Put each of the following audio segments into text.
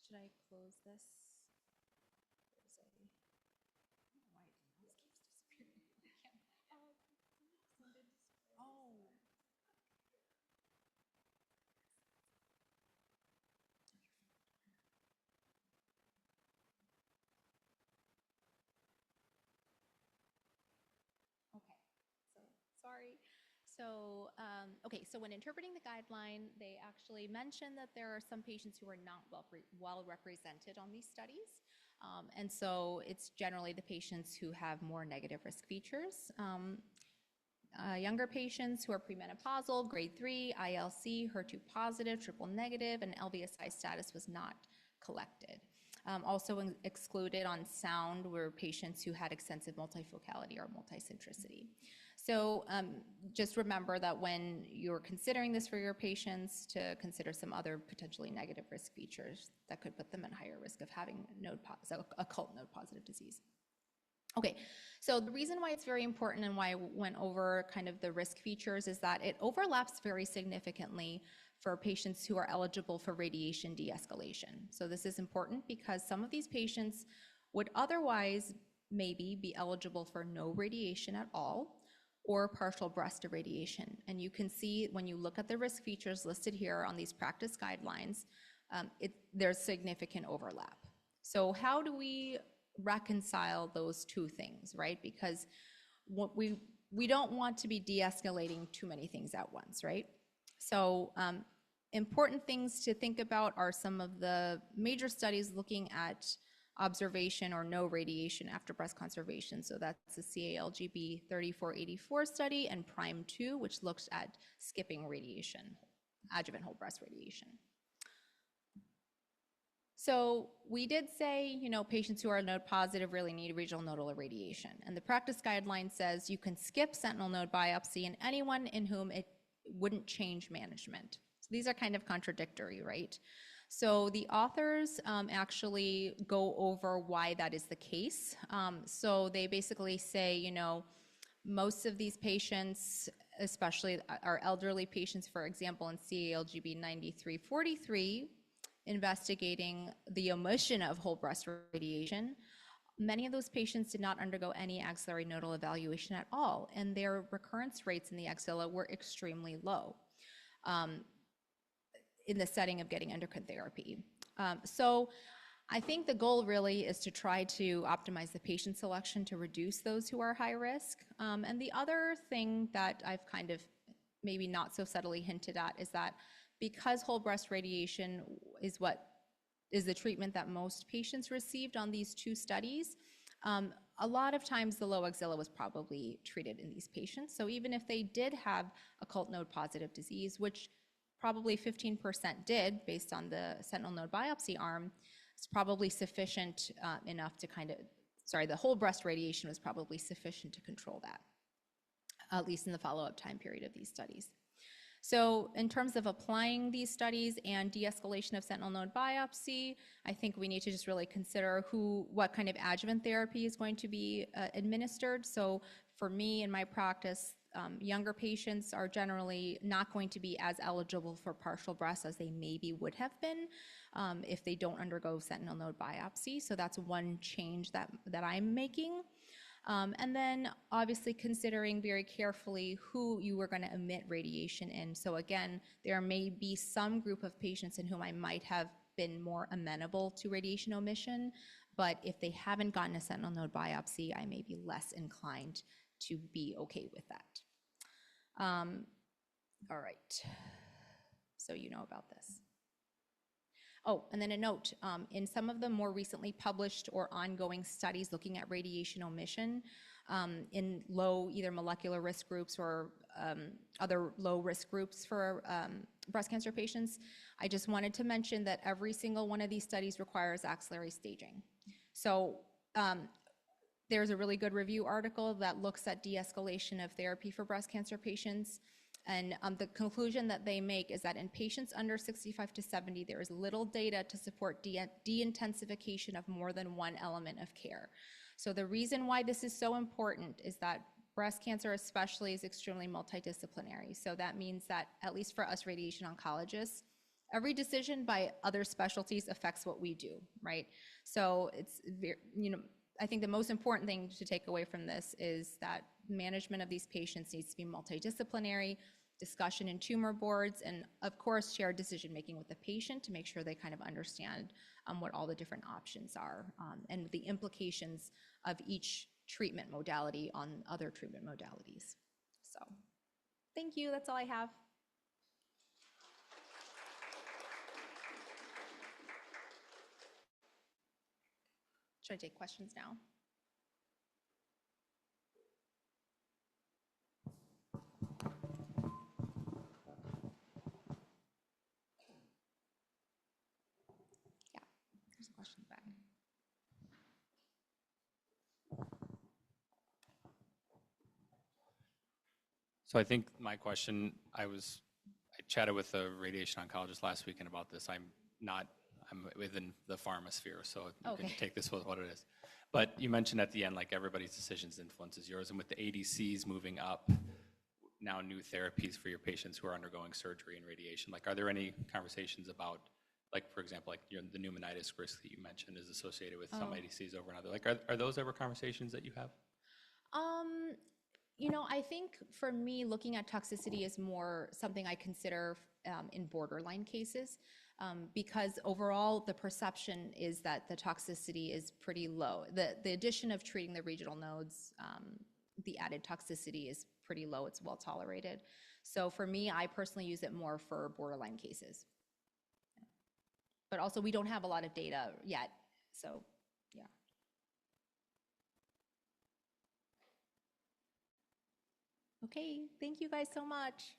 Should I close this? There's a, I don't know why it keeps disappearing. Oh. Okay, so sorry. So, so when interpreting the guideline, they actually mentioned that there are some patients who are not well represented on these studies. And so it's generally the patients who have more negative risk features. Younger patients who are premenopausal, grade 3, ILC, HER2 positive, triple negative, and LVSI status was not collected. Also excluded on sound were patients who had extensive multifocality or multicentricity. So just remember that when you're considering this for your patients, to consider some other potentially negative risk features that could put them at higher risk of having occult node positive disease. Okay, so the reason why it's very important and why I went over kind of the risk features is that it overlaps very significantly for patients who are eligible for radiation de-escalation. So this is important because some of these patients would otherwise maybe be eligible for no radiation at all or partial breast irradiation. And you can see when you look at the risk features listed here on these practice guidelines, there's significant overlap. So how do we reconcile those two things, right? Because what we don't want to be de-escalating too many things at once, right? So important things to think about are some of the major studies looking at observation or no radiation after breast conservation. So that's the CALGB 3484 study and PRIME2, which looks at skipping radiation, adjuvant whole breast radiation. So we did say, patients who are node positive really need regional nodal irradiation. And the practice guideline says you can skip sentinel node biopsy in anyone in whom it wouldn't change management. So these are kind of contradictory, right? So the authors actually go over why that is the case. So they basically say, most of these patients, especially our elderly patients, for example, in CALGB 9343, investigating the omission of whole breast radiation, many of those patients did not undergo any axillary nodal evaluation at all, and their recurrence rates in the axilla were extremely low in the setting of getting endocrine therapy. So I think the goal really is to try to optimize the patient selection to reduce those who are high risk. And the other thing that I've kind of maybe not so subtly hinted at is that because whole breast radiation is what is the treatment that most patients received on these two studies, a lot of times the low axilla was probably treated in these patients. So even if they did have occult node positive disease, which probably 15% did based on the sentinel node biopsy arm, it's probably sufficient enough to the whole breast radiation was probably sufficient to control that, at least in the follow-up time period of these studies. So in terms of applying these studies and de-escalation of sentinel node biopsy, I think we need to just really consider what kind of adjuvant therapy is going to be administered. So for me in my practice, younger patients are generally not going to be as eligible for partial breast as they maybe would have been if they don't undergo sentinel node biopsy. So that's one change that I'm making. And then obviously considering very carefully who you were going to emit radiation in. So again, there may be some group of patients in whom I might have been more amenable to radiation omission, but if they haven't gotten a sentinel node biopsy, I may be less inclined to be okay with that. All right, so you know about this. Oh, and then a note, in some of the more recently published or ongoing studies looking at radiation omission in low either molecular risk groups or other low risk groups for breast cancer patients, I just wanted to mention that every single one of these studies requires axillary staging. So there's a really good review article that looks at de-escalation of therapy for breast cancer patients. And the conclusion that they make is that in patients under 65 to 70, there is little data to support de-intensification of more than one element of care. So the reason why this is so important is that breast cancer especially is extremely multidisciplinary. So that means that, at least for us radiation oncologists, every decision by other specialties affects what we do, right? So it's very, I think the most important thing to take away from this is that management of these patients needs to be multidisciplinary, discussion in tumor boards, and of course shared decision making with the patient to make sure they kind of understand what all the different options are, and the implications of each treatment modality on other treatment modalities. So thank you, that's all I have. Should I take questions now? Yeah, there's a question back. So I think my question, I chatted with a radiation oncologist last weekend about this. I'm within the pharma sphere, so you can take this with what it is. But you mentioned at the end, like everybody's decisions influences yours, and with the ADCs moving up, now new therapies for your patients who are undergoing surgery and radiation, like are there any conversations about, like for example, like the pneumonitis risk that you mentioned is associated with some ADCs over another? Like are those ever conversations that you have? I think for me, looking at toxicity is more something I consider in borderline cases, because overall the perception is that the toxicity is pretty low. The addition of treating the regional nodes, the added toxicity is pretty low. It's well tolerated. So for me, I personally use it more for borderline cases. But also we don't have a lot of data yet, so yeah. Okay, thank you guys so much.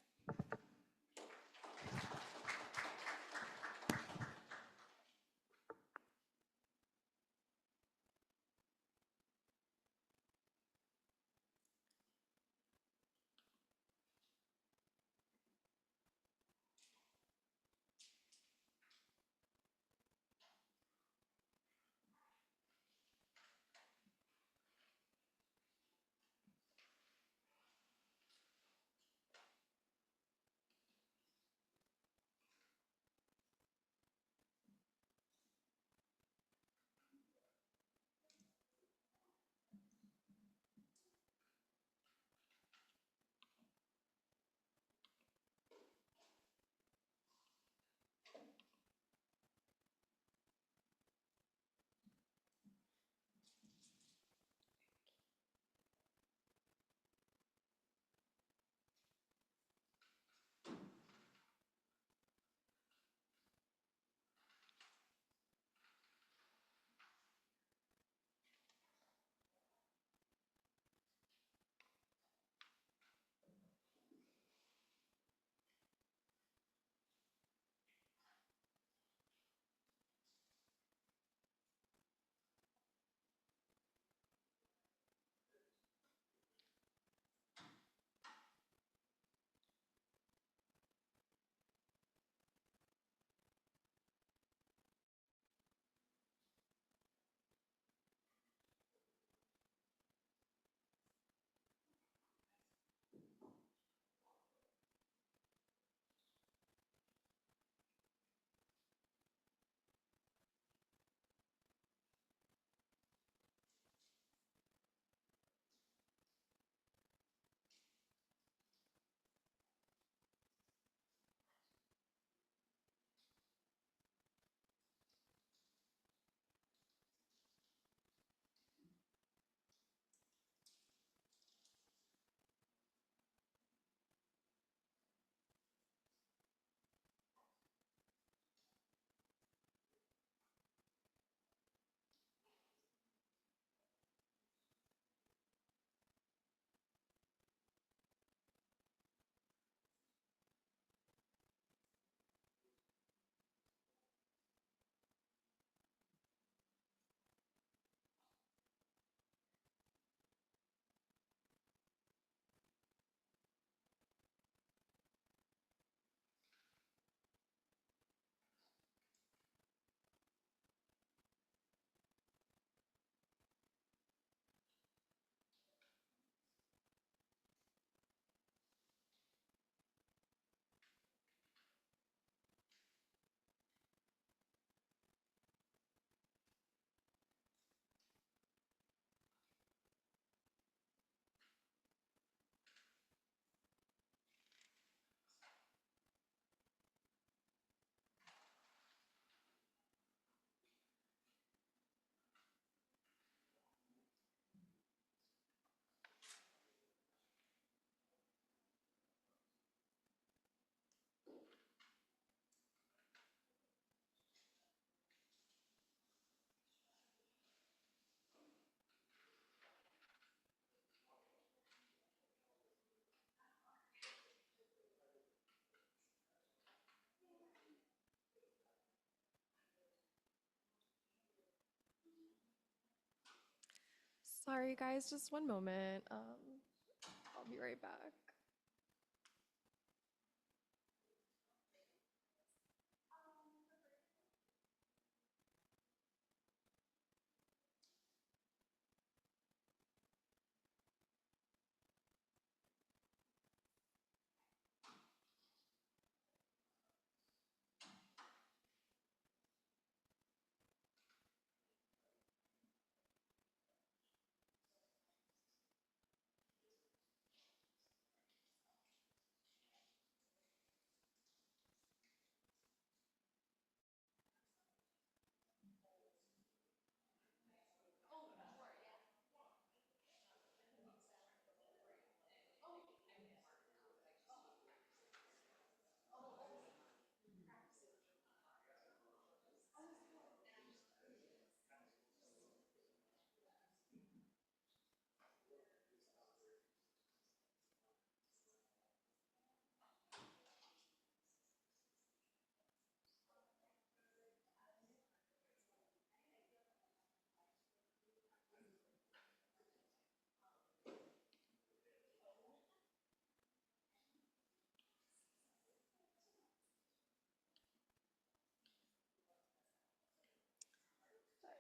Sorry, guys, just one moment. I'll be right back.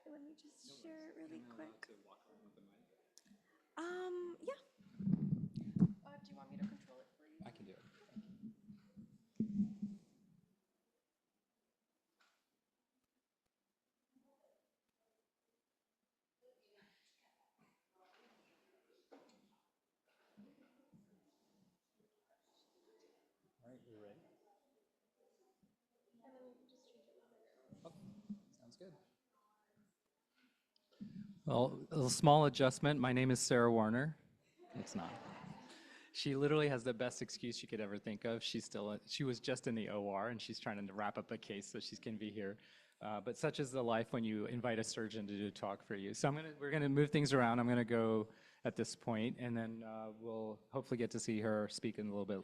Let me just share it really quick. Yeah. Do you want me to control it for you? I can do it. All right, we're ready. And then we can just change it later. Oh, sounds good. Well, a small adjustment. My name is Sarah Warner. It's not. She literally has the best excuse she could ever think of. She was just in the OR and she's trying to wrap up a case so she can be here. But such is the life when you invite a surgeon to do a talk for you. So we're gonna move things around. I'm gonna go at this point, and then we'll hopefully get to see her speak in a little bit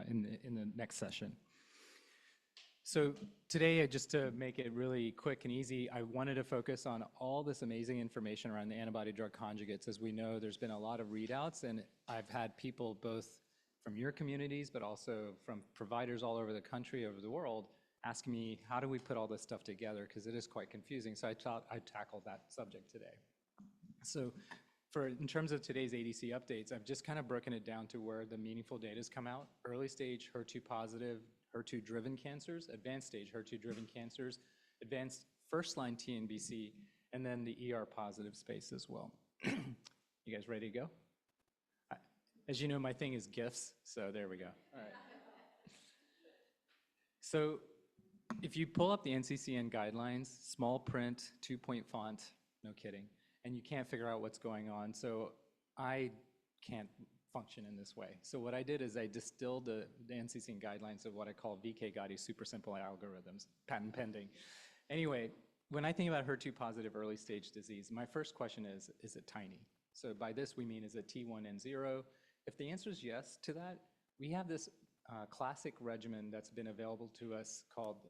in the next session. So today, just to make it really quick and easy, I wanted to focus on all this amazing information around the antibody-drug conjugates. As we know, there's been a lot of readouts, and I've had people both from your communities, but also from providers all over the country, over the world, asking me, how do we put all this stuff together? Because it is quite confusing. So I thought I'd tackle that subject today. So in terms of today's ADC updates, I've just kind of broken it down to where the meaningful data has come out. Early stage HER2 positive, HER2-driven cancers, advanced stage HER2-driven cancers, advanced first-line TNBC, and then the ER-positive space as well. You guys ready to go? As you know, my thing is GIFs, so there we go. All right. So if you pull up the NCCN guidelines, small print, 2-point font, no kidding, and you can't figure out what's going on, so I can't function in this way. So what I did is I distilled the NCCN guidelines of what I call VK Gotti super simple algorithms, patent pending. Anyway, when I think about HER2 positive early stage disease, my first question is it tiny? So by this we mean, is it T1N0? If the answer is yes to that, we have this classic regimen that's been available to us called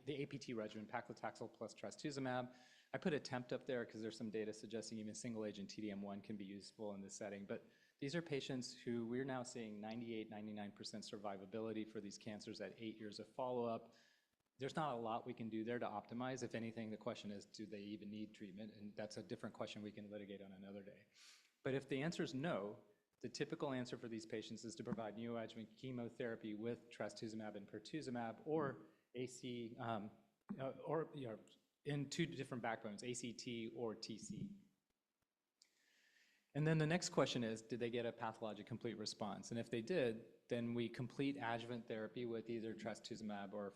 the APT regimen, paclitaxel plus trastuzumab. I put a temp up there because there's some data suggesting even single agent TDM1 can be useful in this setting. But these are patients who we're now seeing 98, 99% survivability for these cancers at 8 years of follow-up. There's not a lot we can do there to optimize. If anything, the question is, do they even need treatment? And that's a different question we can litigate on another day. But if the answer is no, the typical answer for these patients is to provide neoadjuvant chemotherapy with trastuzumab and pertuzumab, or in two different backbones, ACT or TC. And then the next question is, did they get a pathologic complete response? And if they did, then we complete adjuvant therapy with either trastuzumab or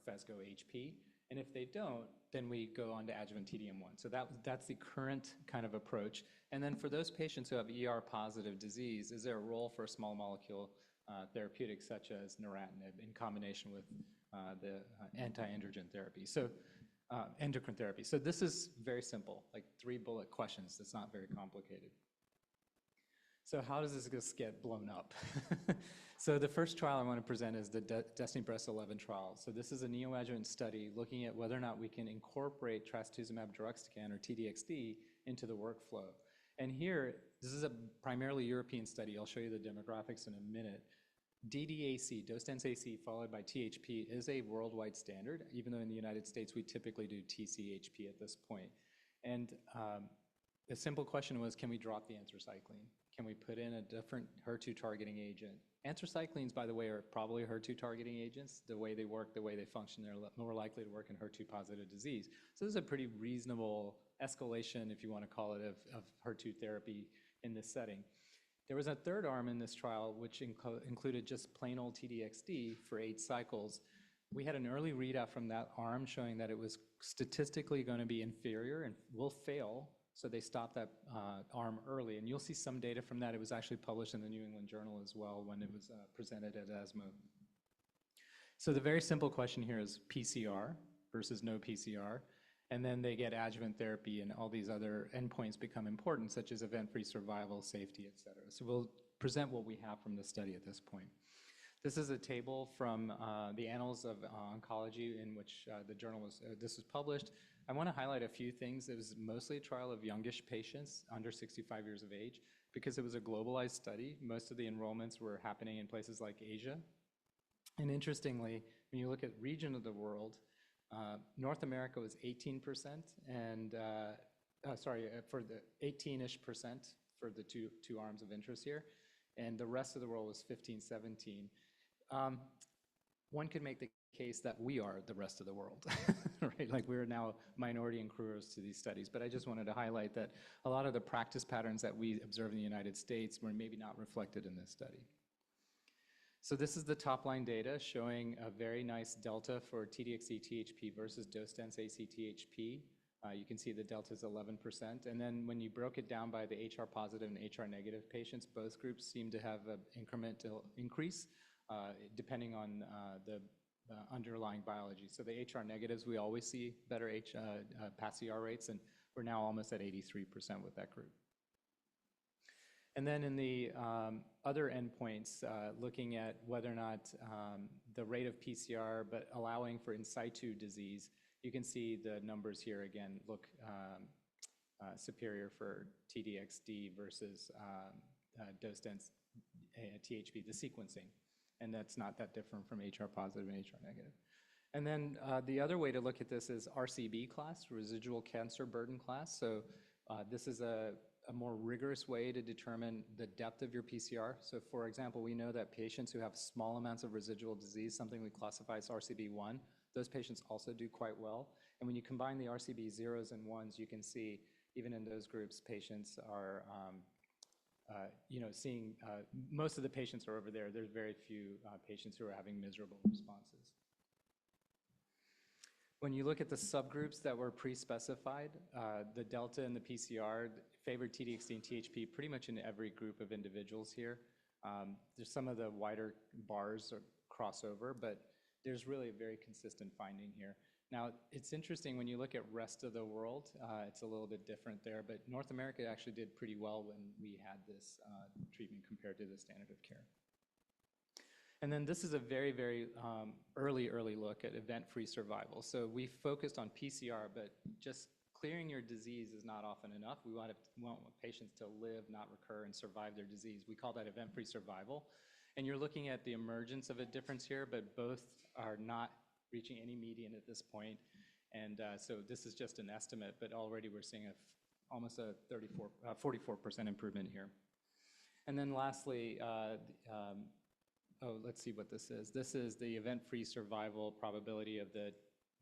Phesgo HP. And if they don't, then we go on to adjuvant TDM1. So that's the current kind of approach. And then for those patients who have ER-positive disease, is there a role for a small molecule therapeutic such as neratinib in combination with the anti-androgen therapy? So endocrine therapy. So this is very simple, like 3 bullet questions. It's not very complicated. So how does this just get blown up? So the first trial I want to present is the DESTINY-Breast11 trial. So this is a neoadjuvant study looking at whether or not we can incorporate trastuzumab deruxtecan, or TDXD, into the workflow. And here, this is a primarily European study. I'll show you the demographics in a minute. DDAC, dose-dense AC, followed by THP, is a worldwide standard, even though in the United States we typically do TCHP at this point. And the simple question was, can we drop the anthracycline? Can we put in a different HER2 targeting agent? Anthracyclines, by the way, are probably HER2 targeting agents. The way they work, the way they function, they're more likely to work in HER2 positive disease. So this is a pretty reasonable escalation, if you want to call it, of HER2 therapy in this setting. There was a third arm in this trial, which included just plain old TDXD for 8 cycles. We had an early readout from that arm showing that it was statistically going to be inferior and will fail. So they stopped that arm early. And you'll see some data from that. It was actually published in the New England Journal as well when it was presented at ESMO. So the very simple question here is PCR versus no PCR. And then they get adjuvant therapy, and all these other endpoints become important, such as event-free survival, safety, et cetera. So we'll present what we have from the study at this point. This is a table from the Annals of Oncology in which the journal this was published. I want to highlight a few things. It was mostly a trial of youngish patients under 65 years of age because it was a globalized study. Most of the enrollments were happening in places like Asia. And interestingly, when you look at region of the world, North America was 18%, and for the 18-ish% for the two arms of interest here, and the rest of the world was 15, 17. One could make the case that we are the rest of the world, right? Like we're now minority accruers to these studies. But I just wanted to highlight that a lot of the practice patterns that we observe in the United States were maybe not reflected in this study. So this is the top-line data showing a very nice delta for TDXD-THP versus dose-dense AC-THP. You can see the delta is 11%. And then when you broke it down by the HR-positive and HR-negative patients, both groups seem to have an incremental increase depending on the underlying biology. So the HR-negatives, we always see better pass-CR rates, and we're now almost at 83% with that group. And then in the other endpoints, looking at whether or not the rate of PCR, but allowing for in situ disease, you can see the numbers here again look superior for TDXD versus dose-dense THP, the sequencing. And that's not that different from HR positive and HR negative. And then the other way to look at this is RCB class, residual cancer burden class. So this is a more rigorous way to determine the depth of your PCR. So for example, we know that patients who have small amounts of residual disease, something we classify as RCB1, those patients also do quite well. And when you combine the RCB zeros and ones, you can see even in those groups, patients are seeing, most of the patients are over there. There's very few patients who are having miserable responses. When you look at the subgroups that were pre-specified, the delta and the PCR favored TDXD and THP pretty much in every group of individuals here. There's some of the wider bars or crossover, but there's really a very consistent finding here. Now, it's interesting when you look at rest of the world, it's a little bit different there, but North America actually did pretty well when we had this treatment compared to the standard of care. And then this is a very, very early look at event-free survival. So we focused on PCR, but just clearing your disease is not often enough. We want patients to live, not recur, and survive their disease. We call that event-free survival. And you're looking at the emergence of a difference here, but both are not reaching any median at this point. And so this is just an estimate, but already we're seeing almost a 44% improvement here. And then lastly, let's see what this is. This is the event-free survival probability of the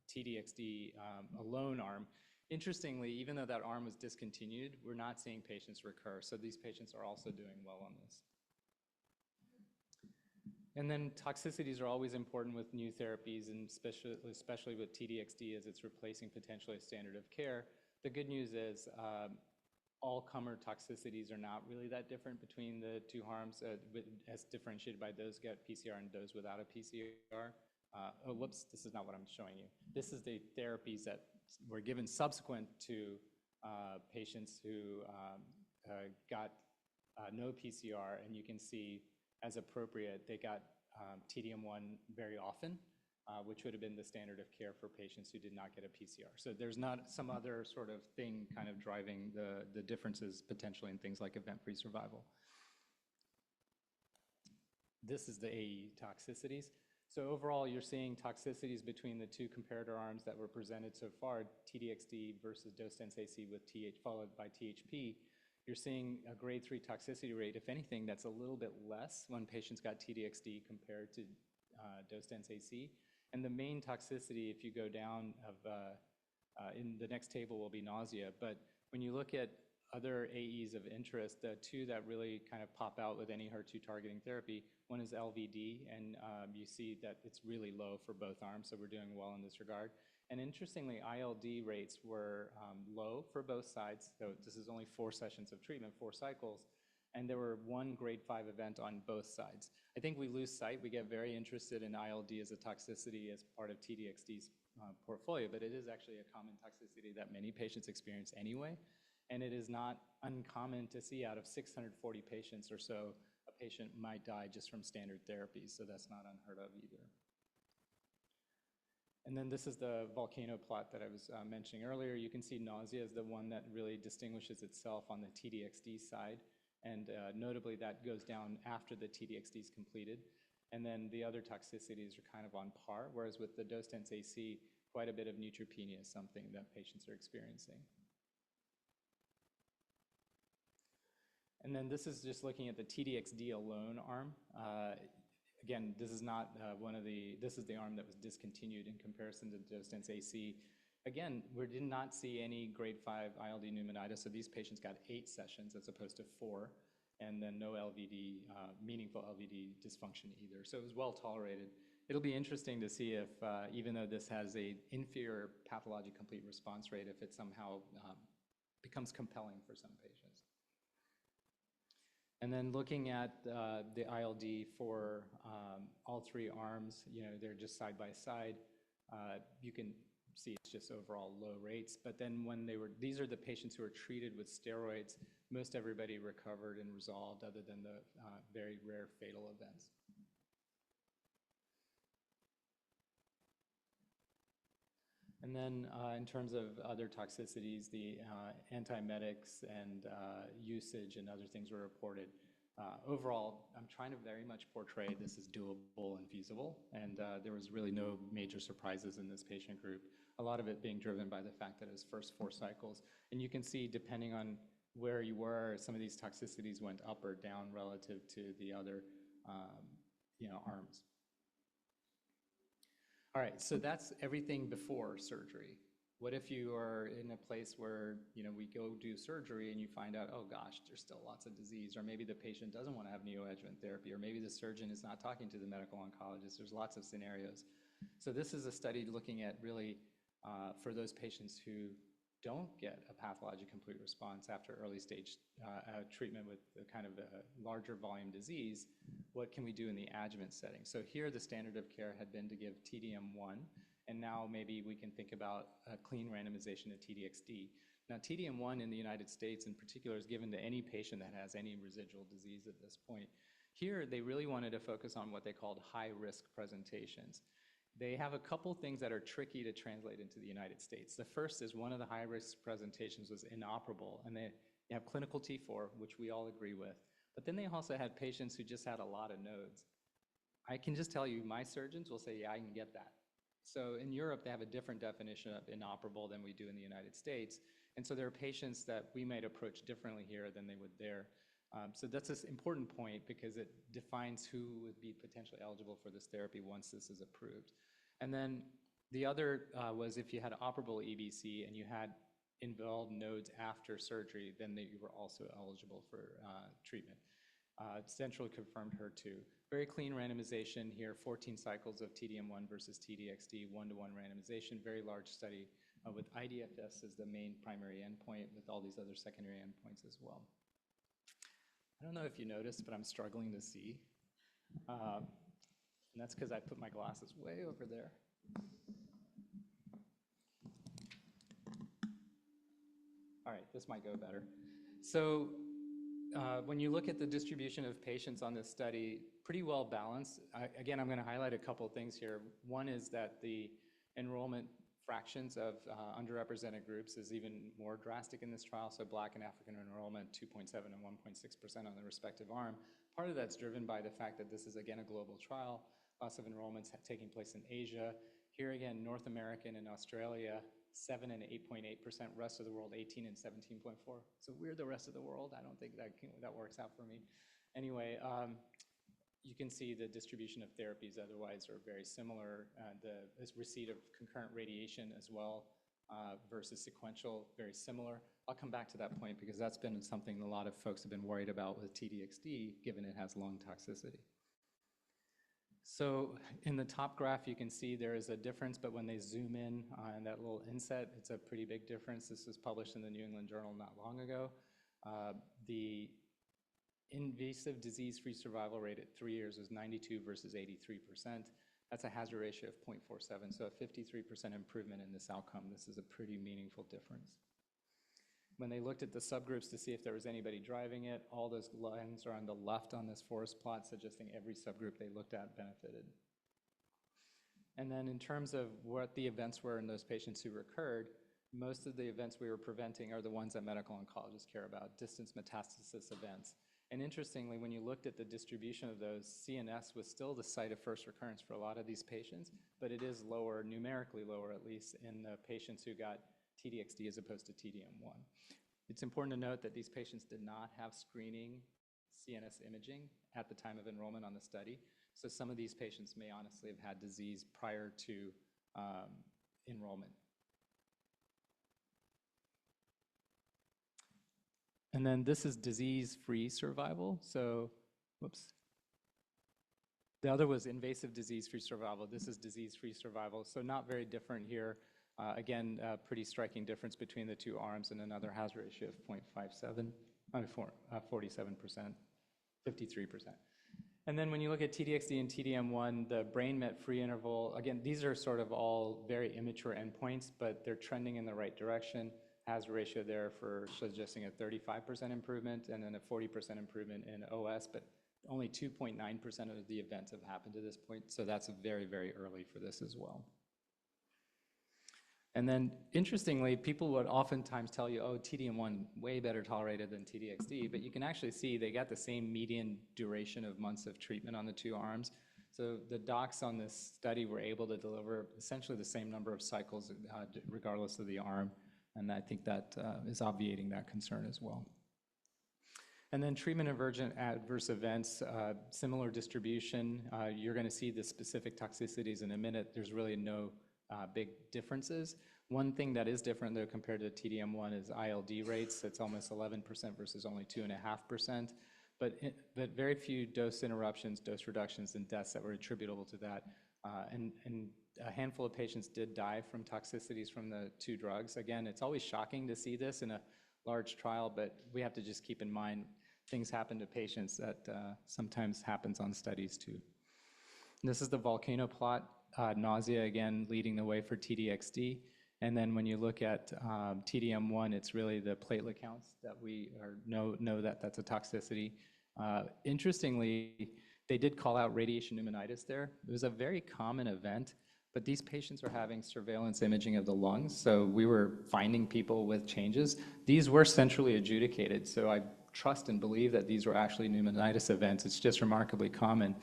TDXD alone arm. Interestingly, even though that arm was discontinued, we're not seeing patients recur. So these patients are also doing well on this. And then toxicities are always important with new therapies, and especially with TDXD as it's replacing potentially a standard of care. The good news is all-comer toxicities are not really that different between the two arms, as differentiated by those get PCR and those without a PCR. Oh, whoops, this is not what I'm showing you. This is the therapies that were given subsequent to patients who got no PCR, and you can see as appropriate, they got TDM1 very often, which would have been the standard of care for patients who did not get a PCR. So there's not some other sort of thing kind of driving the differences potentially in things like event-free survival. This is the AE toxicities. So overall, you're seeing toxicities between the two comparator arms that were presented so far, TDXD versus dose-dense AC with followed by THP. You're seeing a grade 3 toxicity rate. If anything, that's a little bit less when patients got TDXD compared to dose-dense AC. And the main toxicity, if you go down in the next table, will be nausea. But when you look at other AEs of interest, the two that really kind of pop out with any HER2 targeting therapy, one is LVD, and you see that it's really low for both arms, so we're doing well in this regard. And interestingly, ILD rates were low for both sides, so this is only 4 sessions of treatment, 4 cycles, and there were 1 grade 5 event on both sides. I think we lose sight. We get very interested in ILD as a toxicity as part of TDXD's portfolio, but it is actually a common toxicity that many patients experience anyway. And it is not uncommon to see out of 640 patients or so, a patient might die just from standard therapies, so that's not unheard of either. And then this is the volcano plot that I was mentioning earlier. You can see nausea is the one that really distinguishes itself on the TDXD side, and notably that goes down after the TDXD is completed. And then the other toxicities are kind of on par, whereas with the dose-dense AC, quite a bit of neutropenia is something that patients are experiencing. And then this is just looking at the TDXD alone arm. Again, this is not this is the arm that was discontinued in comparison to dose-dense AC. Again, we did not see any grade 5 ILD pneumonitis, so these patients got 8 sessions as opposed to 4, and then no LVD, meaningful LVD dysfunction either. So it was well tolerated. It'll be interesting to see if, even though this has an inferior pathologic complete response rate, if it somehow becomes compelling for some patients. And then looking at the ILD for all 3 arms, they're just side by side. You can see it's just overall low rates. But then when these are the patients who were treated with steroids, most everybody recovered and resolved other than the very rare fatal events. And then in terms of other toxicities, the antiemetics and usage and other things were reported. Overall, I'm trying to very much portray this as doable and feasible, and there was really no major surprises in this patient group, a lot of it being driven by the fact that it was first 4 cycles. And you can see, depending on where you were, some of these toxicities went up or down relative to the other arms. All right, so that's everything before surgery. What if you are in a place where we go do surgery and you find out, oh gosh, there's still lots of disease, or maybe the patient doesn't want to have neoadjuvant therapy, or maybe the surgeon is not talking to the medical oncologist. There's lots of scenarios. So this is a study looking at really for those patients who don't get a pathologic complete response after early stage treatment with a kind of a larger volume disease, what can we do in the adjuvant setting? So here the standard of care had been to give TDM1, and now maybe we can think about a clean randomization of TDXD. Now TDM1 in the United States in particular is given to any patient that has any residual disease at this point. Here they really wanted to focus on what they called high-risk presentations. They have a couple things that are tricky to translate into the United States. The first is one of the high-risk presentations was inoperable, and they have clinical T4, which we all agree with. But then they also had patients who just had a lot of nodes. I can just tell you, my surgeons will say, yeah, I can get that. So in Europe, they have a different definition of inoperable than we do in the United States. And so there are patients that we might approach differently here than they would there. So that's an important point because it defines who would be potentially eligible for this therapy once this is approved. And then the other was if you had operable EBC and you had involved nodes after surgery, then you were also eligible for treatment. Centrally confirmed HER2. Very clean randomization here, 14 cycles of TDM1 versus TDXD, 1-to-1 randomization, very large study with IDFS as the main primary endpoint with all these other secondary endpoints as well. I don't know if you noticed, but I'm struggling to see. And that's because I put my glasses way over there. All right, this might go better. So when you look at the distribution of patients on this study, pretty well balanced. Again, I'm going to highlight a couple of things here. One is that the enrollment fractions of underrepresented groups is even more drastic in this trial. So Black and African enrollment, 2.7 and 1.6% on the respective arm. Part of that's driven by the fact that this is, again, a global trial. Lots of enrollments taking place in Asia. Here again, North American and Australia, 7 and 8.8%, rest of the world 18 and 17.4. So we're the rest of the world. I don't think that works out for me. Anyway, you can see the distribution of therapies otherwise are very similar. The receipt of concurrent radiation as well versus sequential, very similar. I'll come back to that point because that's been something a lot of folks have been worried about with TDXD, given it has lung toxicity. So in the top graph, you can see there is a difference, but when they zoom in on that little inset, it's a pretty big difference. This was published in the New England Journal not long ago. The invasive disease-free survival rate at 3 years was 92 versus 83%. That's a hazard ratio of 0.47, so a 53% improvement in this outcome. This is a pretty meaningful difference. When they looked at the subgroups to see if there was anybody driving it, all those lines are on the left on this forest plot, suggesting every subgroup they looked at benefited. And then in terms of what the events were in those patients who recurred, most of the events we were preventing are the ones that medical oncologists care about, distance metastasis events. And interestingly, when you looked at the distribution of those, CNS was still the site of first recurrence for a lot of these patients, but it is lower, numerically lower at least, in the patients who got TDXD as opposed to TDM1. It's important to note that these patients did not have screening CNS imaging at the time of enrollment on the study. So some of these patients may honestly have had disease prior to enrollment. And then this is disease-free survival. So, whoops. The other was invasive disease-free survival. This is disease-free survival. So not very different here. Again, pretty striking difference between the two arms and another hazard ratio of 0.57, 47%, 53%. And then when you look at TDXD and TDM1, the brain met free interval, again, these are sort of all very immature endpoints, but they're trending in the right direction. Hazard ratio there for suggesting a 35% improvement and then a 40% improvement in OS, but only 2.9% of the events have happened to this point. So that's very, very early for this as well. And then, interestingly, people would oftentimes tell you, oh, TDM1 way better tolerated than TDXD, but you can actually see they got the same median duration of months of treatment on the two arms. So the docs on this study were able to deliver essentially the same number of cycles regardless of the arm, and I think that is obviating that concern as well. And then treatment-emergent adverse events, similar distribution. You're going to see the specific toxicities in a minute. There's really no big differences. One thing that is different, though, compared to TDM1 is ILD rates. It's almost 11% versus only 2.5%. But very few dose interruptions, dose reductions, and deaths that were attributable to that. And a handful of patients did die from toxicities from the two drugs. Again, it's always shocking to see this in a large trial, but we have to just keep in mind things happen to patients that sometimes happens on studies too. And this is the volcano plot. Nausea, again, leading the way for TDXD. And then when you look at TDM1, it's really the platelet counts that we know that that's a toxicity. Interestingly, they did call out radiation pneumonitis there. It was a very common event, but these patients are having surveillance imaging of the lungs, so we were finding people with changes. These were centrally adjudicated, so I trust and believe that these were actually pneumonitis events. It's just remarkably common.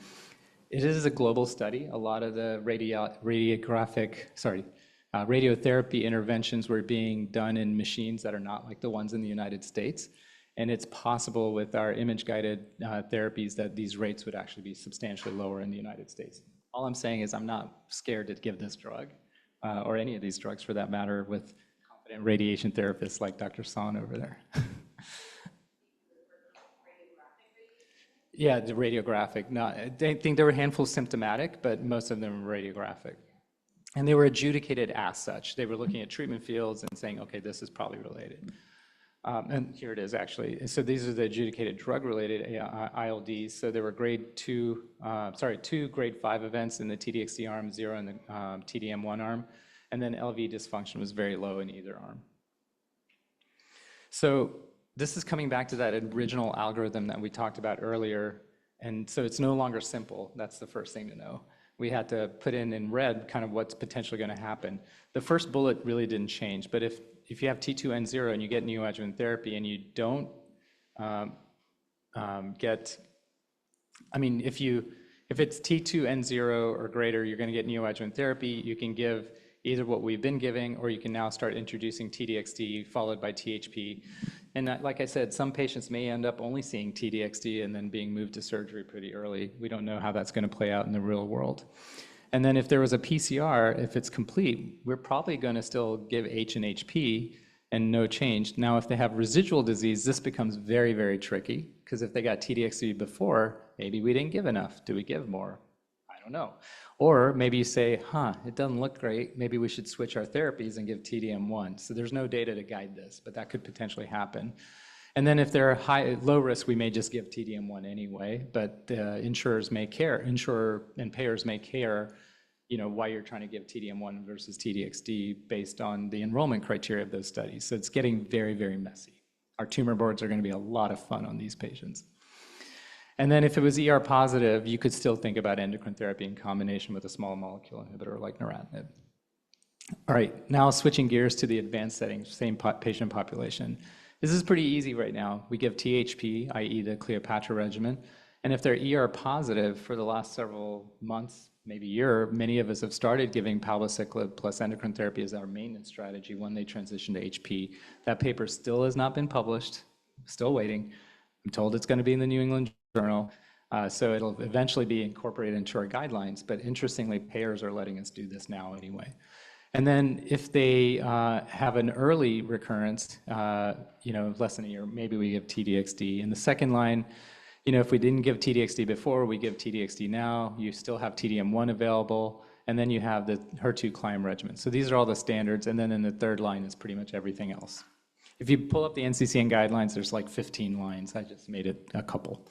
It is a global study. A lot of the radiotherapy interventions were being done in machines that are not like the ones in the United States. And it's possible with our image-guided therapies that these rates would actually be substantially lower in the United States. All I'm saying is I'm not scared to give this drug, or any of these drugs for that matter, with confident radiation therapists like Dr. Son over there. Yeah, the radiographic. No, I think there were a handful symptomatic, but most of them were radiographic. And they were adjudicated as such. They were looking at treatment fields and saying, okay, this is probably related. And here it is, actually. So these are the adjudicated drug-related ILDs. So there were two grade 5 events in the TDXD arm, 0 in the TDM1 arm. And then LV dysfunction was very low in either arm. So this is coming back to that original algorithm that we talked about earlier. And so it's no longer simple. That's the first thing to know. We had to put in red kind of what's potentially going to happen. The first bullet really didn't change, but if you have T2N0 and you get neoadjuvant therapy and you don't if it's T2N0 or greater, you're going to get neoadjuvant therapy. You can give either what we've been giving, or you can now start introducing TDXD followed by THP. And like I said, some patients may end up only seeing TDXD and then being moved to surgery pretty early. We don't know how that's going to play out in the real world. And then if there was a PCR, if it's complete, we're probably going to still give H and HP and no change. Now, if they have residual disease, this becomes very, very tricky, because if they got TDXD before, maybe we didn't give enough. Do we give more? I don't know. Or maybe you say, it doesn't look great. Maybe we should switch our therapies and give TDM1. So there's no data to guide this, but that could potentially happen. And then if they're low risk, we may just give TDM1 anyway, but insurers may care, and payers may care, why you're trying to give TDM1 versus TDXD based on the enrollment criteria of those studies. So it's getting very, very messy. Our tumor boards are going to be a lot of fun on these patients. And then if it was ER positive, you could still think about endocrine therapy in combination with a small molecule inhibitor like neratinib. All right, now switching gears to the advanced setting, same patient population. This is pretty easy right now. We give THP, i.e. the Cleopatra regimen, and if they're ER positive for the last several months, maybe year, many of us have started giving palbociclib plus endocrine therapy as our maintenance strategy when they transition to HP. That paper still has not been published, still waiting. I'm told it's going to be in the New England Journal, so it'll eventually be incorporated into our guidelines, but interestingly, payers are letting us do this now anyway. And then if they have an early recurrence, less than a year, maybe we give TDXD. In the second line, if we didn't give TDXD before, we give TDXD now. You still have TDM1 available, and then you have the HER2 climb regimen. So these are all the standards, and then in the third line is pretty much everything else. If you pull up the NCCN guidelines, there's like 15 lines. I just made it a couple.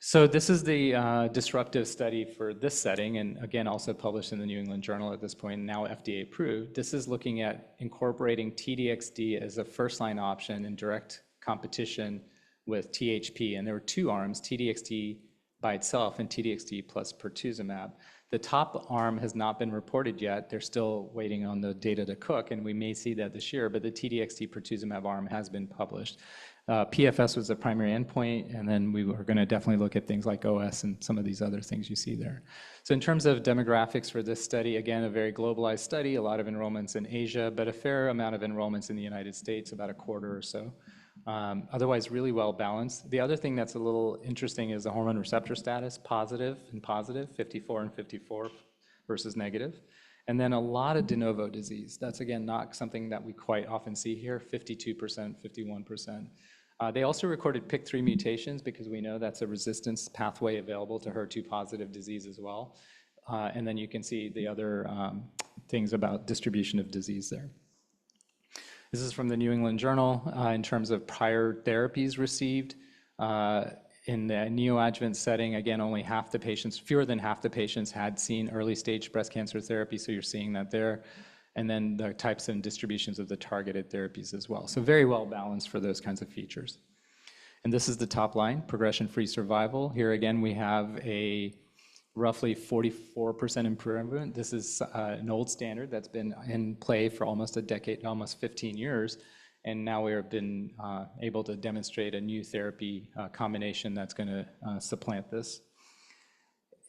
So this is the disruptive study for this setting, and again, also published in the New England Journal at this point, now FDA approved. This is looking at incorporating TDXD as a first-line option in direct competition with THP, and there were two arms, TDXD by itself and TDXD plus pertuzumab. The top arm has not been reported yet. They're still waiting on the data to cook, and we may see that this year, but the TDXD pertuzumab arm has been published. PFS was the primary endpoint, and then we were going to definitely look at things like OS and some of these other things you see there. So in terms of demographics for this study, again, a very globalized study, a lot of enrollments in Asia, but a fair amount of enrollments in the United States, about a quarter or so. Otherwise, really well balanced. The other thing that's a little interesting is the hormone receptor status, positive and positive, 54 and 54 versus negative. And then a lot of de novo disease. That's, again, not something that we quite often see here, 52%, 51%. They also recorded PIK3 mutations because we know that's a resistance pathway available to HER2 positive disease as well. And then you can see the other things about distribution of disease there. This is from the New England Journal in terms of prior therapies received. In the neoadjuvant setting, again, only half the patients, fewer than half the patients had seen early stage breast cancer therapy, so you're seeing that there. And then the types and distributions of the targeted therapies as well. So very well balanced for those kinds of features. And this is the top line, progression-free survival. Here again, we have a roughly 44% improvement. This is an old standard that's been in play for almost a decade, almost 15 years. And now we have been able to demonstrate a new therapy combination that's going to supplant this.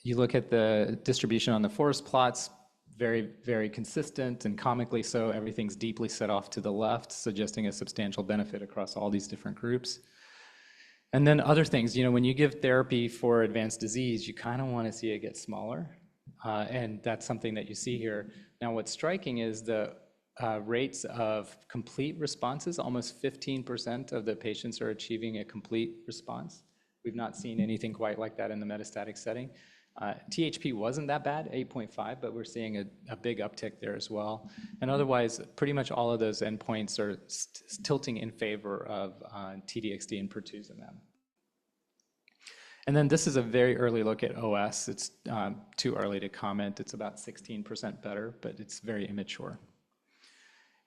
You look at the distribution on the forest plots, very, very consistent and comically so. Everything's deeply set off to the left, suggesting a substantial benefit across all these different groups. And then other things, when you give therapy for advanced disease, you kind of want to see it get smaller. And that's something that you see here. Now, what's striking is the rates of complete responses. Almost 15% of the patients are achieving a complete response. We've not seen anything quite like that in the metastatic setting. THP wasn't that bad, 8.5, but we're seeing a big uptick there as well. And otherwise, pretty much all of those endpoints are tilting in favor of TDXD and pertuzumab. And then this is a very early look at OS. It's too early to comment. It's about 16% better, but it's very immature.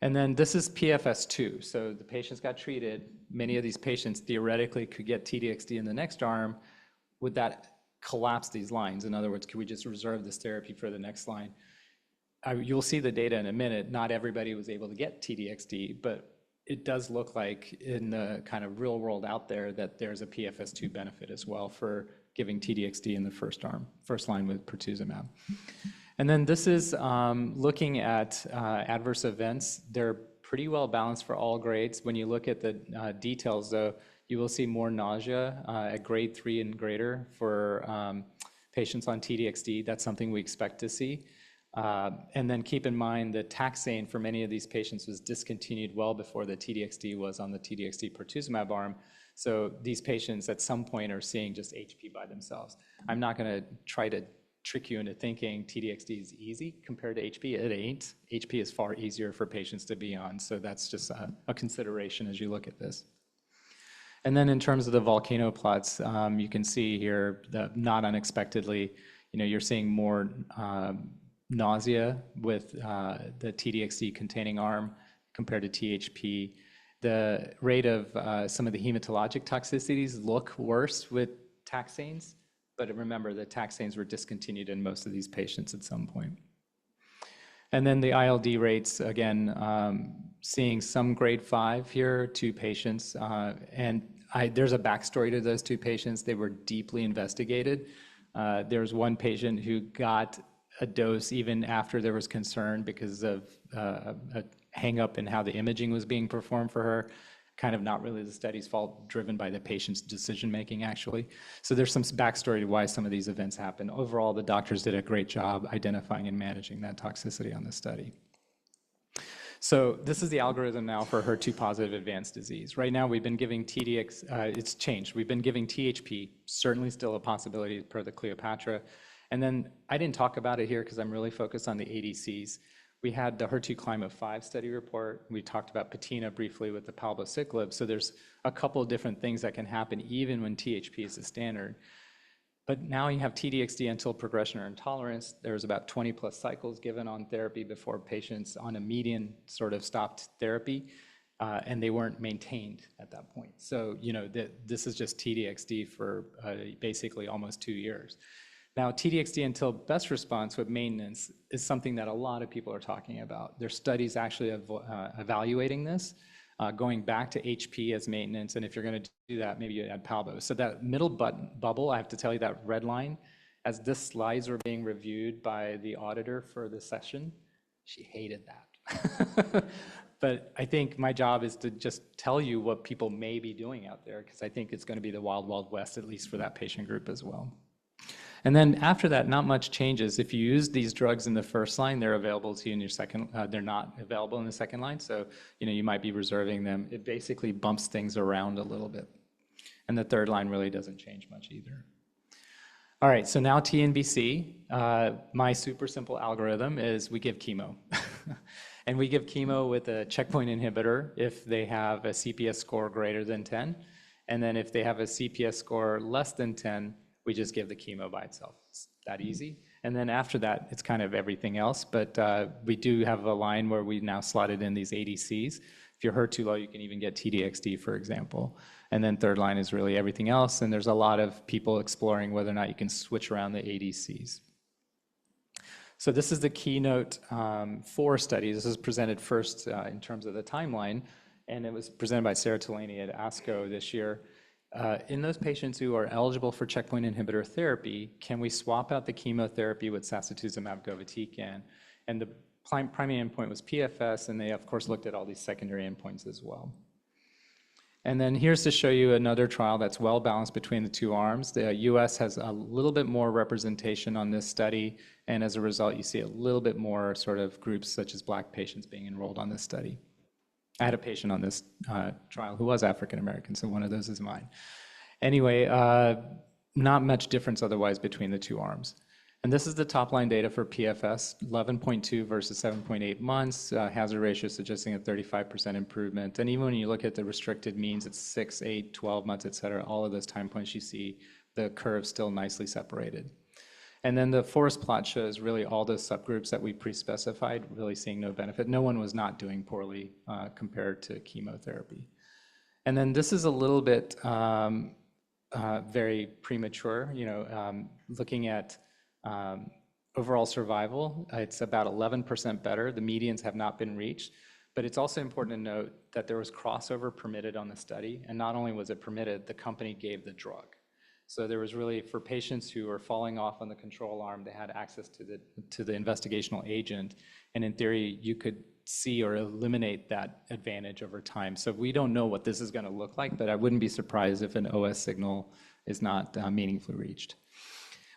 And then this is PFS2. So the patients got treated. Many of these patients theoretically could get T-DXd in the next arm. Would that collapse these lines? In other words, could we just reserve this therapy for the next line? You'll see the data in a minute. Not everybody was able to get T-DXd, but it does look like in the kind of real world out there that there's a PFS2 benefit as well for giving T-DXd in the first line with pertuzumab. And then this is looking at adverse events. They're pretty well balanced for all grades. When you look at the details, though, you will see more nausea at grade 3 and greater for patients on T-DXd. That's something we expect to see. And then keep in mind that taxane for many of these patients was discontinued well before the T-DXd was on the T-DXd pertuzumab arm. So these patients at some point are seeing just HP by themselves. I'm not going to try to trick you into thinking T-DXd is easy compared to HP. It ain't. HP is far easier for patients to be on. So that's just a consideration as you look at this. And then in terms of the volcano plots, you can see here that not unexpectedly, you're seeing more nausea with the T-DXd containing arm compared to THP. The rate of some of the hematologic toxicities look worse with taxanes, but remember the taxanes were discontinued in most of these patients at some point. And then the ILD rates, again, seeing some grade 5 here, 2 patients, and there's a backstory to those 2 patients. They were deeply investigated. There was one patient who got a dose even after there was concern because of a hang up in how the imaging was being performed for her. Kind of not really the study's fault, driven by the patient's decision making actually. So there's some backstory to why some of these events happen. Overall, the doctors did a great job identifying and managing that toxicity on the study. So this is the algorithm now for HER2 positive advanced disease. Right now we've been giving it's changed. We've been giving THP, certainly still a possibility per the Cleopatra. And then I didn't talk about it here because I'm really focused on the ADCs. We had the HER2 Climate-5 study report. We talked about patina briefly with the palbociclib. So there's a couple of different things that can happen even when THP is the standard. But now you have T-DXd until progression or intolerance. There's about 20 plus cycles given on therapy before patients on a median sort of stopped therapy, and they weren't maintained at that point. So, this is just T-DXd for basically almost 2 years. Now, T-DXd until best response with maintenance is something that a lot of people are talking about. There's studies actually evaluating this, going back to HP as maintenance, and if you're going to do that, maybe you add palbo. So that middle bubble, I have to tell you that red line, as this slides were being reviewed by the auditor for the session, she hated that. But I think my job is to just tell you what people may be doing out there, because I think it's going to be the wild, wild west, at least for that patient group as well. And then after that, not much changes. If you use these drugs in the first line, they're available to you in your second, they're not available in the second line. So, you might be reserving them. It basically bumps things around a little bit. And the third line really doesn't change much either. All right, so now TNBC. My super simple algorithm is we give chemo. And we give chemo with a checkpoint inhibitor if they have a CPS score greater than 10. And then if they have a CPS score less than 10, we just give the chemo by itself. It's that easy. And then after that, it's kind of everything else. But we do have a line where we now slotted in these ADCs. If you're HER2 low, you can even get T-DXd, for example. And then third line is really everything else. And there's a lot of people exploring whether or not you can switch around the ADCs. So this is the KEYNOTE-4 study. This is presented first in terms of the timeline. And it was presented by Sarah Tolaney at ASCO this year. In those patients who are eligible for checkpoint inhibitor therapy, can we swap out the chemotherapy with sacituzumab govitecan? And the primary endpoint was PFS, and they, of course, looked at all these secondary endpoints as well. And then here's to show you another trial that's well balanced between the 2 arms. The US has a little bit more representation on this study, and as a result, you see a little bit more sort of groups such as Black patients being enrolled on this study. I had a patient on this trial who was African American, so one of those is mine. Anyway, not much difference otherwise between the 2 arms. And this is the top line data for PFS, 11.2 versus 7.8 months, hazard ratio suggesting a 35% improvement. And even when you look at the restricted means, it's 6, 8, 12 months, et cetera, all of those time points you see the curve still nicely separated. And then the forest plot shows really all the subgroups that we pre-specified, really seeing no benefit. No one was not doing poorly compared to chemotherapy. And then this is a little bit very premature, looking at overall survival. It's about 11% better. The medians have not been reached. But it's also important to note that there was crossover permitted on the study. And not only was it permitted, the company gave the drug. So there was really, for patients who were falling off on the control arm, they had access to the investigational agent. And in theory, you could see or eliminate that advantage over time. So we don't know what this is going to look like, but I wouldn't be surprised if an OS signal is not meaningfully reached.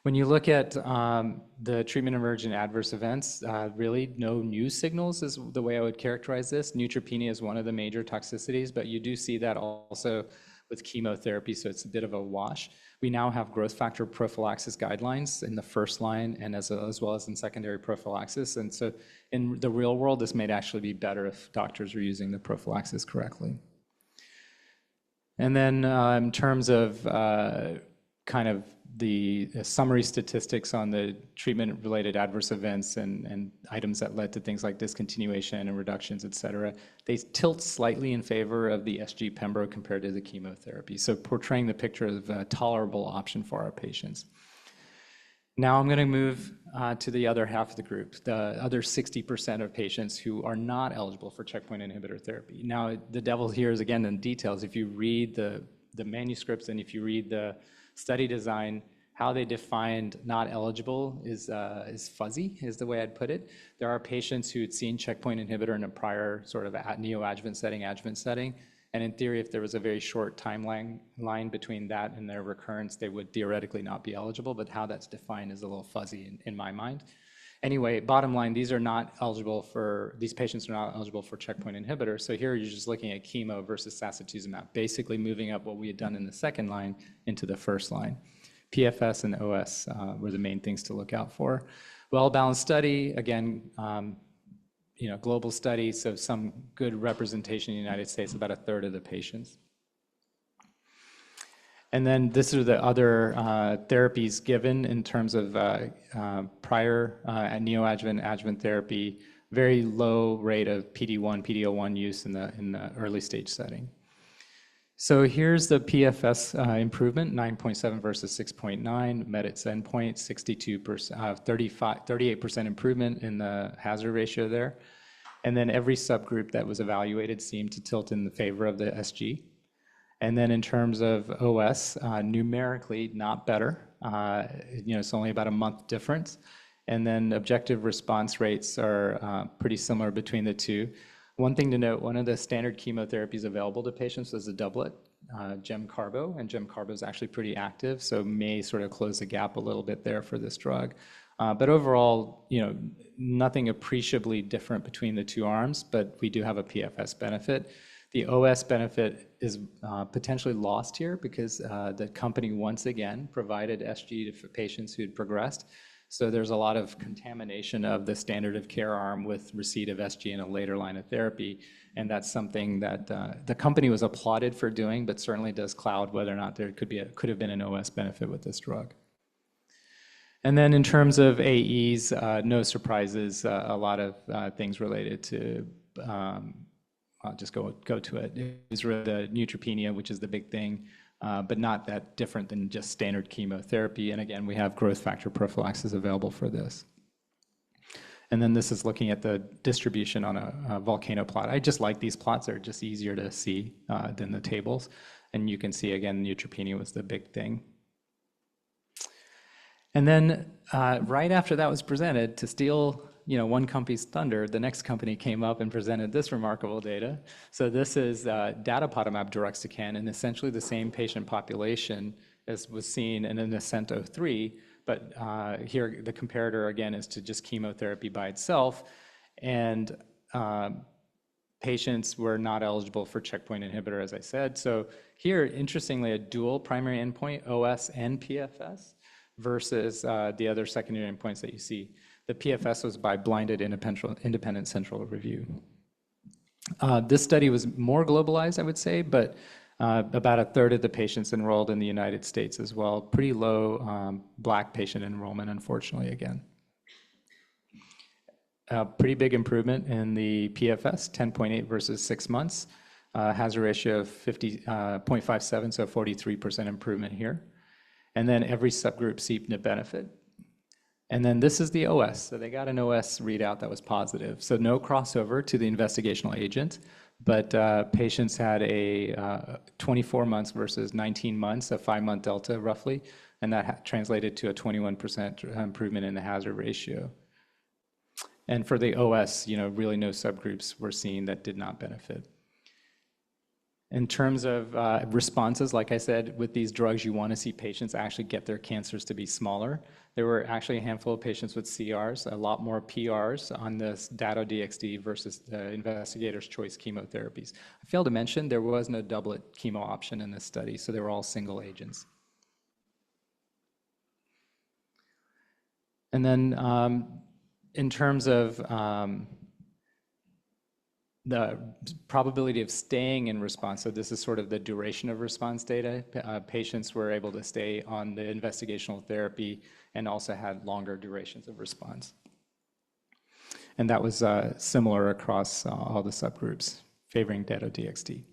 When you look at the treatment emergent adverse events, really no new signals is the way I would characterize this. Neutropenia is one of the major toxicities, but you do see that also with chemotherapy, so it's a bit of a wash. We now have growth factor prophylaxis guidelines in the first line and as well as in secondary prophylaxis. And so in the real world, this may actually be better if doctors are using the prophylaxis correctly. And then in terms of kind of the summary statistics on the treatment-related adverse events and items that led to things like discontinuation and reductions, et cetera, they tilt slightly in favor of the SG Pembro compared to the chemotherapy. So portraying the picture of a tolerable option for our patients. Now I'm going to move to the other half of the group, the other 60% of patients who are not eligible for checkpoint inhibitor therapy. Now the devil here is again in details. If you read the manuscripts and if you read the study design, how they defined not eligible is fuzzy, is the way I'd put it. There are patients who had seen checkpoint inhibitor in a prior sort of neoadjuvant setting, adjuvant setting, and in theory, if there was a very short timeline between that and their recurrence, they would theoretically not be eligible, but how that's defined is a little fuzzy in my mind. Anyway, bottom line, these patients are not eligible for checkpoint inhibitors. So here you're just looking at chemo versus sacituzumab, basically moving up what we had done in the second line into the first line. PFS and OS were the main things to look out for. Well-balanced study, again, global study, so some good representation in the United States, about a third of the patients. And then this are the other therapies given in terms of prior neoadjuvant, adjuvant therapy, very low rate of PD-1, PD-L1 use in the early stage setting. So here's the PFS improvement, 9.7 versus 6.9, met its endpoint, 38% improvement in the hazard ratio there. And then every subgroup that was evaluated seemed to tilt in the favor of the SG. And then in terms of OS, numerically not better. It's only about a month difference. And then objective response rates are pretty similar between the two. One thing to note, one of the standard chemotherapies available to patients is a doublet, Gem-Carbo, and Gem-Carbo is actually pretty active, so may sort of close the gap a little bit there for this drug. But overall, nothing appreciably different between the two arms, but we do have a PFS benefit. The OS benefit is potentially lost here because the company once again provided SG to patients who had progressed. So there's a lot of contamination of the standard of care arm with receipt of SG in a later line of therapy. And that's something that the company was applauded for doing, but certainly does cloud whether or not there could have been an OS benefit with this drug. And then in terms of AEs, no surprises, a lot of things related to, I'll just go to it. It was really the neutropenia, which is the big thing. But not that different than just standard chemotherapy. And again, we have growth factor prophylaxis available for this. And then this is looking at the distribution on a volcano plot. I just like these plots. They're just easier to see than the tables. And you can see, again, neutropenia was the big thing. And then right after that was presented, to steal one company's thunder, the next company came up and presented this remarkable data. So this is datopotamab deruxtecan in essentially the same patient population as was seen in an ASCENT-03, but here the comparator again is to just chemotherapy by itself, and patients were not eligible for checkpoint inhibitor, as I said. So here, interestingly, a dual primary endpoint, OS and PFS, versus the other secondary endpoints that you see. The PFS was by blinded independent central review. This study was more globalized, I would say, but About a third of the patients enrolled in the United States as well. Pretty low Black patient enrollment, unfortunately, again. A pretty big improvement in the PFS, 10.8 versus 6 months. Hazard ratio of 0.57, so 43% improvement here. And then every subgroup seemed to benefit. And then this is the OS. So they got an OS readout that was positive. So no crossover to the investigational agent, but patients had a 24 months versus 19 months, a 5-month delta roughly, and that translated to a 21% improvement in the hazard ratio. And for the OS, really no subgroups were seen that did not benefit. In terms of responses, like I said, with these drugs, you want to see patients actually get their cancers to be smaller. There were actually a handful of patients with CRs, a lot more PRs on this Dato-DXd versus the investigator's choice chemotherapies. I failed to mention there was no doublet chemo option in this study, so they were all single agents. And then in terms of the probability of staying in response, so this is sort of the duration of response data. Patients were able to stay on the investigational therapy and also had longer durations of response. And that was similar across all the subgroups favoring Dato-DXd.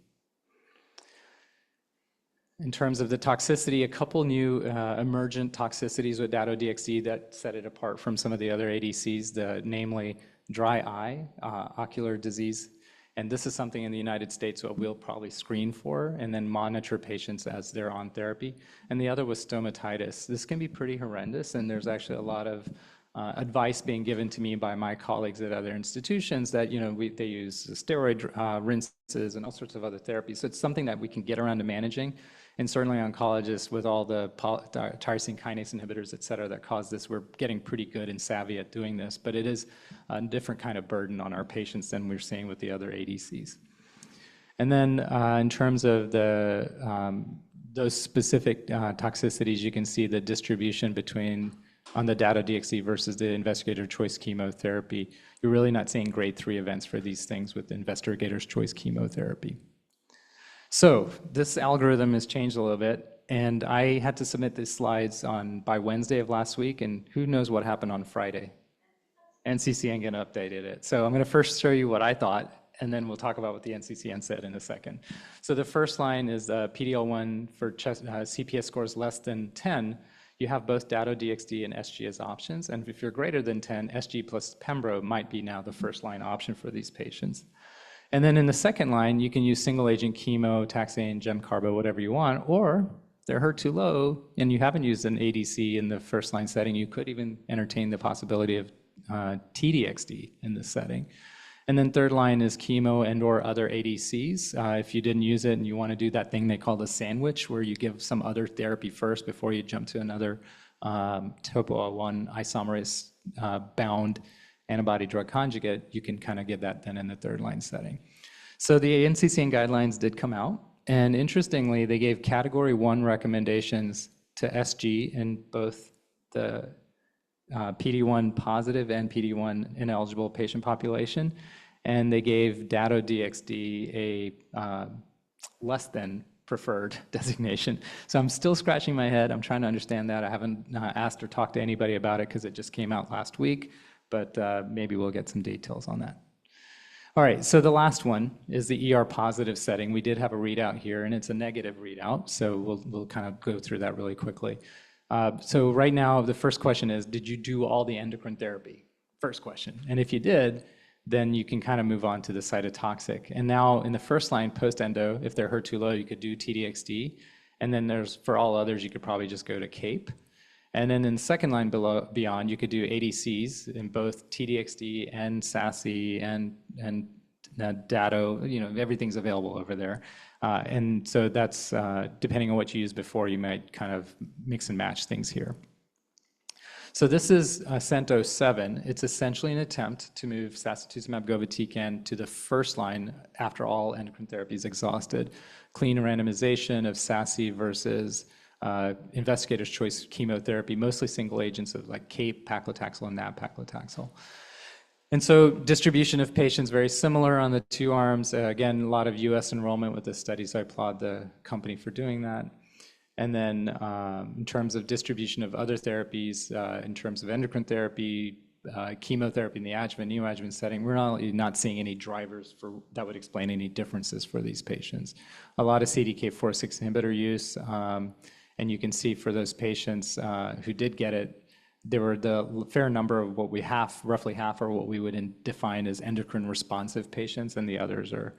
In terms of the toxicity, a couple new emergent toxicities with Dato-DXd that set it apart from some of the other ADCs, namely dry eye, ocular disease. And this is something in the United States that we'll probably screen for and then monitor patients as they're on therapy. And the other was stomatitis. This can be pretty horrendous, and there's actually a lot of advice being given to me by my colleagues at other institutions that they use steroid rinses and all sorts of other therapies. So it's something that we can get around to managing. And certainly oncologists with all the tyrosine kinase inhibitors, et cetera, that cause this, we're getting pretty good and savvy at doing this, but it is a different kind of burden on our patients than we're seeing with the other ADCs. And then in terms of those specific toxicities, you can see the distribution between on the Dato-DXd versus the investigator choice chemotherapy. You're really not seeing grade 3 events for these things with investigator's choice chemotherapy. So this algorithm has changed a little bit, and I had to submit these slides by Wednesday of last week, and who knows what happened on Friday? NCCN updated it. So I'm going to first show you what I thought, and then we'll talk about what the NCCN said in a second. So the first line is PD-L1 for CPS scores less than 10. You have both Dato-DXd and SG as options, and if you're greater than 10, SG plus Pembro might be now the first line option for these patients. And then in the second line, you can use single agent chemo, taxane, gemcarbo, whatever you want, or if they're HER2 low and you haven't used an ADC in the first line setting, you could even entertain the possibility of T-DXd in this setting. And then third line is chemo and or other ADCs. If you didn't use it and you want to do that thing they call the sandwich, where you give some other therapy first before you jump to another topo-1 isomerase bound antibody-drug conjugate, you can kind of get that then in the third line setting. So the NCCN guidelines did come out, and interestingly, they gave category 1 recommendations to SG in both the PD-1 positive and PD-1 ineligible patient population, and they gave Dato-DXd a less than preferred designation. So I'm still scratching my head. I'm trying to understand that. I haven't asked or talked to anybody about it because it just came out last week, but maybe we'll get some details on that. All right, so the last one is the ER positive setting. We did have a readout here, and it's a negative readout, so we'll kind of go through that really quickly. So right now, the first question is, did you do all the endocrine therapy? First question. And if you did, then you can kind of move on to the cytotoxic. And now in the first line post-endo, if they're HER2 low, you could do T-DXd. And then for all others, you could probably just go to CAPE. And then in the second line beyond, you could do ADCs in both T-DXd and SASE and Dato, everything's available over there. And so that's, depending on what you used before, you might kind of mix and match things here. So this is CENT-07. It's essentially an attempt to move sacituzumab govitecan to the first line after all endocrine therapy is exhausted. Clean randomization of SASE versus investigator's choice chemotherapy, mostly single agents of like CAPE, paclitaxel, and nab-paclitaxel. And so distribution of patients very similar on the two arms. Again, a lot of US enrollment with this study, so I applaud the company for doing that. And then in terms of distribution of other therapies, in terms of endocrine therapy, chemotherapy in the adjuvant, neoadjuvant setting, we're not seeing any drivers that would explain any differences for these patients. A lot of CDK4/6 inhibitor use, and you can see for those patients who did get it, there were the fair number of roughly half are what we would define as endocrine responsive patients, and the others are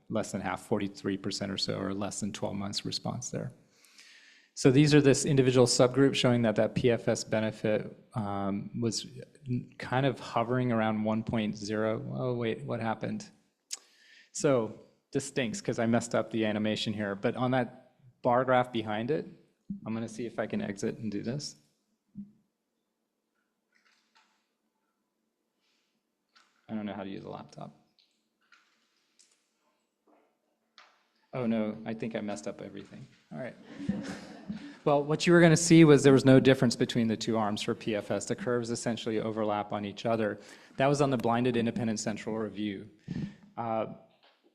less than half, 43% or so, or less than 12 months response there. So these are this individual subgroup showing that PFS benefit was kind of hovering around 1.0. Oh, wait, what happened? So this stinks because I messed up the animation here, but on that bar graph behind it, I'm going to see if I can exit and do this. I don't know how to use a laptop. Oh no, I think I messed up everything. All right. Well, what you were going to see was there was no difference between the two arms for PFS. The curves essentially overlap on each other. That was on the blinded independent central review.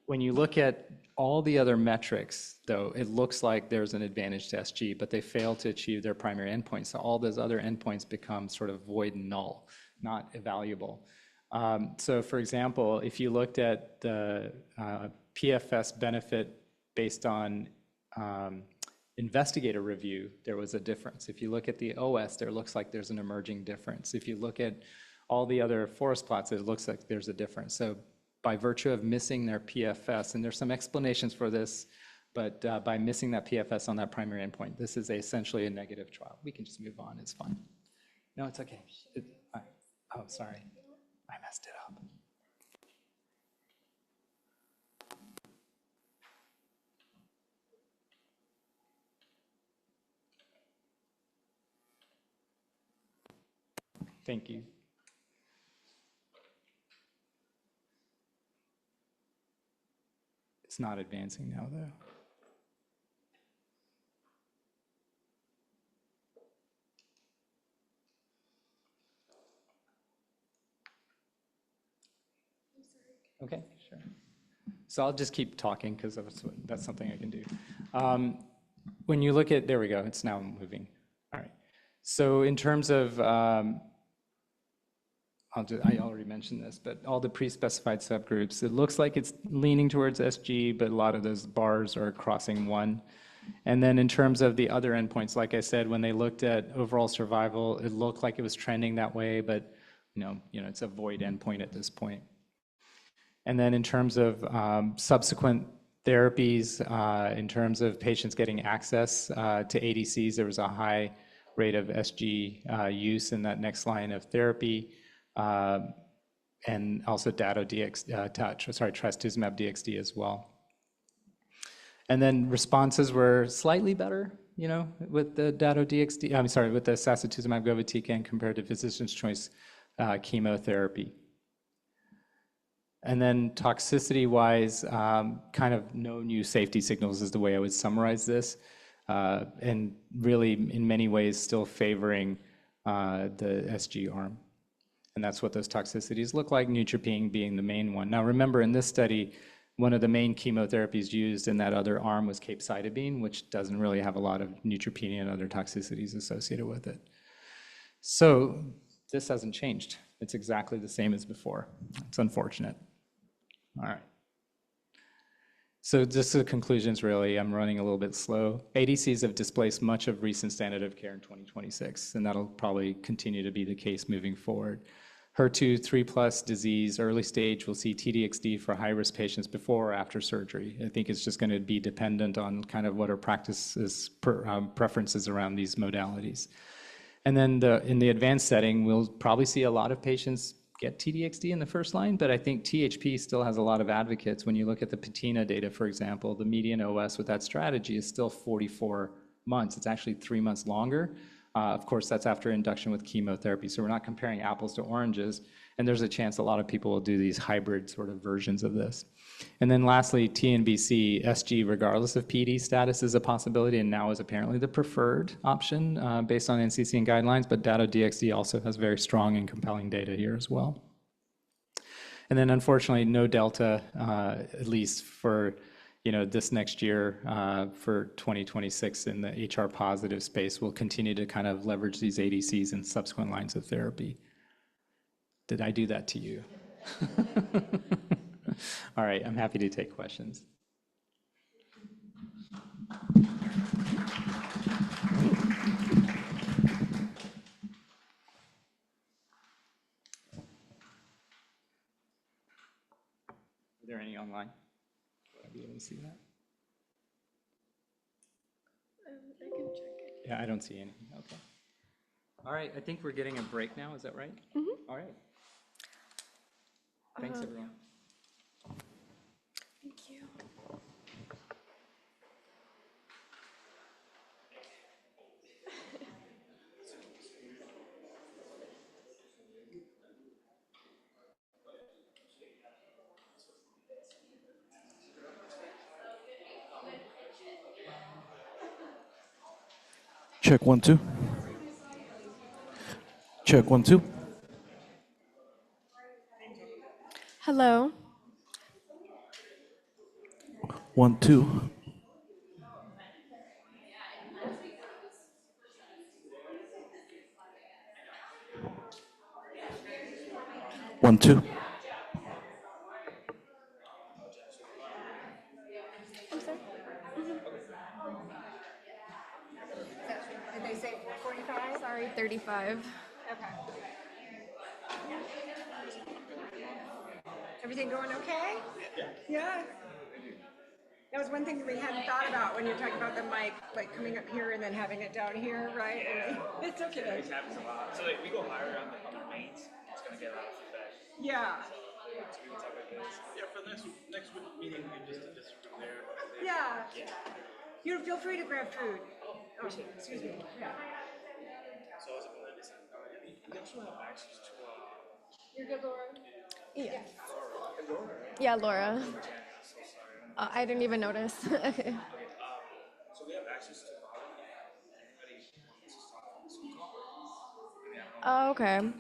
When you look at all the other metrics, though, it looks like there's an advantage to SG, but they fail to achieve their primary endpoint. So all those other endpoints become sort of void and null, not evaluable. So for example, if you looked at the PFS benefit based on investigator review, there was a difference. If you look at the OS, there looks like there's an emerging difference. If you look at all the other forest plots, it looks like there's a difference. So by virtue of missing their PFS, and there's some explanations for this, but by missing that PFS on that primary endpoint, this is essentially a negative trial. We can just move on, it's fine. No, it's okay. Oh, sorry, I messed it up. Thank you. It's not advancing now, though. Okay, sure. So I'll just keep talking because that's something I can do. When you look at, there we go, it's now moving. All right. So in terms of, I already mentioned this, but all the pre-specified subgroups, it looks like it's leaning towards SG, but a lot of those bars are crossing 1. And then in terms of the other endpoints, like I said, when they looked at overall survival, it looked like it was trending that way, but it's a void endpoint at this point. And then in terms of subsequent therapies, in terms of patients getting access to ADCs, there was a high rate of SG use in that next line of therapy, and also trastuzumab DXd as well. And then responses were slightly better, with the with the sacituzumab govitecan compared to physician's choice chemotherapy. And then toxicity-wise, kind of no new safety signals is the way I would summarize this, and really in many ways still favoring the SG arm. And that's what those toxicities look like, neutropenia being the main one. Now remember, in this study, one of the main chemotherapies used in that other arm was capecitabine, which doesn't really have a lot of neutropenia and other toxicities associated with it. So this hasn't changed. It's exactly the same as before. It's unfortunate. All right. So just the conclusions, really, I'm running a little bit slow. ADCs have displaced much of recent standard of care in 2026, and that'll probably continue to be the case moving forward. HER2 3+ disease, early stage, we'll see T-DXd for high-risk patients before or after surgery. I think it's just going to be dependent on kind of what our practices, preferences around these modalities. And then in the advanced setting, we'll probably see a lot of patients get T-DXd in the first line, but I think THP still has a lot of advocates. When you look at the patina data, for example, the median OS with that strategy is still 44 months. It's actually 3 months longer. Of course, that's after induction with chemotherapy, so we're not comparing apples to oranges, and there's a chance a lot of people will do these hybrid sort of versions of this. And then lastly, TNBC, SG, regardless of PD status, is a possibility, and now is apparently the preferred option based on NCCN guidelines, but Dato-DXd also has very strong and compelling data here as well. And then unfortunately, no delta, at least for this next year for 2026 in the HR positive space. We'll continue to kind of leverage these ADCs in subsequent lines of therapy. Did I do that to you? All right, I'm happy to take questions. Are there any online? Would I be able to see that? I can check it. Yeah, I don't see any. Okay. All right, I think we're getting a break now. Is that right? Mm-hmm. All right. Thanks, everyone. Thank you. Check 1 2. Check 1 2. Hello. 1 2. 1 2. I'm sorry. Did they say 4:45? Sorry, 35. Okay. Everything going okay? Yeah. That was one thing that we hadn't thought about when you're talking about the mic, like coming up here and then having it down here, right? And it's okay. It happens a lot. So like we go higher on the mains, it's gonna get a lot of feedback. Yeah. So we can talk like this. Yeah, for the next meeting, we just from there. Yeah. You feel free to grab food. Oh, excuse me. Yeah. So I was like, listen, we also have access to You're good, Laura? Yeah. Yeah, Laura. I didn't even notice. Okay. so we have access to anybody wants to talk on Zoom call. Oh, okay.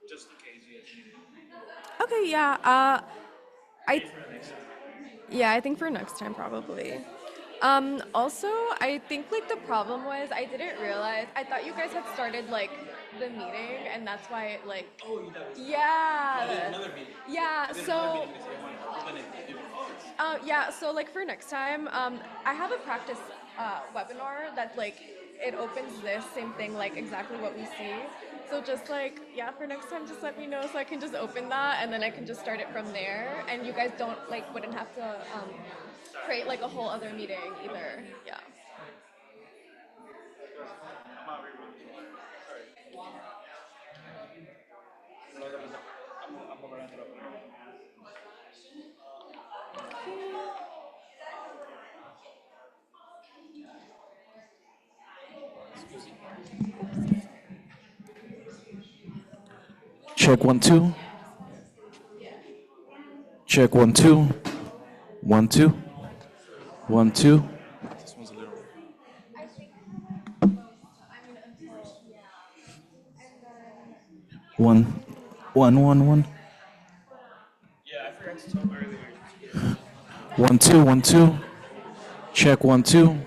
Just in case you guys need it. Okay, yeah. I think for next time probably. Also, I think like the problem was I didn't realize. I thought you guys had started like the meeting, and that's why it like. Oh, that was Yeah. another meeting. Yeah. So. Oh, Yeah. So like for next time, I have a practice webinar that like it opens this same thing like exactly what we see. So just like for next time, just let me know so I can just open that and then I can just start it from there. And you guys don't like wouldn't have to create like a whole other meeting either. Yeah. Check 1 2. Check 1 2. 1 2. 1 2. this one's a little. One, one, one, one. Yeah, I forgot to tell earlier. 1 2. 1 2. Check 1 2.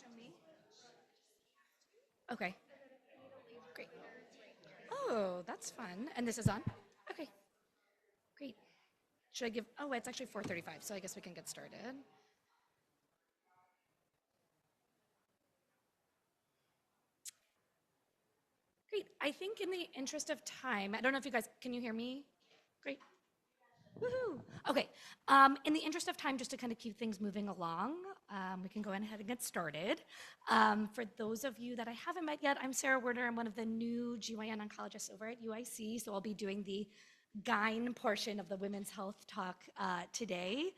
Show me. Okay. Great. Oh, that's fun. And this is on? Okay. Great. Should I give, oh, it's actually 4:35, so I guess we can get started. Great. I think in the interest of time, I don't know if you guys, can you hear me? Great. Woohoo. Okay. In the interest of time, just to kind of keep things moving along, we can go ahead and get started. For those of you that I haven't met yet, I'm Sarah Werner. I'm one of the new GYN oncologists over at UIC, so I'll be doing the GYN portion of the Women's Health Talk today.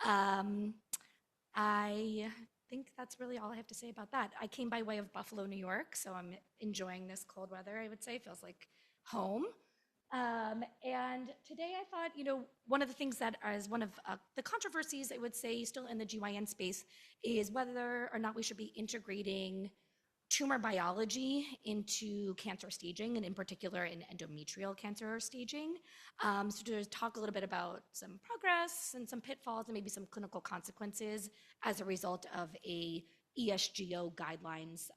I think that's really all I have to say about that. I came by way of Buffalo, New York, so I'm enjoying this cold weather, I would say. Feels like home. And today I thought, one of the things that is one of the controversies, I would say, still in the GYN space is whether or not we should be integrating tumor biology into cancer staging, and in particular in endometrial cancer staging. So to talk a little bit about some progress and some pitfalls and maybe some clinical consequences as a result of a ESGO guidelines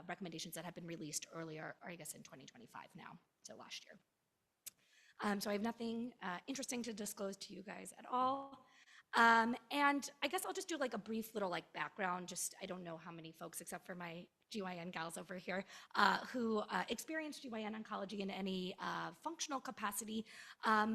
recommendations that have been released earlier, or I guess in 2025 now, so last year. So I have nothing interesting to disclose to you guys at all. And I guess I'll just do like a brief little background, I don't know how many folks, except for my GYN gals over here, who experience GYN oncology in any functional capacity.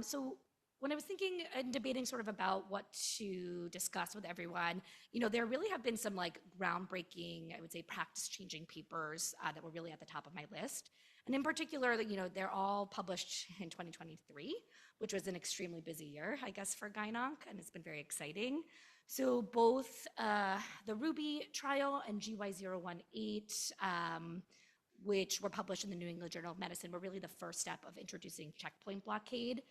So when I was thinking and debating sort of about what to discuss with everyone, there really have been some groundbreaking, I would say, practice-changing papers that were really at the top of my list. And in particular, they're all published in 2023, which was an extremely busy year, I guess, for GYN-onc, and it's been very exciting. So both the RUBY trial and GY018, which were published in the New England Journal of Medicine, were really the first step of introducing checkpoint blockade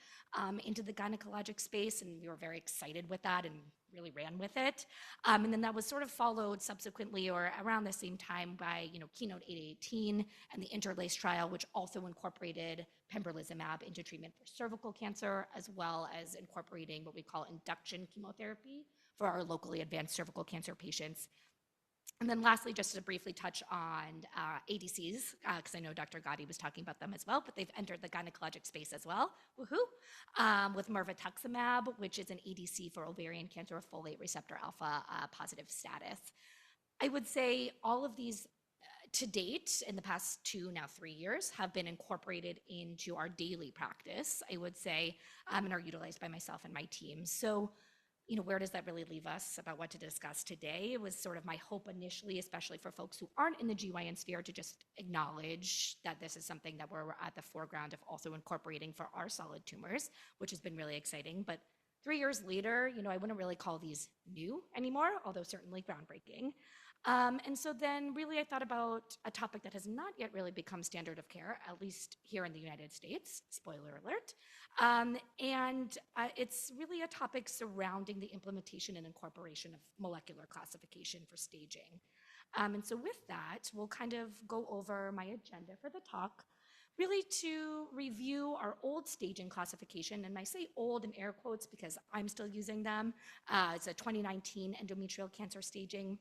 into the gynecologic space, and we were very excited with that and really ran with it. And then that was sort of followed subsequently or around the same time by Keynote 818 and the Interlace trial, which also incorporated pembrolizumab into treatment for cervical cancer, as well as incorporating what we call induction chemotherapy for our locally advanced cervical cancer patients. And then lastly, just to briefly touch on ADCs, because I know Dr. Gotti was talking about them as well, but they've entered the gynecologic space as well, woohoo, with mirvetuximab, which is an ADC for ovarian cancer with folate receptor alpha positive status. I would say all of these to date, in the past 2, now 3 years, have been incorporated into our daily practice, I would say, and are utilized by myself and my team. So where does that really leave us about what to discuss today? It was sort of my hope initially, especially for folks who aren't in the GYN sphere, to just acknowledge that this is something that we're at the foreground of also incorporating for our solid tumors, which has been really exciting. But 3 years later, I wouldn't really call these new anymore, although certainly groundbreaking. And so then really I thought about a topic that has not yet really become standard of care, at least here in the United States, spoiler alert. It's really a topic surrounding the implementation and incorporation of molecular classification for staging. And so with that, we'll kind of go over my agenda for the talk, really to review our old staging classification. And I say old in air quotes because I'm still using them. It's a 2019 endometrial cancer staging.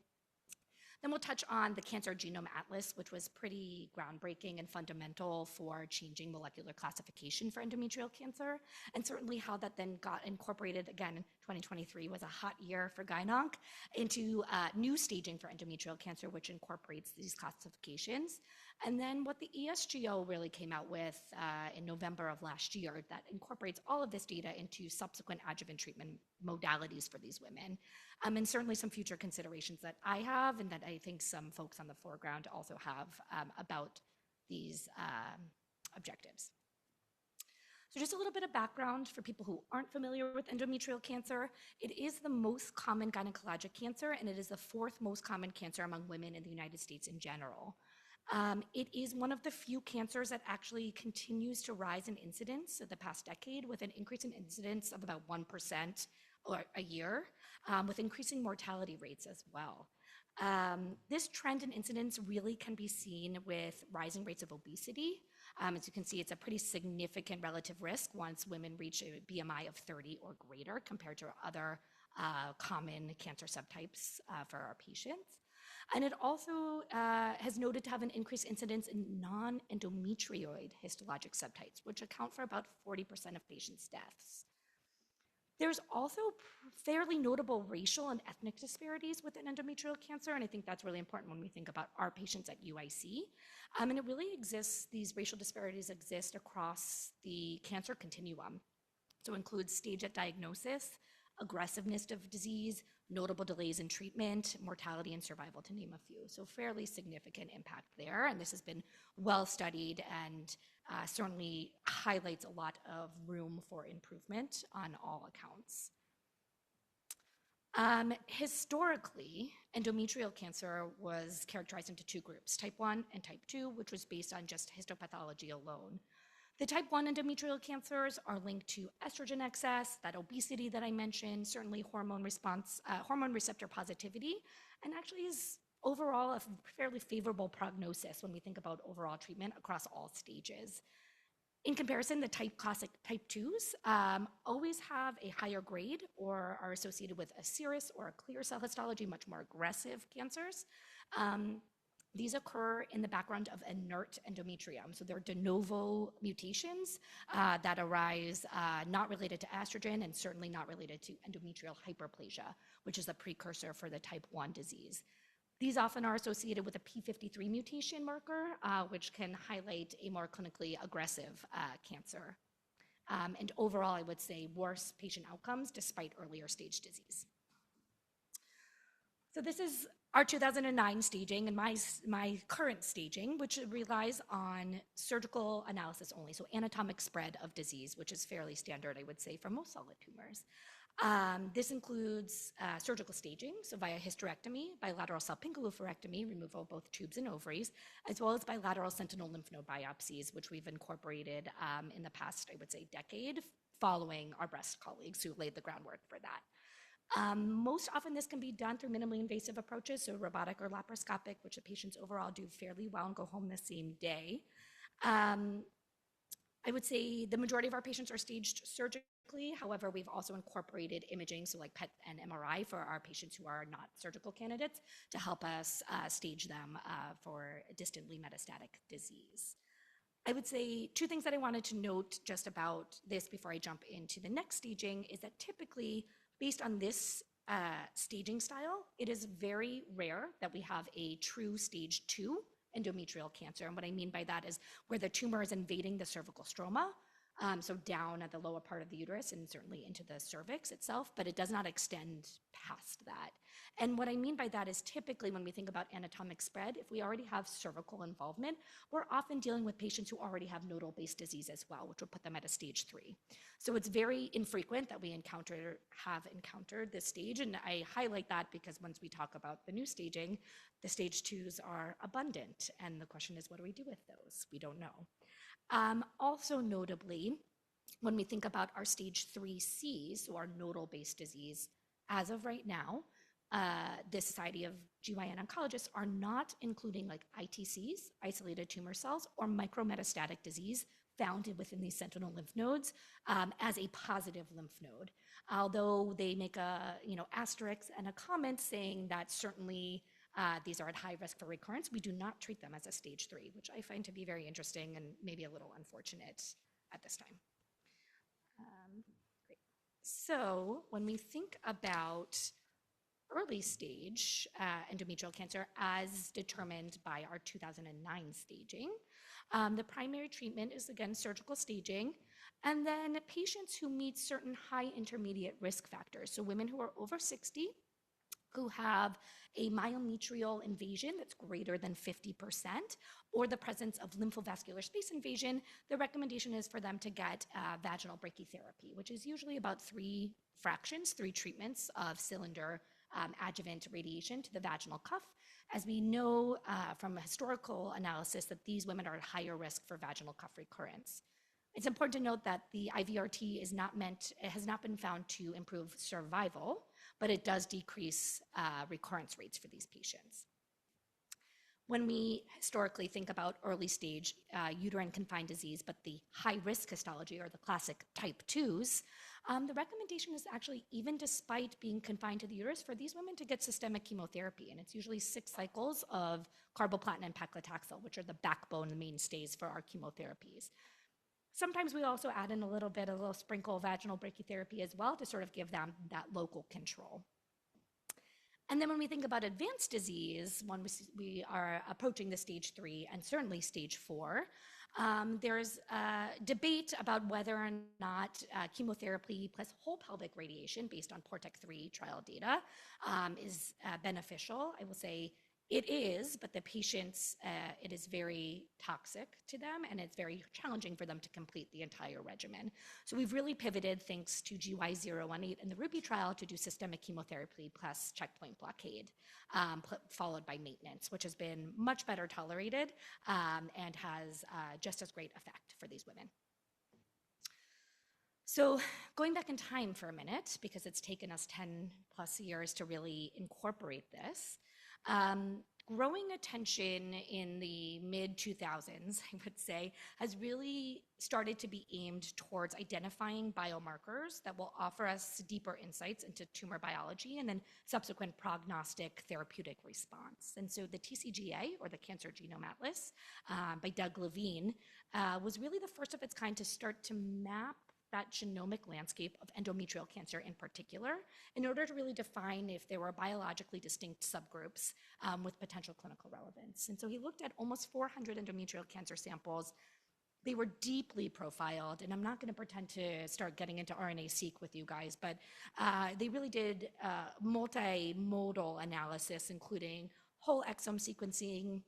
Then we'll touch on the Cancer Genome Atlas, which was pretty groundbreaking and fundamental for changing molecular classification for endometrial cancer, and certainly how that then got incorporated, again, 2023 was a hot year for GYN-onc, into new staging for endometrial cancer, which incorporates these classifications. And then what the ESGO really came out with in November of last year that incorporates all of this data into subsequent adjuvant treatment modalities for these women. And certainly some future considerations that I have and that I think some folks on the foreground also have about these objectives. So just a little bit of background for people who aren't familiar with endometrial cancer. It is the most common gynecologic cancer, and it is the 4th most common cancer among women in the United States in general. It is one of the few cancers that actually continues to rise in incidence of the past decade, with an increase in incidence of about 1% a year, with increasing mortality rates as well. This trend in incidence really can be seen with rising rates of obesity. As you can see, it's a pretty significant relative risk once women reach a BMI of 30 or greater compared to other common cancer subtypes for our patients. And it also has noted to have an increased incidence in non-endometrioid histologic subtypes, which account for about 40% of patients' deaths. There's also fairly notable racial and ethnic disparities within endometrial cancer, and I think that's really important when we think about our patients at UIC. And it really exists, these racial disparities exist across the cancer continuum. So it includes stage at diagnosis, aggressiveness of disease, notable delays in treatment, mortality and survival, to name a few. So fairly significant impact there, and this has been well studied and certainly highlights a lot of room for improvement on all accounts. Historically, endometrial cancer was characterized into two groups, type 1 and type 2, which was based on just histopathology alone. The type 1 endometrial cancers are linked to estrogen excess, that obesity that I mentioned, certainly hormone receptor positivity, and actually is overall a fairly favorable prognosis when we think about overall treatment across all stages. In comparison, the classic type 2s always have a higher grade or are associated with a serous or a clear cell histology, much more aggressive cancers. These occur in the background of inert endometrium. So they're de novo mutations that arise not related to estrogen and certainly not related to endometrial hyperplasia, which is a precursor for the type 1 disease. These often are associated with a p53 mutation marker, which can highlight a more clinically aggressive cancer. And overall, I would say worse patient outcomes despite earlier stage disease. So this is our 2009 staging and my current staging, which relies on surgical analysis only, so anatomic spread of disease, which is fairly standard, I would say, for most solid tumors. This includes surgical staging, so via hysterectomy, bilateral salpingo-oophorectomy, removal of both tubes and ovaries, as well as bilateral sentinel lymph node biopsies, which we've incorporated in the past, I would say, decade, following our breast colleagues who laid the groundwork for that. Most often this can be done through minimally invasive approaches, so robotic or laparoscopic, which the patients overall do fairly well and go home the same day. I would say the majority of our patients are staged surgically. However, we've also incorporated imaging, so like PET and MRI for our patients who are not surgical candidates to help us stage them for distantly metastatic disease. I would say two things that I wanted to note just about this before I jump into the next staging is that typically, based on this staging style, it is very rare that we have a true stage 2 endometrial cancer. And what I mean by that is where the tumor is invading the cervical stroma, so down at the lower part of the uterus and certainly into the cervix itself, but it does not extend past that. And what I mean by that is typically when we think about anatomic spread, if we already have cervical involvement, we're often dealing with patients who already have nodal-based disease as well, which will put them at a stage 3. So it's very infrequent that we have encountered this stage, and I highlight that because once we talk about the new staging, the stage 2s are abundant, and the question is, what do we do with those? We don't know. Also notably, when we think about our stage 3Cs, so our nodal-based disease, as of right now, the Society of GYN oncologists are not including like ITCs, isolated tumor cells, or micrometastatic disease found within these sentinel lymph nodes as a positive lymph node. Although they make a asterisk and a comment saying that certainly these are at high risk for recurrence, we do not treat them as a stage 3, which I find to be very interesting and maybe a little unfortunate at this time. Great. So when we think about early stage endometrial cancer as determined by our 2009 staging, the primary treatment is, again, surgical staging, and then patients who meet certain high intermediate risk factors, so women who are over 60, who have a myometrial invasion that's greater than 50%, or the presence of lymphovascular space invasion, the recommendation is for them to get vaginal brachytherapy, which is usually about 3 treatments of cylinder adjuvant radiation to the vaginal cuff, as we know from a historical analysis that these women are at higher risk for vaginal cuff recurrence. It's important to note that the IVRT has not been found to improve survival, but it does decrease recurrence rates for these patients. when we historically think about early stage uterine confined disease, but the high risk histology or the classic type 2s, the recommendation is actually, even despite being confined to the uterus, for these women to get systemic chemotherapy. And it's usually 6 cycles of carboplatin and paclitaxel, which are the backbone, the mainstays for our chemotherapies. Sometimes we also add in a little sprinkle of vaginal brachytherapy as well to sort of give them that local control. And then when we think about advanced disease, when we are approaching the stage 3 and certainly stage 4, there's a debate about whether or not chemotherapy plus whole pelvic radiation based on PORTEC-3 trial data is beneficial. I will say it is, but the patients, it is very toxic to them, and it's very challenging for them to complete the entire regimen. So we've really pivoted, thanks to GY018 and the RUBY trial, to do systemic chemotherapy plus checkpoint blockade, followed by maintenance, which has been much better tolerated and has just as great effect for these women. So going back in time for a minute, because it's taken us 10 plus years to really incorporate this, growing attention in the mid-2000s, I would say, has really started to be aimed towards identifying biomarkers that will offer us deeper insights into tumor biology and then subsequent prognostic therapeutic response. And so the TCGA, or the Cancer Genome Atlas, by Doug Levine, was really the first of its kind to start to map that genomic landscape of endometrial cancer in particular, in order to really define if there were biologically distinct subgroups with potential clinical relevance. And so he looked at almost 400 endometrial cancer samples. They were deeply profiled, and I'm not going to pretend to start getting into RNA-seq with you guys, but they really did multimodal analysis, including whole exome sequencing,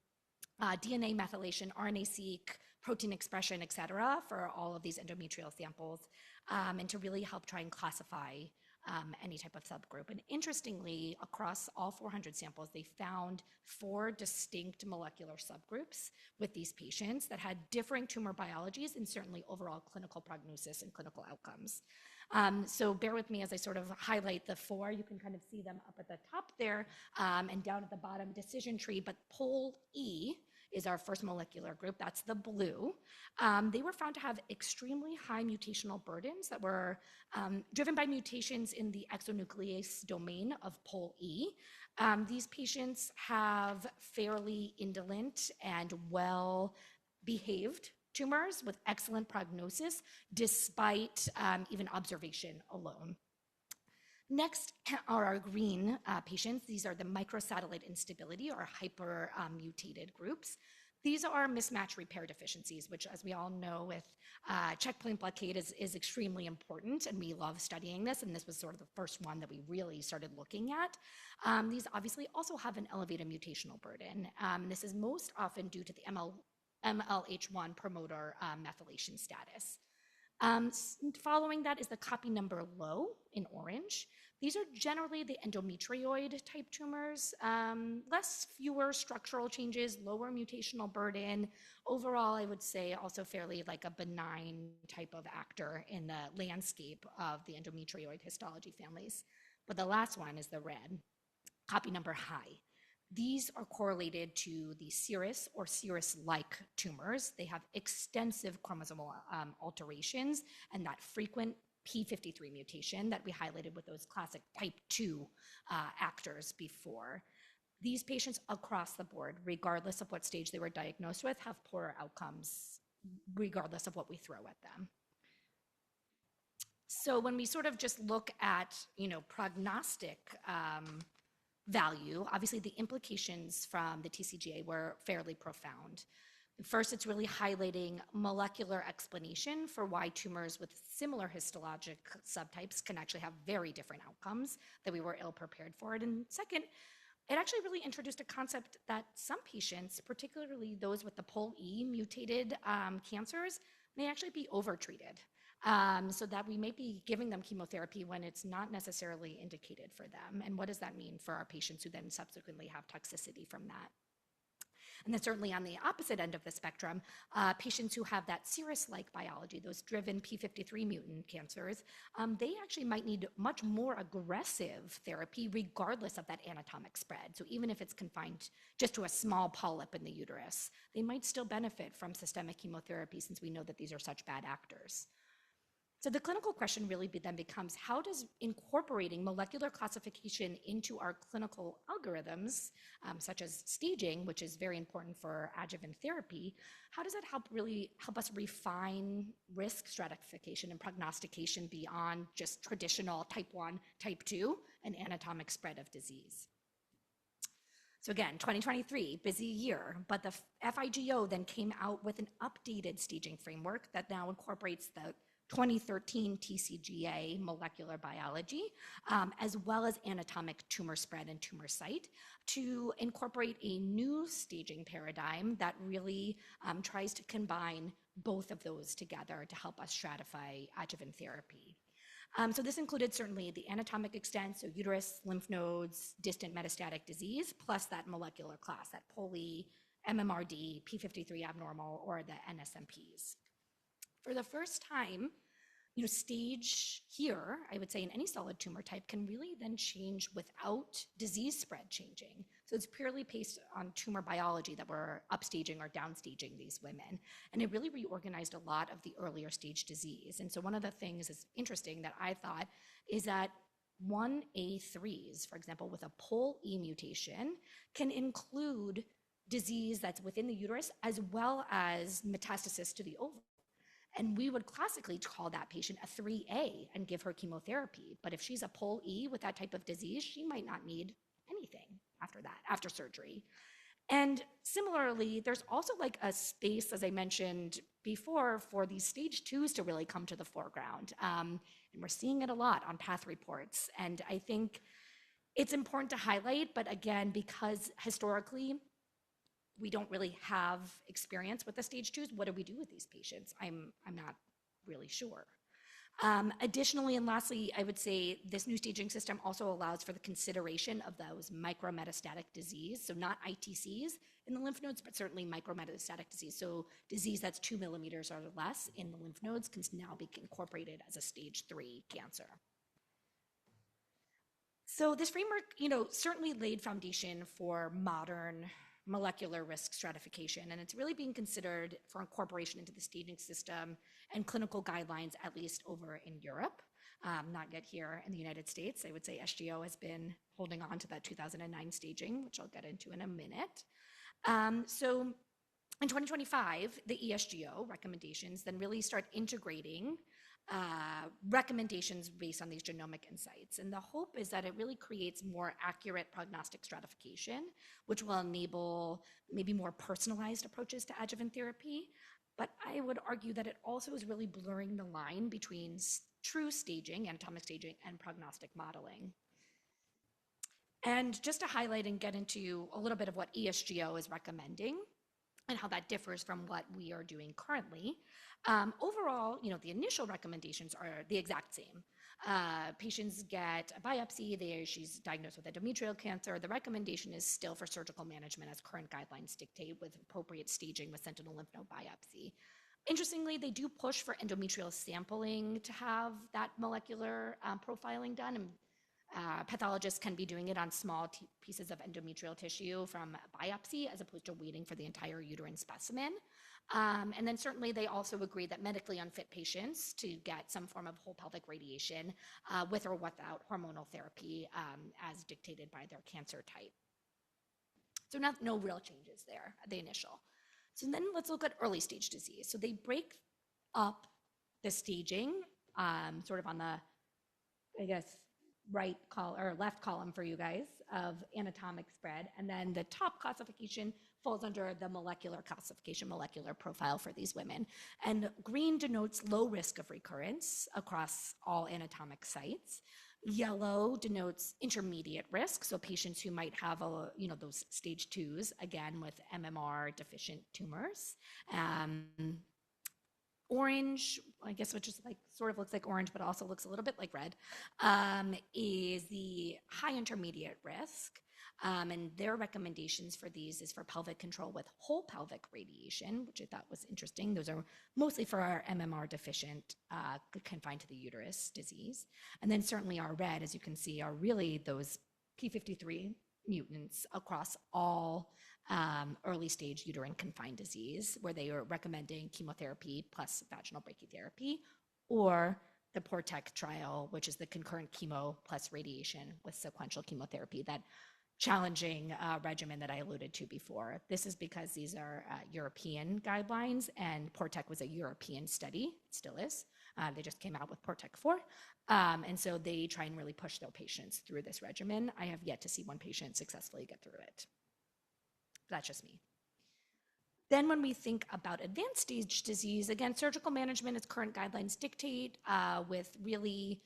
DNA methylation, RNA-seq, protein expression, et cetera, for all of these endometrial samples, and to really help try and classify any type of subgroup. And interestingly, across all 400 samples, they found 4 distinct molecular subgroups with these patients that had differing tumor biologies and certainly overall clinical prognosis and clinical outcomes. So bear with me as I sort of highlight the 4. You can kind of see them up at the top there and down at the bottom, decision tree, but POL-E is our first molecular group. That's the blue. They were found to have extremely high mutational burdens that were driven by mutations in the exonuclease domain of POL-E. These patients have fairly indolent and well-behaved tumors with excellent prognosis, despite even observation alone. Next are our green patients. These are the microsatellite instability or hyper-mutated groups. These are mismatch repair deficiencies, which, as we all know, with checkpoint blockade is extremely important, and we love studying this, and this was sort of the first one that we really started looking at. These obviously also have an elevated mutational burden. This is most often due to the MLH1 promoter methylation status. Following that is the copy number low in orange. These are generally the endometrioid type tumors, fewer structural changes, lower mutational burden. Overall, I would say also fairly like a benign type of actor in the landscape of the endometrioid histology families. But the last one is the red, copy number high. These are correlated to the serous or serous-like tumors. They have extensive chromosomal alterations and that frequent P53 mutation that we highlighted with those classic type 2 actors before. These patients across the board, regardless of what stage they were diagnosed with, have poorer outcomes, regardless of what we throw at them. So when we sort of just look at, prognostic value, obviously the implications from the TCGA were fairly profound. First, it's really highlighting molecular explanation for why tumors with similar histologic subtypes can actually have very different outcomes that we were ill prepared for. And second, it actually really introduced a concept that some patients, particularly those with the POL-E mutated cancers, may actually be overtreated. So that we may be giving them chemotherapy when it's not necessarily indicated for them. And what does that mean for our patients who then subsequently have toxicity from that? And then certainly on the opposite end of the spectrum, patients who have that serous-like biology, those driven P53 mutant cancers, they actually might need much more aggressive therapy regardless of that anatomic spread. So even if it's confined just to a small polyp in the uterus, they might still benefit from systemic chemotherapy since we know that these are such bad actors. So the clinical question really then becomes, how does incorporating molecular classification into our clinical algorithms, such as staging, which is very important for adjuvant therapy, how does that help us refine risk stratification and prognostication beyond just traditional type 1, type 2, and anatomic spread of disease? So again, 2023, busy year, but the FIGO then came out with an updated staging framework that now incorporates the 2013 TCGA molecular biology, as well as anatomic tumor spread and tumor site, to incorporate a new staging paradigm that really tries to combine both of those together to help us stratify adjuvant therapy. So this included certainly the anatomic extent, so uterus, lymph nodes, distant metastatic disease, plus that molecular class, that POLE, MMRD, P53 abnormal, or the NSMPs. For the first time, stage here, I would say in any solid tumor type, can really then change without disease spread changing. So it's purely based on tumor biology that we're upstaging or downstaging these women. And it really reorganized a lot of the earlier stage disease. And so one of the things that's interesting that I thought is that 1A3s, for example, with a POLE mutation, can include disease that's within the uterus as well as metastasis to the ovary. And we would classically call that patient a 3A and give her chemotherapy. But if she's a POLE with that type of disease, she might not need anything after that, after surgery. And similarly, there's also like a space, as I mentioned before, for these stage 2s to really come to the foreground. And we're seeing it a lot on path reports. And I think it's important to highlight, but again, because historically, we don't really have experience with the stage 2s. What do we do with these patients? I'm not really sure. Additionally, and lastly, I would say this new staging system also allows for the consideration of those micrometastatic disease, so not ITCs in the lymph nodes, but certainly micrometastatic disease. So disease that's 2 millimeters or less in the lymph nodes can now be incorporated as a stage 3 cancer. So this framework, certainly laid foundation for modern molecular risk stratification, and it's really being considered for incorporation into the staging system and clinical guidelines, at least over in Europe, not yet here in the United States. I would say SGO has been holding on to that 2009 staging, which I'll get into in a minute. So in 2025, the ESGO recommendations then really start integrating recommendations based on these genomic insights. And the hope is that it really creates more accurate prognostic stratification, which will enable maybe more personalized approaches to adjuvant therapy. But I would argue that it also is really blurring the line between true staging, anatomic staging, and prognostic modeling. And just to highlight and get into a little bit of what ESGO is recommending and how that differs from what we are doing currently. Overall, the initial recommendations are the exact same. Patients get a biopsy, she's diagnosed with endometrial cancer. The recommendation is still for surgical management as current guidelines dictate, with appropriate staging with sentinel lymph node biopsy. Interestingly, they do push for endometrial sampling to have that molecular profiling done, and pathologists can be doing it on small pieces of endometrial tissue from biopsy as opposed to waiting for the entire uterine specimen. And then certainly they also agree that medically unfit patients to get some form of whole pelvic radiation with or without hormonal therapy as dictated by their cancer type. So no real changes there, the initial. So then let's look at early stage disease. So they break up the staging sort of on the, I guess, left column for you guys of anatomic spread. And then the top classification falls under the molecular classification, molecular profile for these women. And green denotes low risk of recurrence across all anatomic sites. Yellow denotes intermediate risk, so patients who might have those stage 2s, again with MMR deficient tumors. Orange, I guess, which is sort of looks like orange, but also looks a little bit like red, is the high intermediate risk. And their recommendations for these is for pelvic control with whole pelvic radiation, which I thought was interesting. Those are mostly for our MMR deficient, confined to the uterus disease. And then certainly our red, as you can see, are really those P53 mutants across all early stage uterine confined disease, where they are recommending chemotherapy plus vaginal brachytherapy, or the PORTEC trial, which is the concurrent chemo plus radiation with sequential chemotherapy, that challenging regimen that I alluded to before. This is because these are European guidelines, and PORTEC was a European study, it still is. They just came out with PORTEC 4. And so they try and really push their patients through this regimen. I have yet to see one patient successfully get through it. That's just me. Then when we think about advanced stage disease, again, surgical management as current guidelines dictate, with really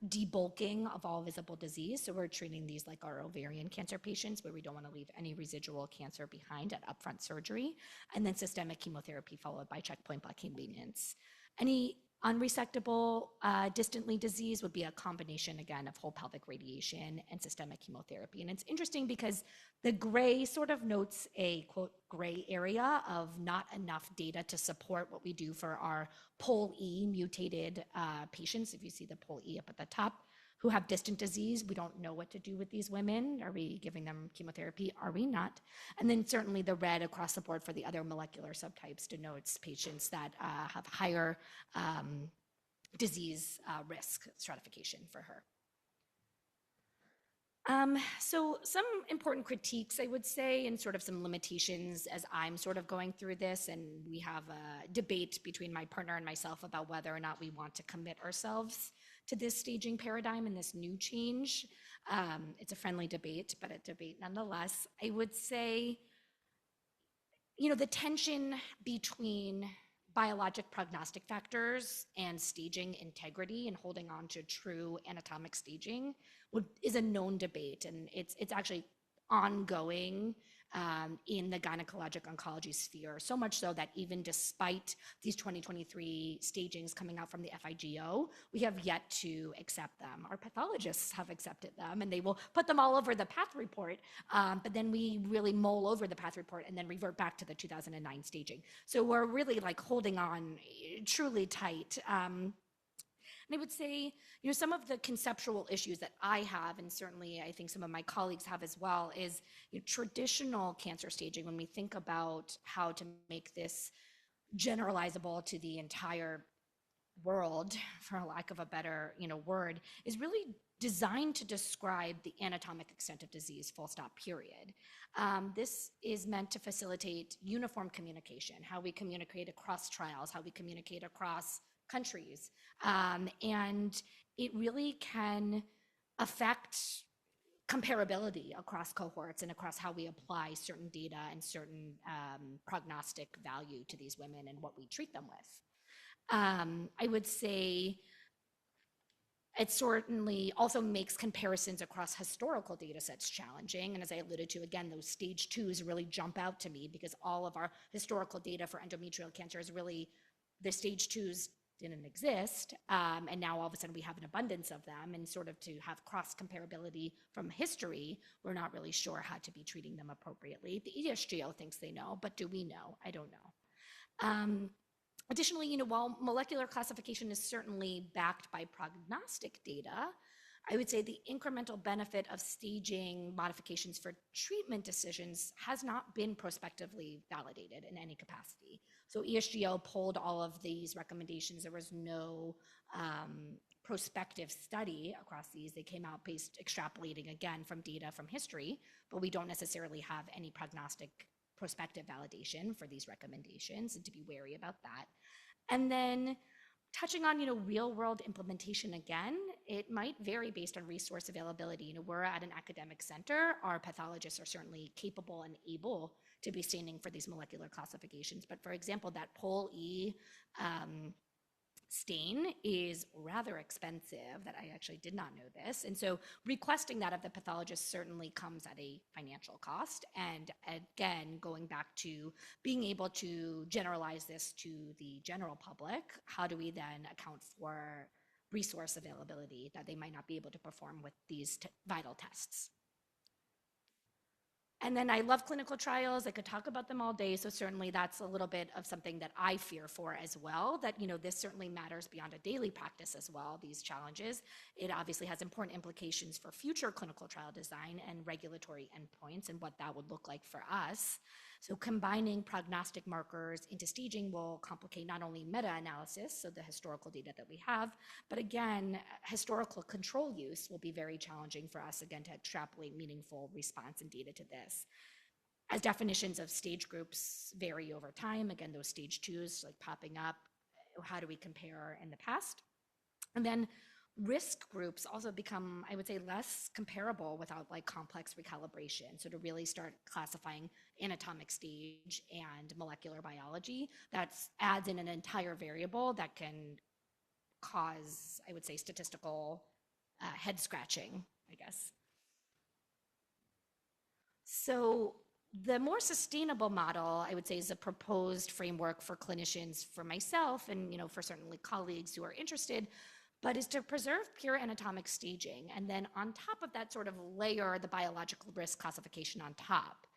debulking of all visible disease. So we're treating these like our ovarian cancer patients, where we don't want to leave any residual cancer behind at upfront surgery, and then systemic chemotherapy followed by checkpoint blockade maintenance. Any unresectable distantly disease would be a combination, again, of whole pelvic radiation and systemic chemotherapy. And it's interesting because the gray sort of notes a, quote, gray area of not enough data to support what we do for our POL-E mutated patients. If you see the POL-E up at the top, who have distant disease, we don't know what to do with these women. Are we giving them chemotherapy? Are we not? And then certainly the red across the board for the other molecular subtypes denotes patients that have higher disease risk stratification for her. So some important critiques, I would say, and sort of some limitations as I'm sort of going through this, and we have a debate between my partner and myself about whether or not we want to commit ourselves to this staging paradigm and this new change. It's a friendly debate, but a debate nonetheless. I would say, you know, the tension between biologic prognostic factors and staging integrity and holding on to true anatomic staging is a known debate, and it's actually ongoing in the gynecologic oncology sphere, so much so that even despite these 2023 stagings coming out from the FIGO, we have yet to accept them. Our pathologists have accepted them, and they will put them all over the path report, but then we really mull over the path report and then revert back to the 2009 staging. So we're really like holding on truly tight. And I would say, you know, some of the conceptual issues that I have, and certainly I think some of my colleagues have as well, is, you know, traditional cancer staging, when we think about how to make this generalizable to the entire world, for lack of a better, you know, word, is really designed to describe the anatomic extent of disease, full stop, period. This is meant to facilitate uniform communication, how we communicate across trials, how we communicate across countries. And it really can affect comparability across cohorts and across how we apply certain data and certain prognostic value to these women and what we treat them with. I would say it certainly also makes comparisons across historical data sets challenging. And as I alluded to, again, those stage 2s really jump out to me because all of our historical data for endometrial cancer is really, the stage 2s didn't exist, and now all of a sudden we have an abundance of them, and sort of to have cross comparability from history, we're not really sure how to be treating them appropriately. The ESGO thinks they know, but do we know? I don't know. Additionally, you know, while molecular classification is certainly backed by prognostic data, I would say the incremental benefit of staging modifications for treatment decisions has not been prospectively validated in any capacity. So ESGO pulled all of these recommendations. There was no prospective study across these. They came out based extrapolating again from data from history, but we don't necessarily have any prognostic prospective validation for these recommendations, and to be wary about that. And then touching on, you know, real world implementation again, it might vary based on resource availability. You know, we're at an academic center. Our pathologists are certainly capable and able to be standing for these molecular classifications. But for example, that POL-E stain is rather expensive. That I actually did not know this. And so requesting that of the pathologist certainly comes at a financial cost. And again, going back to being able to generalize this to the general public, how do we then account for resource availability that they might not be able to perform with these vital tests? And then I love clinical trials. I could talk about them all day. So certainly that's a little bit of something that I fear for as well, that, this certainly matters beyond a daily practice as well, these challenges. It obviously has important implications for future clinical trial design and regulatory endpoints and what that would look like for us. So combining prognostic markers into staging will complicate not only meta-analysis, so the historical data that we have, but again, historical control use will be very challenging for us, again, to extrapolate meaningful response and data to this. As definitions of stage groups vary over time, again, those stage twos like popping up, how do we compare in the past? And then risk groups also become, I would say, less comparable without like complex recalibration. So to really start classifying anatomic stage and molecular biology, that adds in an entire variable that can cause, I would say, statistical head scratching, I guess. So the more sustainable model, I would say, is a proposed framework for clinicians, for myself, and for certainly colleagues who are interested, but is to preserve pure anatomic staging, and then on top of that, sort of layer the biological risk classification on top.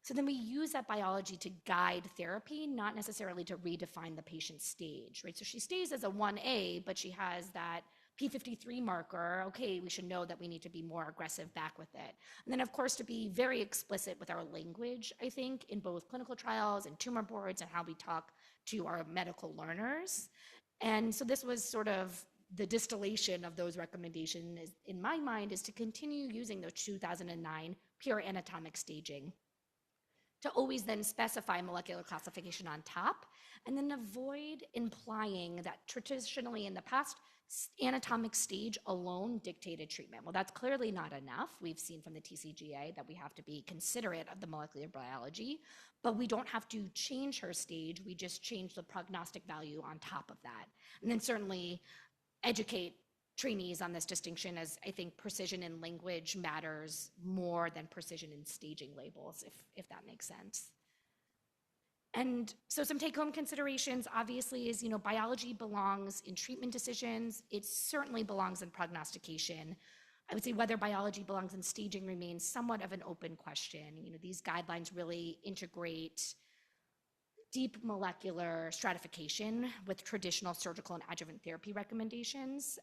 So then we use that biology to guide therapy, not necessarily to redefine the patient's stage, right? So she stays as a 1A, but she has that P53 marker. Okay, we should know that we need to be more aggressive back with it. And then, of course, to be very explicit with our language, I think, in both clinical trials and tumor boards and how we talk to our medical learners. And so this was sort of the distillation of those recommendations, in my mind, is to continue using the 2009 pure anatomic staging, to always then specify molecular classification on top, and then avoid implying that traditionally in the past, anatomic stage alone dictated treatment. Well, that's clearly not enough. We've seen from the TCGA that we have to be considerate of the molecular biology, but we don't have to change her stage. We just change the prognostic value on top of that. And then certainly educate trainees on this distinction, as I think precision in language matters more than precision in staging labels, if that makes sense. And so some take-home considerations, obviously, is, biology belongs in treatment decisions. It certainly belongs in prognostication. I would say whether biology belongs in staging remains somewhat of an open question. These guidelines really integrate deep molecular stratification with traditional surgical and adjuvant therapy recommendations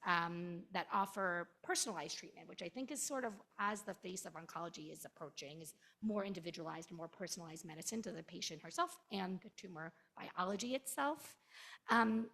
that offer personalized treatment, which I think is sort of, as the face of oncology is approaching, is more individualized, more personalized medicine to the patient herself and the tumor biology itself. And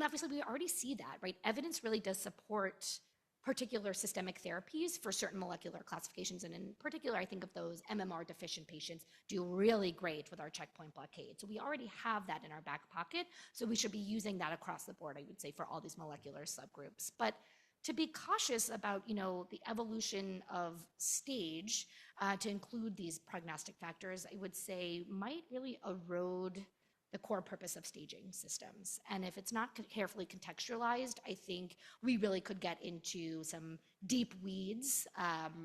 obviously we already see that, right? Evidence really does support particular systemic therapies for certain molecular classifications. And in particular, I think of those MMR deficient patients do really great with our checkpoint blockade. So we already have that in our back pocket. So we should be using that across the board, I would say, for all these molecular subgroups. But to be cautious about, the evolution of stage to include these prognostic factors, I would say might really erode the core purpose of staging systems. And if it's not carefully contextualized, I think we really could get into some deep weeds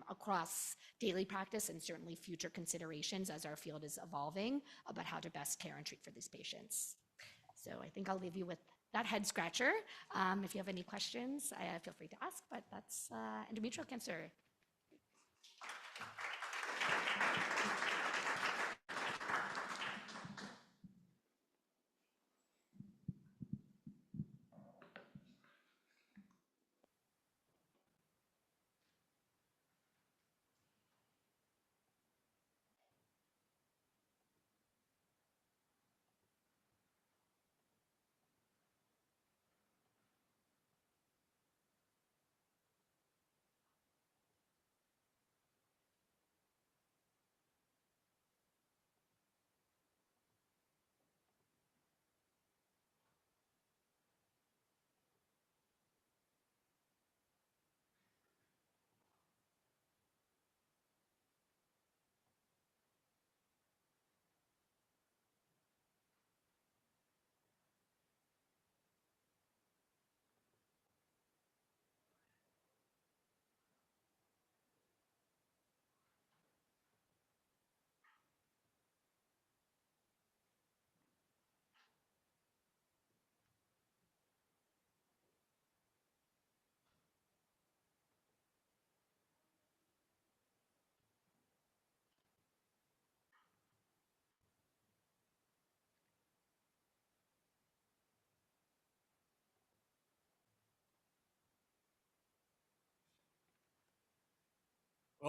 across daily practice and certainly future considerations as our field is evolving about how to best care and treat for these patients. So I think I'll leave you with that head scratcher. If you have any questions, feel free to ask, but that's endometrial cancer.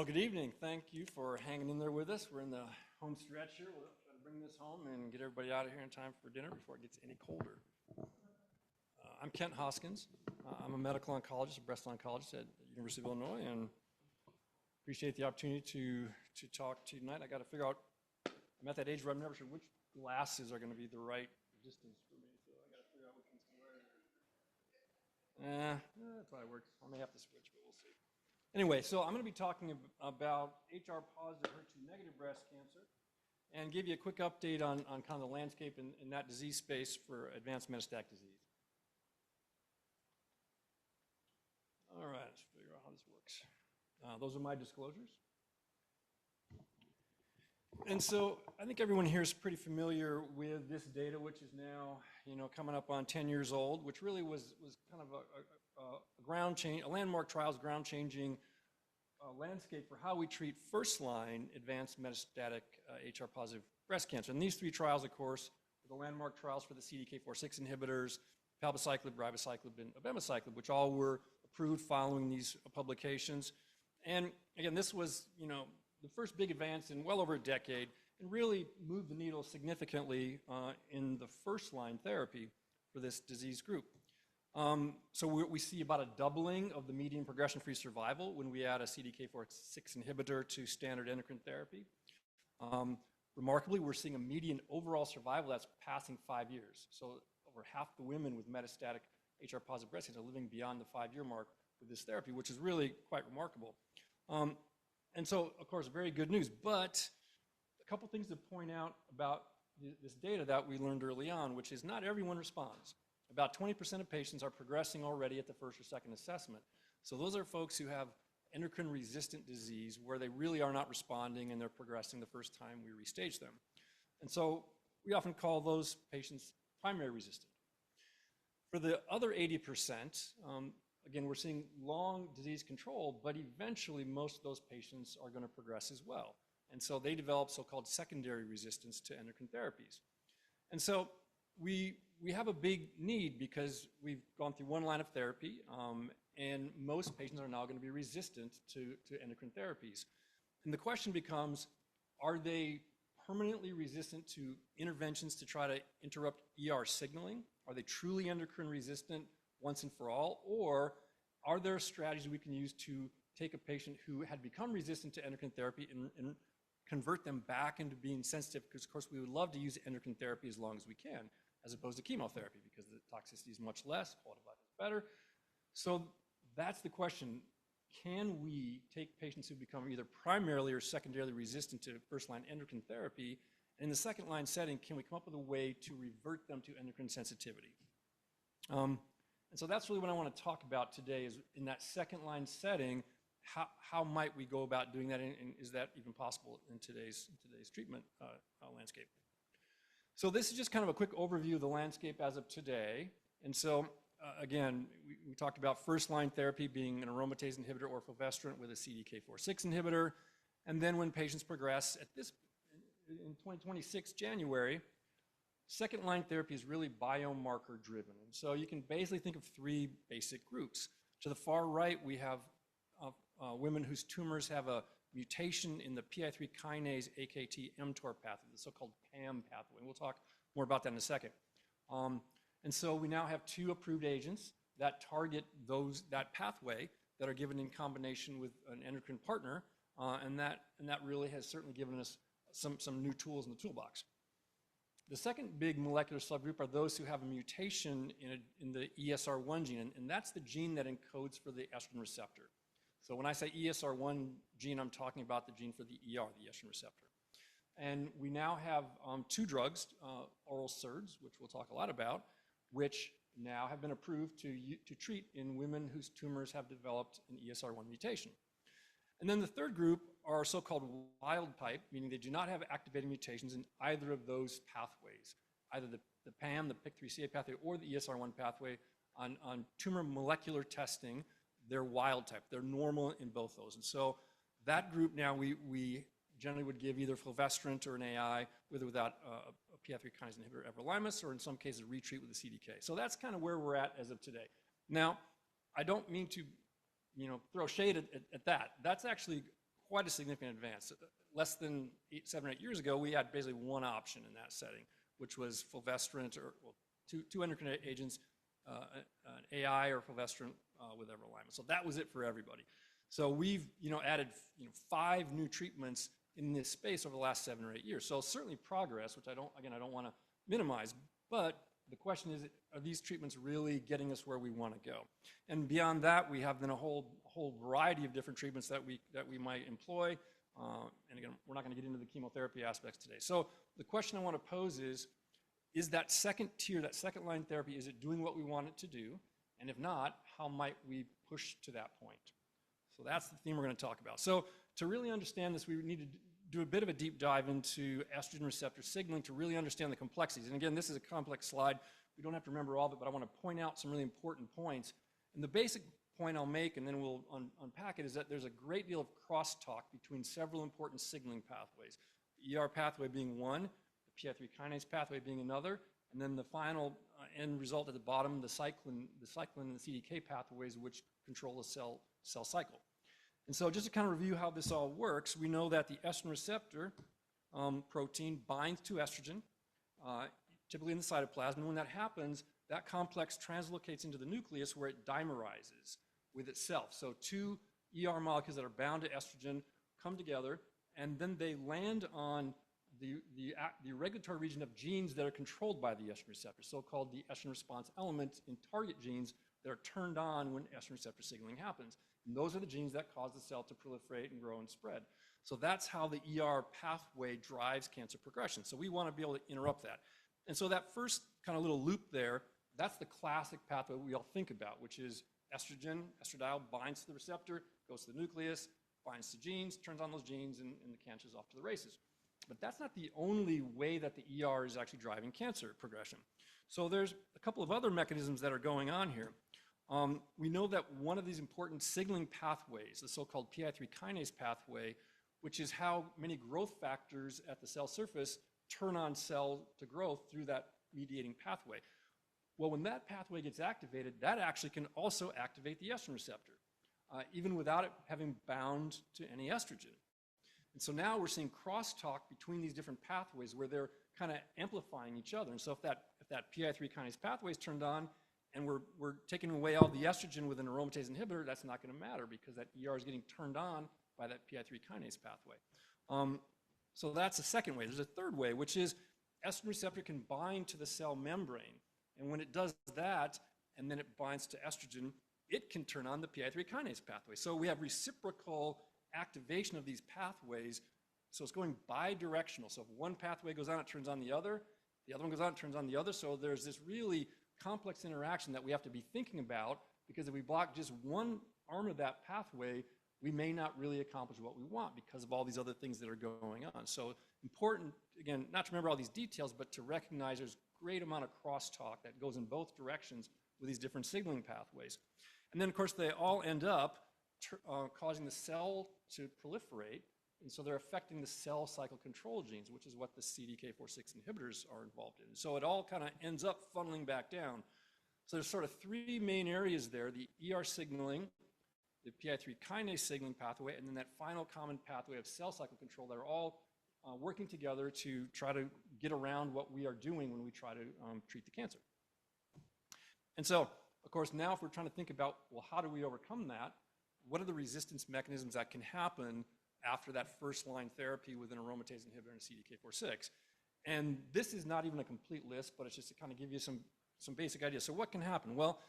Well, good evening. Thank you for hanging in there with us. We're in the home stretch here. We'll try to bring this home and get everybody out of here in time for dinner before it gets any colder. I'm Kent Hoskins. I'm a medical oncologist, a breast oncologist at the University of Illinois, and appreciate the opportunity to talk to you tonight. I got to figure out, I'm at that age where I'm never sure which glasses are going to be the right distance for me, so I got to figure out which ones to wear. That probably works. I may have to switch, but we'll see. Anyway, so I'm going to be talking about HR-positive, HER2-negative breast cancer and give you a quick update on kind of the landscape in that disease space for advanced metastatic disease. All right, let's figure out how this works. Those are my disclosures. And so I think everyone here is pretty familiar with this data, which is now, coming up on 10 years old, which really was kind of a ground change, a landmark trials, ground-changing landscape for how we treat first-line advanced metastatic HR-positive breast cancer. And these three trials, of course, are the landmark trials for the CDK4/6 inhibitors, palbociclib, ribociclib, and abemaciclib, which all were approved following these publications. And again, this was, the first big advance in well over a decade and really moved the needle significantly in the first-line therapy for this disease group. So we see about a doubling of the median progression-free survival when we add a CDK4/6 inhibitor to standard endocrine therapy. Remarkably, we're seeing a median overall survival that's passing 5 years. So over half the women with metastatic HR-positive breast cancer are living beyond the 5-year mark with this therapy, which is really quite remarkable. And so, of course, very good news. But a couple things to point out about this data that we learned early on, which is not everyone responds. About 20% of patients are progressing already at the first or second assessment. So those are folks who have endocrine-resistant disease where they really are not responding and they're progressing the first time we restage them. And so we often call those patients primary resistant. For the other 80%, again, we're seeing long disease control, but eventually most of those patients are going to progress as well. And so they develop so-called secondary resistance to endocrine therapies. And so we have a big need because we've gone through one line of therapy, and most patients are now going to be resistant to endocrine therapies. And the question becomes, are they permanently resistant to interventions to try to interrupt ER signaling? Are they truly endocrine resistant once and for all? Or are there strategies we can use to take a patient who had become resistant to endocrine therapy and convert them back into being sensitive? Because, of course, we would love to use endocrine therapy as long as we can, as opposed to chemotherapy, because the toxicity is much less, quality of life is better. So that's the question. Can we take patients who become either primarily or secondarily resistant to first-line endocrine therapy, and in the second-line setting, can we come up with a way to revert them to endocrine sensitivity? And so that's really what I want to talk about today, is in that second-line setting, how might we go about doing that, and is that even possible in today's treatment landscape? So this is just kind of a quick overview of the landscape as of today. And so, again, we talked about first-line therapy being an aromatase inhibitor or fulvestrant with a CDK4/6 inhibitor. And then when patients progress in 2026, January, second-line therapy is really biomarker-driven. And so you can basically think of three basic groups. To the far right, we have women whose tumors have a mutation in the PI3 kinase AKT mTOR pathway, the so-called PAM pathway. And we'll talk more about that in a second. And so we now have 2 approved agents that target that pathway that are given in combination with an endocrine partner, and that really has certainly given us some new tools in the toolbox. The second big molecular subgroup are those who have a mutation in the ESR1 gene, and that's the gene that encodes for the estrogen receptor. So when I say ESR1 gene, I'm talking about the gene for the ER, the estrogen receptor. And we now have 2 drugs, oral SERDs, which we'll talk a lot about, which now have been approved to treat in women whose tumors have developed an ESR1 mutation. And then the third group are so-called wild type, meaning they do not have activating mutations in either of those pathways, either the PAM, the PIK3CA pathway, or the ESR1 pathway. On tumor molecular testing, they're wild type. They're normal in both those. And so that group now we generally would give either fulvestrant or an AI with or without a PI3 kinase inhibitor, everolimus, or in some cases retreat with a CDK. So that's kind of where we're at as of today. Now, I don't mean to throw shade at that. That's actually quite a significant advance. Less than 7 or 8 years ago, we had basically one option in that setting, which was fulvestrant or two endocrine agents, an AI or fulvestrant with everolimus. So that was it for everybody. So we've added 5 new treatments in this space over the last 7 or 8 years. So certainly progress, which I don't want to minimize, but the question is, are these treatments really getting us where we want to go? And beyond that, we have then a whole variety of different treatments that we might employ. And again, we're not going to get into the chemotherapy aspects today. So the question I want to pose is that second tier, that second line therapy, is it doing what we want it to do? And if not, how might we push to that point? So that's the theme we're going to talk about. So to really understand this, we need to do a bit of a deep dive into estrogen receptor signaling to really understand the complexities. And again, this is a complex slide. We don't have to remember all of it, but I want to point out some really important points. And the basic point I'll make, and then we'll unpack it, is that there's a great deal of crosstalk between several important signaling pathways. The ER pathway being one, the PI3 kinase pathway being another, and then the final end result at the bottom, the cyclin and the CDK pathways, which control the cell cycle. And so just to kind of review how this all works, we know that the estrogen receptor protein binds to estrogen, typically in the cytoplasm. And when that happens, that complex translocates into the nucleus where it dimerizes with itself. So 2 ER molecules that are bound to estrogen come together, and then they land on the regulatory region of genes that are controlled by the estrogen receptor, so-called the estrogen response element in target genes that are turned on when estrogen receptor signaling happens. And those are the genes that cause the cell to proliferate and grow and spread. So that's how the ER pathway drives cancer progression. So we want to be able to interrupt that. And so that first kind of little loop there, that's the classic pathway we all think about, which is estrogen, estradiol binds to the receptor, goes to the nucleus, binds to genes, turns on those genes, and the cancer's off to the races. But that's not the only way that the ER is actually driving cancer progression. So there's a couple of other mechanisms that are going on here. We know that one of these important signaling pathways, the so-called PI3 kinase pathway, which is how many growth factors at the cell surface turn on cell to growth through that mediating pathway. Well, when that pathway gets activated, that actually can also activate the estrogen receptor, even without it having bound to any estrogen. And so now we're seeing crosstalk between these different pathways where they're kind of amplifying each other. And so if that PI3 kinase pathway is turned on and we're taking away all the estrogen with an aromatase inhibitor, that's not going to matter because that ER is getting turned on by that PI3 kinase pathway. So that's the second way. There's a third way, which is estrogen receptor can bind to the cell membrane. And when it does that, and then it binds to estrogen, it can turn on the PI3 kinase pathway. So we have reciprocal activation of these pathways. So it's going bidirectional. So if one pathway goes on, it turns on the other one goes on, it turns on the other. So there's this really complex interaction that we have to be thinking about, because if we block just one arm of that pathway, we may not really accomplish what we want because of all these other things that are going on. So important, again, not to remember all these details, but to recognize there's a great amount of crosstalk that goes in both directions with these different signaling pathways. And then, of course, they all end up causing the cell to proliferate, and so they're affecting the cell cycle control genes, which is what the CDK4/6 inhibitors are involved in. So it all kind of ends up funneling back down. So there's sort of 3 main areas there: the ER signaling, the PI3 kinase signaling pathway, and then that final common pathway of cell cycle control that are all working together to try to get around what we are doing when we try to treat the cancer. And so, of course, now if we're trying to think about, well, how do we overcome that? What are the resistance mechanisms that can happen after that first-line therapy with an aromatase inhibitor and a CDK4/6? And this is not even a complete list, but it's just to kind of give you some basic ideas. So what can happen? Well,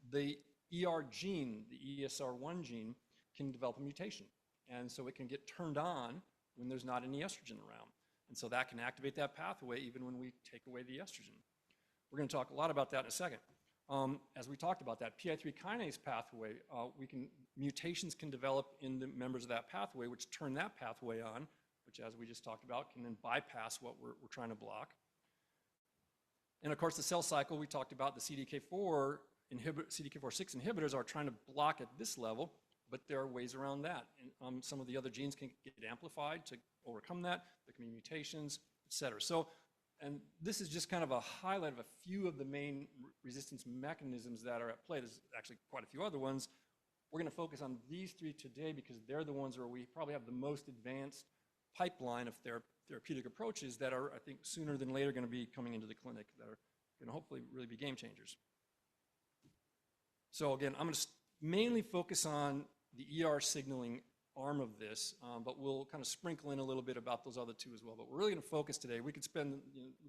the ER gene, the ESR1 gene, can develop a mutation. And so it can get turned on when there's not any estrogen around. And so that can activate that pathway even when we take away the estrogen. We're going to talk a lot about that in a second. As we talked about that PI3 kinase pathway, mutations can develop in the members of that pathway, which turn that pathway on, which, as we just talked about, can then bypass what we're trying to block. And of course, the cell cycle, we talked about the CDK4/6 inhibitors are trying to block at this level, but there are ways around that. And some of the other genes can get amplified to overcome that. There can be mutations, et cetera. So, and this is just kind of a highlight of a few of the main resistance mechanisms that are at play. There's actually quite a few other ones. We're going to focus on these three today because they're the ones where we probably have the most advanced pipeline of therapeutic approaches that are, I think, sooner than later going to be coming into the clinic that are going to hopefully really be game changers. So again, I'm going to mainly focus on the ER signaling arm of this, but we'll kind of sprinkle in a little bit about those other two as well. But we're really going to focus today. We could spend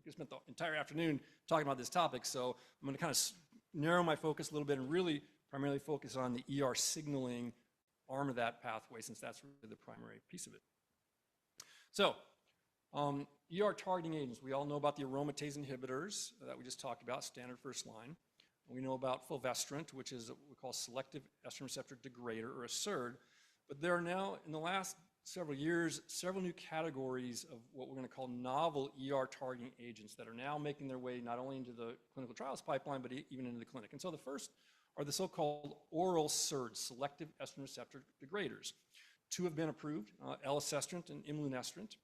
the entire afternoon talking about this topic, so I'm going to kind of narrow my focus a little bit and really primarily focus on the ER signaling arm of that pathway, since that's really the primary piece of it. So, ER targeting agents. We all know about the aromatase inhibitors that we just talked about, standard first line. We know about fulvestrant, which is what we call selective estrogen receptor degrader, or a SERD. But there are now, in the last several years, several new categories of what we're going to call novel ER targeting agents that are now making their way not only into the clinical trials pipeline, but even into the clinic. And so the first are the so-called oral SERDs, selective estrogen receptor degraders. Two have been approved, elacestrant and imlunestrant.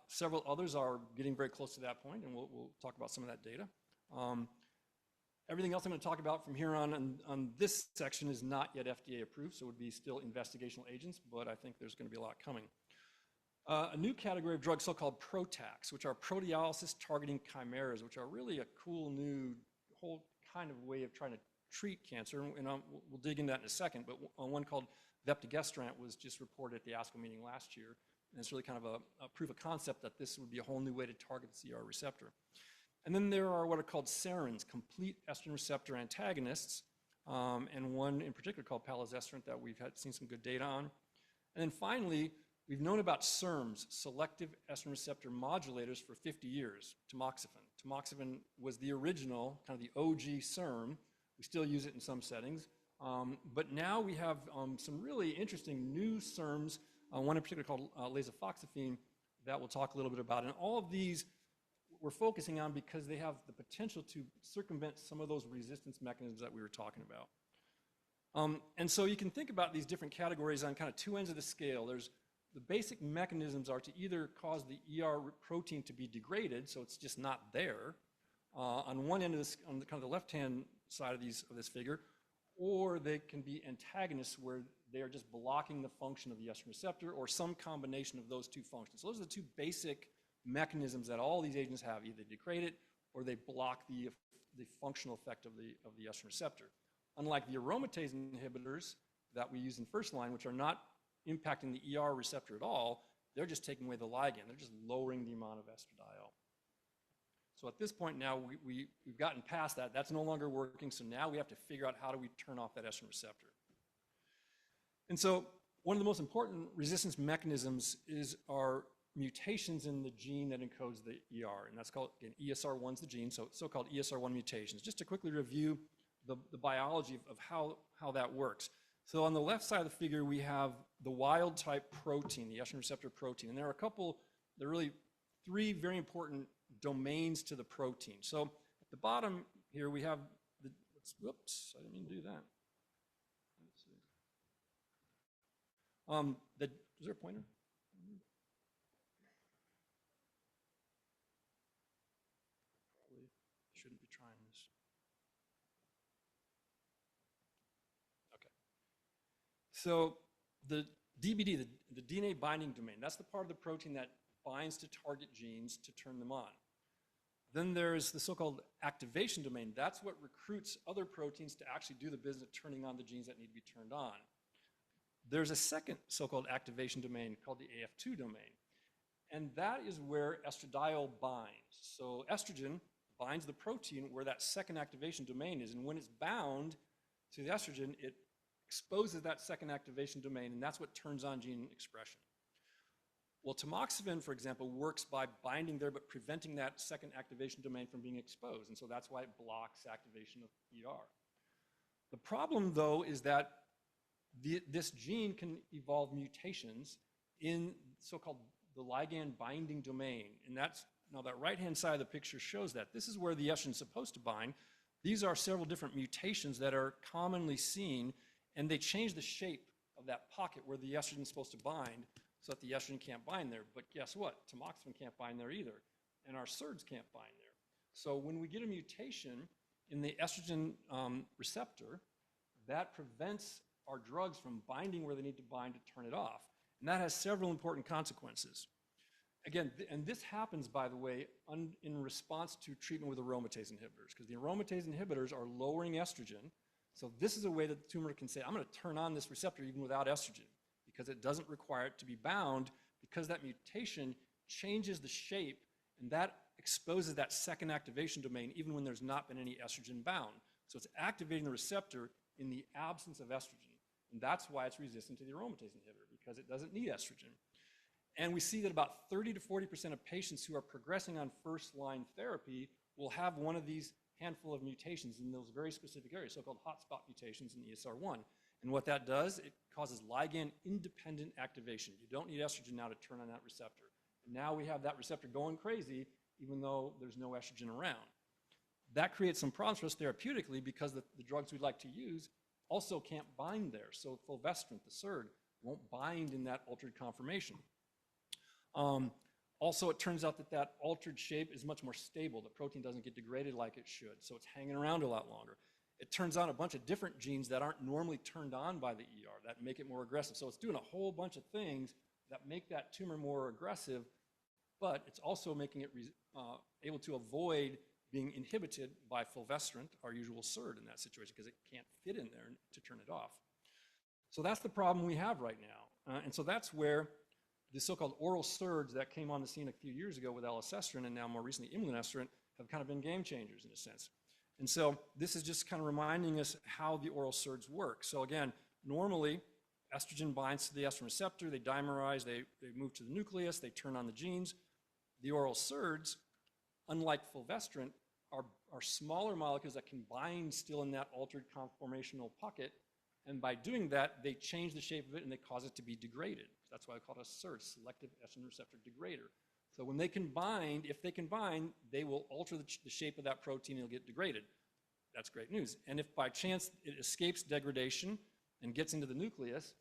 Several others are getting very close to that point, and we'll talk about some of that data. Everything else I'm going to talk about from here on this section is not yet FDA approved, so it would be still investigational agents, but I think there's going to be a lot coming. A new category of drugs, so-called PROTACs, which are proteolysis targeting chimeras, which are really a cool new whole kind of way of trying to treat cancer, and we'll dig into that in a second, but one called vepdegestrant was just reported at the ASCO meeting last year, and it's really kind of a proof of concept that this would be a whole new way to target the CR receptor. And then there are what are called SERINs, complete estrogen receptor antagonists, and one in particular called palazestrant that we've seen some good data on. And then finally, we've known about SERMs, selective estrogen receptor modulators, for 50 years, tamoxifen. Tamoxifen was the original, kind of the OG SERM. We still use it in some settings. But now we have some really interesting new SERMs, one in particular called lasofoxifene, that we'll talk a little bit about. And all of these we're focusing on because they have the potential to circumvent some of those resistance mechanisms that we were talking about. And so you can think about these different categories on kind of two ends of the scale. There's the basic mechanisms are to either cause the ER protein to be degraded, so it's just not there, on one end of this, on the kind of the left-hand side of this figure, or they can be antagonists where they are just blocking the function of the estrogen receptor, or some combination of those two functions. So those are the two basic mechanisms that all these agents have. Either they degrade it or they block the functional effect of the estrogen receptor. Unlike the aromatase inhibitors that we use in first line, which are not impacting the ER receptor at all, they're just taking away the ligand. They're just lowering the amount of estradiol. So at this point now, we've gotten past that. That's no longer working, so now we have to figure out how do we turn off that estrogen receptor. And so one of the most important resistance mechanisms are mutations in the gene that encodes the ER, and that's called, again, ESR1's the gene, so so-called ESR1 mutations. Just to quickly review the biology of how that works. So on the left side of the figure, we have the wild type protein, the estrogen receptor protein, and there are really three very important domains to the protein. So at the bottom here, we have whoops, I didn't mean to do that. Let's see. Is there a pointer? Shouldn't be trying this. Okay. So the DBD, the DNA binding domain, that's the part of the protein that binds to target genes to turn them on. Then there's the so-called activation domain. That's what recruits other proteins to actually do the business of turning on the genes that need to be turned on. There's a second so-called activation domain called the AF2 domain. And that is where estradiol binds. So estrogen binds the protein where that second activation domain is. And when it's bound to the estrogen, it exposes that second activation domain, and that's what turns on gene expression. Well, tamoxifen, for example, works by binding there but preventing that second activation domain from being exposed. And so that's why it blocks activation of ER. The problem, though, is that this gene can evolve mutations in so-called the ligand binding domain. And that's, now that right-hand side of the picture shows that. This is where the estrogen is supposed to bind. These are several different mutations that are commonly seen, and they change the shape of that pocket where the estrogen is supposed to bind so that the estrogen can't bind there. But guess what? Tamoxifen can't bind there either, and our SERDs can't bind there. So when we get a mutation in the estrogen receptor, that prevents our drugs from binding where they need to bind to turn it off. And that has several important consequences. Again, and this happens, by the way, in response to treatment with aromatase inhibitors, because the aromatase inhibitors are lowering estrogen. So this is a way that the tumor can say, I'm going to turn on this receptor even without estrogen, because it doesn't require it to be bound, because that mutation changes the shape, and that exposes that second activation domain even when there's not been any estrogen bound. So it's activating the receptor in the absence of estrogen. And that's why it's resistant to the aromatase inhibitor, because it doesn't need estrogen. And we see that about 30 to 40% of patients who are progressing on first-line therapy will have one of these handful of mutations in those very specific areas, so-called hotspot mutations in ESR1. And what that does, it causes ligand-independent activation. You don't need estrogen now to turn on that receptor. And now we have that receptor going crazy, even though there's no estrogen around. That creates some problems for us therapeutically, because the drugs we'd like to use also can't bind there. So fulvestrant, the SERD, won't bind in that altered conformation. Also, it turns out that that altered shape is much more stable. The protein doesn't get degraded like it should, so it's hanging around a lot longer. It turns on a bunch of different genes that aren't normally turned on by the ER that make it more aggressive. So it's doing a whole bunch of things that make that tumor more aggressive, but it's also making it able to avoid being inhibited by fulvestrant, our usual SERD in that situation, because it can't fit in there to turn it off. So that's the problem we have right now. And so that's where the so-called oral SERDs that came on the scene a few years ago with elacestrant and now more recently imlunestrant have kind of been game changers in a sense. And so this is just kind of reminding us how the oral SERDs work. So again, normally estrogen binds to the estrogen receptor, they dimerize, they move to the nucleus, they turn on the genes. The oral SERDs, unlike fulvestrant, are smaller molecules that can bind still in that altered conformational pocket. And by doing that, they change the shape of it and they cause it to be degraded. That's why I call it a SERD, selective estrogen receptor degrader. So when they can bind, if they can bind, they will alter the shape of that protein and it'll get degraded. That's great news. And if by chance it escapes degradation and gets into the nucleus,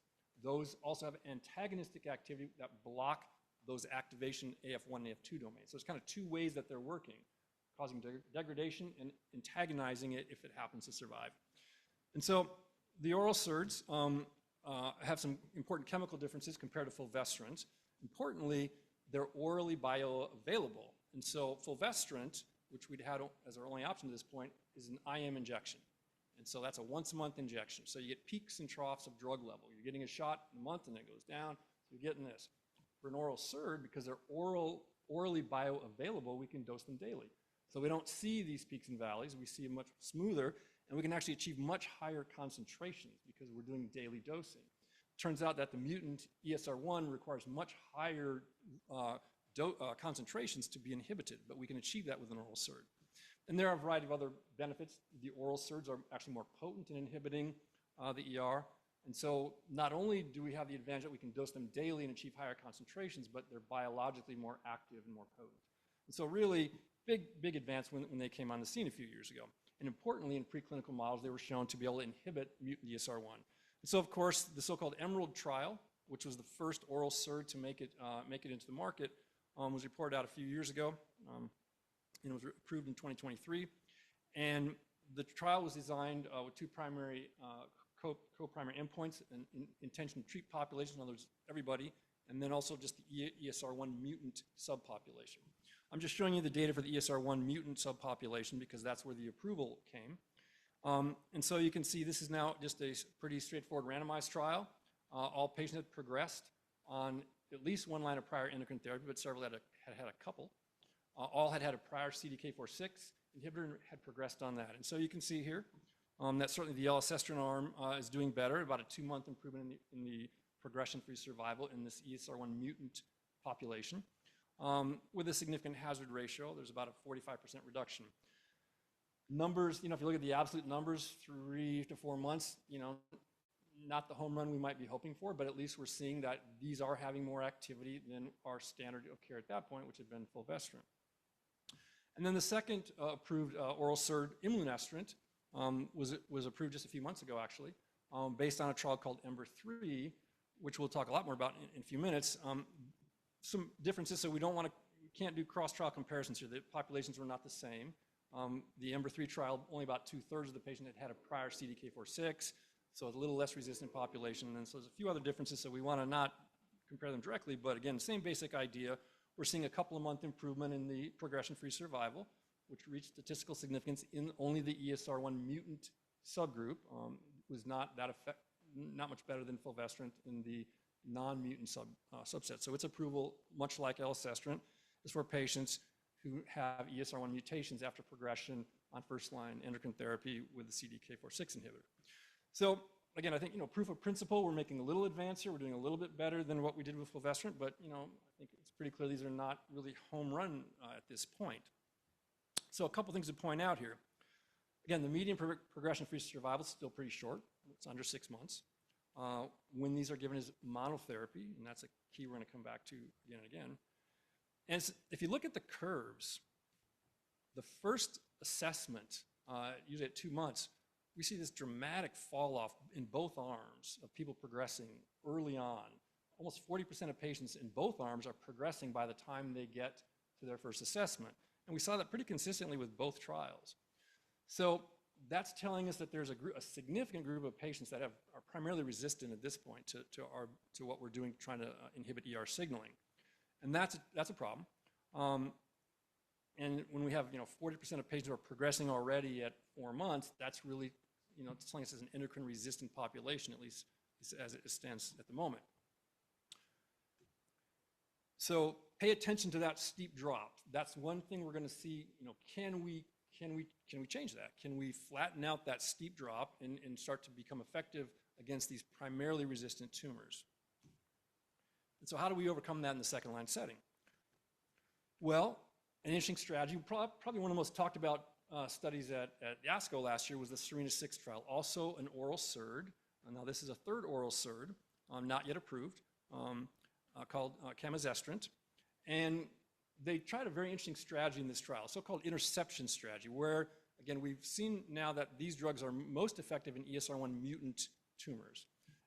those also have antagonistic activity that block those activation AF1 and AF2 domains. So it's kind of two ways that they're working, causing degradation and antagonizing it if it happens to survive. And so the oral SERDs have some important chemical differences compared to fulvestrant. Importantly, they're orally bioavailable. And so fulvestrant, which we'd had as our only option to this point, is an IM injection. And so that's a once-a-month injection. So you get peaks and troughs of drug level. You're getting a shot in a month and then it goes down. So you're getting this. For an oral SERD, because they're orally bioavailable, we can dose them daily. So we don't see these peaks and valleys. We see them much smoother, and we can actually achieve much higher concentrations because we're doing daily dosing. Turns out that the mutant ESR1 requires much higher concentrations to be inhibited, but we can achieve that with an oral SERD. And there are a variety of other benefits. The oral SERDs are actually more potent in inhibiting the ER. And so not only do we have the advantage that we can dose them daily and achieve higher concentrations, but they're biologically more active and more potent. And so really big advance when they came on the scene a few years ago. And importantly, in preclinical models, they were shown to be able to inhibit mutant ESR1. And so of course, the so-called EMERALD trial, which was the first oral SERD to make it into the market, was reported out a few years ago. And it was approved in 2023. And the trial was designed with two primary co-primary endpoints, an intention to treat population, in other words, everybody, and then also just the ESR1 mutant subpopulation. I'm just showing you the data for the ESR1 mutant subpopulation because that's where the approval came. And so you can see this is now just a pretty straightforward randomized trial. All patients had progressed on at least one line of prior endocrine therapy, but several had had a couple. All had had a prior CDK4/6 inhibitor and had progressed on that. And so you can see here that certainly the elacestrant arm is doing better, about a 2-month improvement in the progression-free survival in this ESR1 mutant population. With a significant hazard ratio, there's about a 45% reduction. Numbers, if you look at the absolute numbers, 3 to 4 months, not the home run we might be hoping for, but at least we're seeing that these are having more activity than our standard of care at that point, which had been fulvestrant. And then the second approved oral SERD, imlunestrant, was approved just a few months ago, actually, based on a trial called EMBER-3, which we'll talk a lot more about in a few minutes. Some differences, so we can't do cross-trial comparisons here. The populations were not the same. The EMBER-3 trial, only about 2/3 of the patients had had a prior CDK4/6. So it's a little less resistant population. And so there's a few other differences, so we want to not compare them directly, but again, same basic idea. We're seeing a couple of month improvement in the progression-free survival, which reached statistical significance in only the ESR1 mutant subgroup. Was not much better than fulvestrant in the non-mutant subset. So its approval, much like elacestrant, is for patients who have ESR1 mutations after progression on first-line endocrine therapy with the CDK4/6 inhibitor. So again, I think, proof of principle, we're making a little advance here. We're doing a little bit better than what we did with fulvestrant, but, I think it's pretty clear these are not really home run at this point. So a couple things to point out here. Again, the median progression-free survival is still pretty short. It's under 6 months. When these are given as monotherapy, and that's a key we're going to come back to again and again. And if you look at the curves, the first assessment, usually at 2 months, we see this dramatic fall off in both arms of people progressing early on. Almost 40% of patients in both arms are progressing by the time they get to their first assessment. And we saw that pretty consistently with both trials. So that's telling us that there's a significant group of patients that are primarily resistant at this point to what we're doing, trying to inhibit ER signaling. And that's a problem. And when we have 40% of patients who are progressing already at 4 months, that's really it's telling us as an endocrine resistant population, at least as it stands at the moment. So pay attention to that steep drop. That's one thing we're going to see. Can we change that? Can we flatten out that steep drop and start to become effective against these primarily resistant tumors? And so how do we overcome that in the second line setting? Well, an interesting strategy, probably one of the most talked about studies at ASCO last year was the SERENA-6 trial, also an oral SERD. Now this is a third oral SERD, not yet approved, called camizestrant. And they tried a very interesting strategy in this trial, so-called interception strategy, where, again, we've seen now that these drugs are most effective in ESR1 mutant tumors.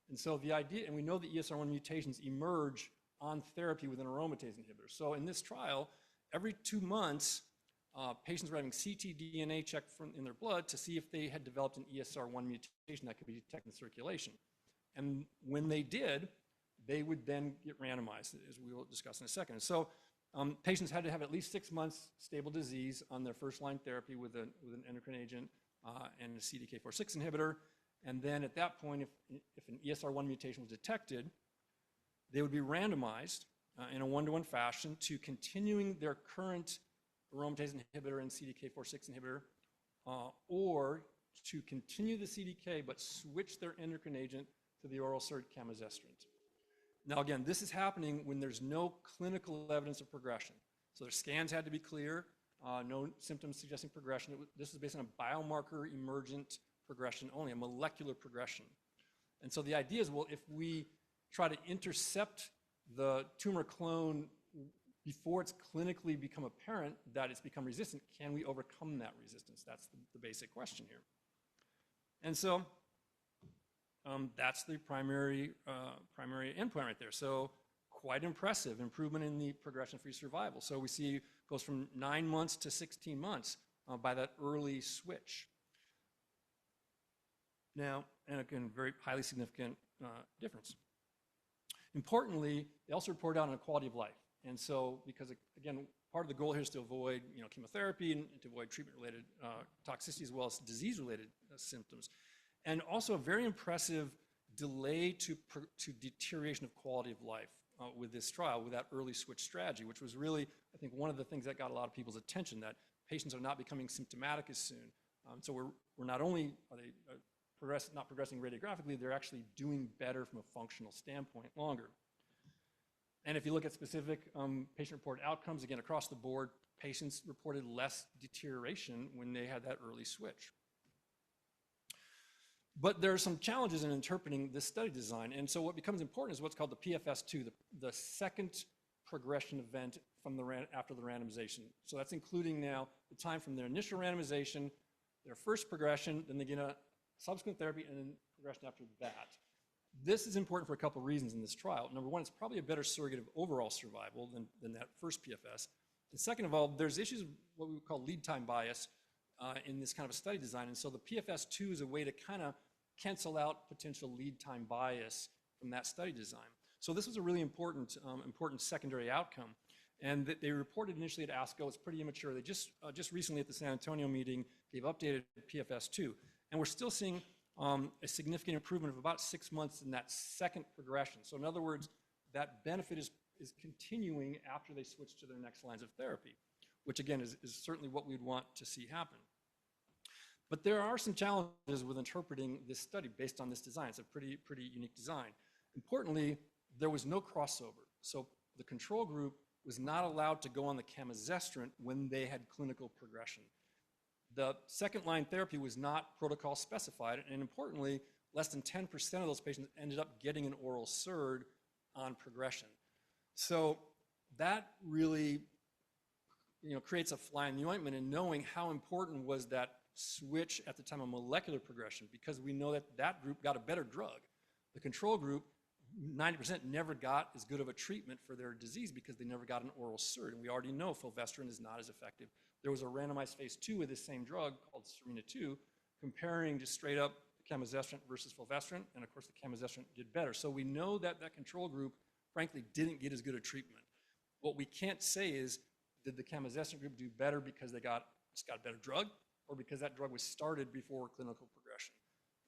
And so the idea, and we know the ESR1 mutations emerge on therapy with an aromatase inhibitor. So in this trial, every 2 months, patients were having ctDNA checked in their blood to see if they had developed an ESR1 mutation that could be detected in circulation. And when they did, they would then get randomized, as we will discuss in a second. So patients had to have at least 6 months stable disease on their first-line therapy with an endocrine agent and a CDK4/6 inhibitor. And then at that point, if an ESR1 mutation was detected, they would be randomized in a 1-to-1 fashion to continuing their current aromatase inhibitor and CDK4/6 inhibitor, or to continue the CDK but switch their endocrine agent to the oral SERD camizestrant. Now again, this is happening when there's no clinical evidence of progression. So their scans had to be clear, no symptoms suggesting progression. This is based on a biomarker emergent progression only, a molecular progression. And so the idea is, well, if we try to intercept the tumor clone before it's clinically become apparent that it's become resistant, can we overcome that resistance? That's the basic question here. And so that's the primary endpoint right there. So quite impressive improvement in the progression-free survival. So we see it goes from 9 months to 16 months by that early switch. Now, and again, very highly significant difference. Importantly, they also report out on quality of life. And so, because again, part of the goal here is to avoid chemotherapy and to avoid treatment-related toxicity as well as disease-related symptoms. And also a very impressive delay to deterioration of quality of life with this trial, with that early switch strategy, which was really, I think, one of the things that got a lot of people's attention, that patients are not becoming symptomatic as soon. So we're not only are they not progressing radiographically, they're actually doing better from a functional standpoint longer. And if you look at specific patient-reported outcomes, again, across the board, patients reported less deterioration when they had that early switch. But there are some challenges in interpreting this study design. And so what becomes important is what's called the PFS2, the second progression event from after the randomization. So that's including now the time from their initial randomization, their first progression, then they get a subsequent therapy, and then progression after that. This is important for a couple of reasons in this trial. Number one, it's probably a better surrogate of overall survival than that first PFS. And second of all, there's issues of what we would call lead time bias in this kind of a study design. And so the PFS2 is a way to kind of cancel out potential lead time bias from that study design. So this was a really important secondary outcome. And that they reported initially at ASCO, it's pretty immature. They just recently at the San Antonio meeting gave updated PFS2. And we're still seeing a significant improvement of about 6 months in that second progression. So in other words, that benefit is continuing after they switch to their next lines of therapy, which again is certainly what we'd want to see happen. But there are some challenges with interpreting this study based on this design. It's a pretty unique design. Importantly, there was no crossover. So the control group was not allowed to go on the camizestrant when they had clinical progression. The second-line therapy was not protocol specified, and importantly, less than 10% of those patients ended up getting an oral SERD on progression. So that really creates a fly in the ointment in knowing how important was that switch at the time of molecular progression, because we know that that group got a better drug. The control group, 90% never got as good of a treatment for their disease because they never got an oral SERD, and we already know fulvestrant is not as effective. There was a randomized phase 2 with this same drug called SERENA-2, comparing just straight up camizestrant versus fulvestrant, and of course the camizestrant did better. So we know that that control group, frankly, didn't get as good a treatment. What we can't say is, did the camizestrant group do better because they just got a better drug, or because that drug was started before clinical progression?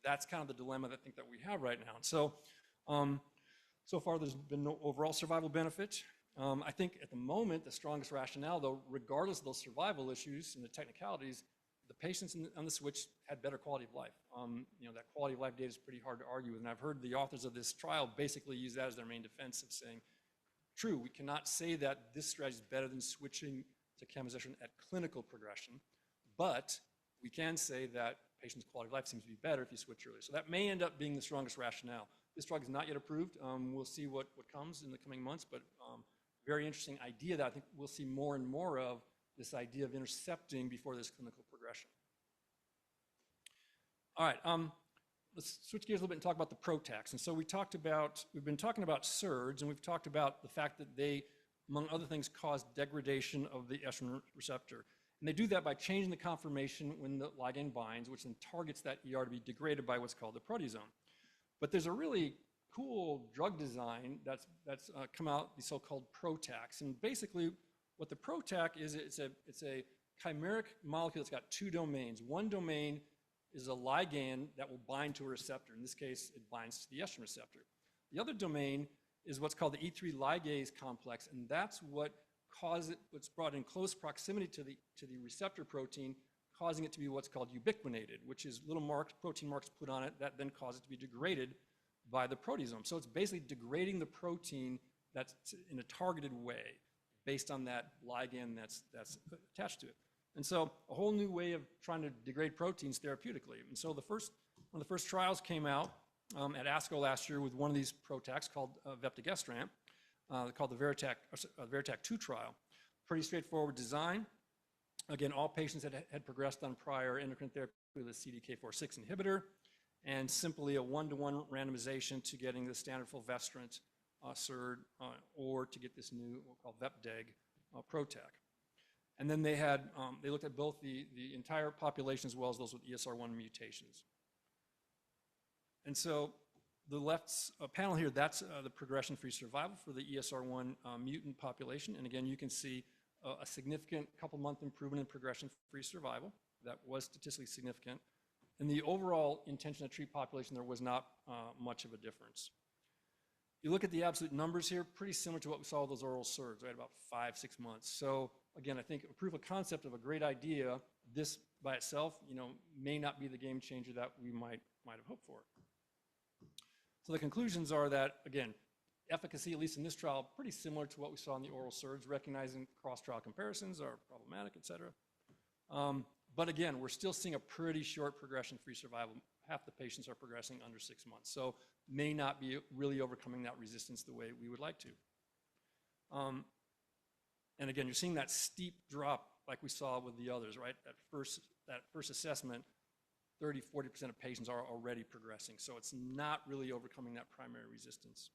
That's kind of the dilemma that I think that we have right now. And so, so far there's been no overall survival benefit. I think at the moment, the strongest rationale, though, regardless of those survival issues and the technicalities, the patients on the switch had better quality of life. That quality of life data is pretty hard to argue with, and I've heard the authors of this trial basically use that as their main defense of saying, true, we cannot say that this strategy is better than switching to camizestrant at clinical progression, but we can say that patients' quality of life seems to be better if you switch earlier. So that may end up being the strongest rationale. This drug is not yet approved. We'll see what comes in the coming months, but very interesting idea that I think we'll see more and more of, this idea of intercepting before this clinical progression. All right, let's switch gears a little bit and talk about the PROTACs. And so we've been talking about SERDs, and we've talked about the fact that they, among other things, cause degradation of the estrogen receptor. And they do that by changing the conformation when the ligand binds, which then targets that ER to be degraded by what's called the proteasome. But there's a really cool drug design that's come out, the so-called PROTACs. And basically, what the PROTAC is, it's a chimeric molecule that's got two domains. One domain is a ligand that will bind to a receptor. In this case, it binds to the estrogen receptor. The other domain is what's called the E3 ligase complex, and that's what's brought in close proximity to the receptor protein, causing it to be what's called ubiquinated, which is little protein marks put on it that then cause it to be degraded by the proteasome. So it's basically degrading the protein that's in a targeted way based on that ligand that's attached to it. And so a whole new way of trying to degrade proteins therapeutically. And so one of the first trials came out at ASCO last year with one of these PROTACs called vepdegestrant, called the VERITAC-2 trial. Pretty straightforward design. Again, all patients had progressed on prior endocrine therapy with a CDK4/6 inhibitor, and simply a 1-to-1 randomization to getting the standard fulvestrant SERD or to get this new, what we'll call VEPDEG PROTAC. And then they looked at both the entire population as well as those with ESR1 mutations. And so the left panel here, that's the progression-free survival for the ESR1 mutant population. And again, you can see a significant couple-month improvement in progression-free survival. That was statistically significant. In the overall intention to treat population, there was not much of a difference. You look at the absolute numbers here, pretty similar to what we saw with those oral SERDs, right, about 5-6 months. So again, I think a proof of concept of a great idea, this by itself, may not be the game changer that we might have hoped for. So the conclusions are that, again, efficacy, at least in this trial, pretty similar to what we saw in the oral SERDs, recognizing cross-trial comparisons are problematic, et cetera. But again, we're still seeing a pretty short progression-free survival. Half the patients are progressing under 6 months. So may not be really overcoming that resistance the way we would like to. And again, you're seeing that steep drop like we saw with the others, right? That first assessment, 30–40% of patients are already progressing. So it's not really overcoming that primary resistance.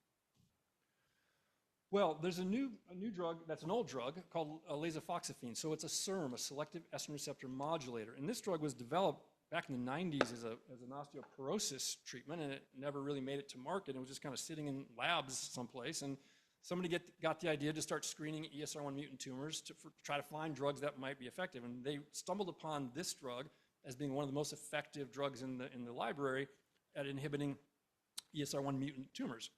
Well, there's a new drug that's an old drug called lasofoxifene. So it's a SERM, a selective estrogen receptor modulator. And this drug was developed back in the 90s as an osteoporosis treatment, and it never really made it to market. It was just kind of sitting in labs someplace, and somebody got the idea to start screening ESR1 mutant tumors to try to find drugs that might be effective. And they stumbled upon this drug as being one of the most effective drugs in the library at inhibiting ESR1 mutant tumors.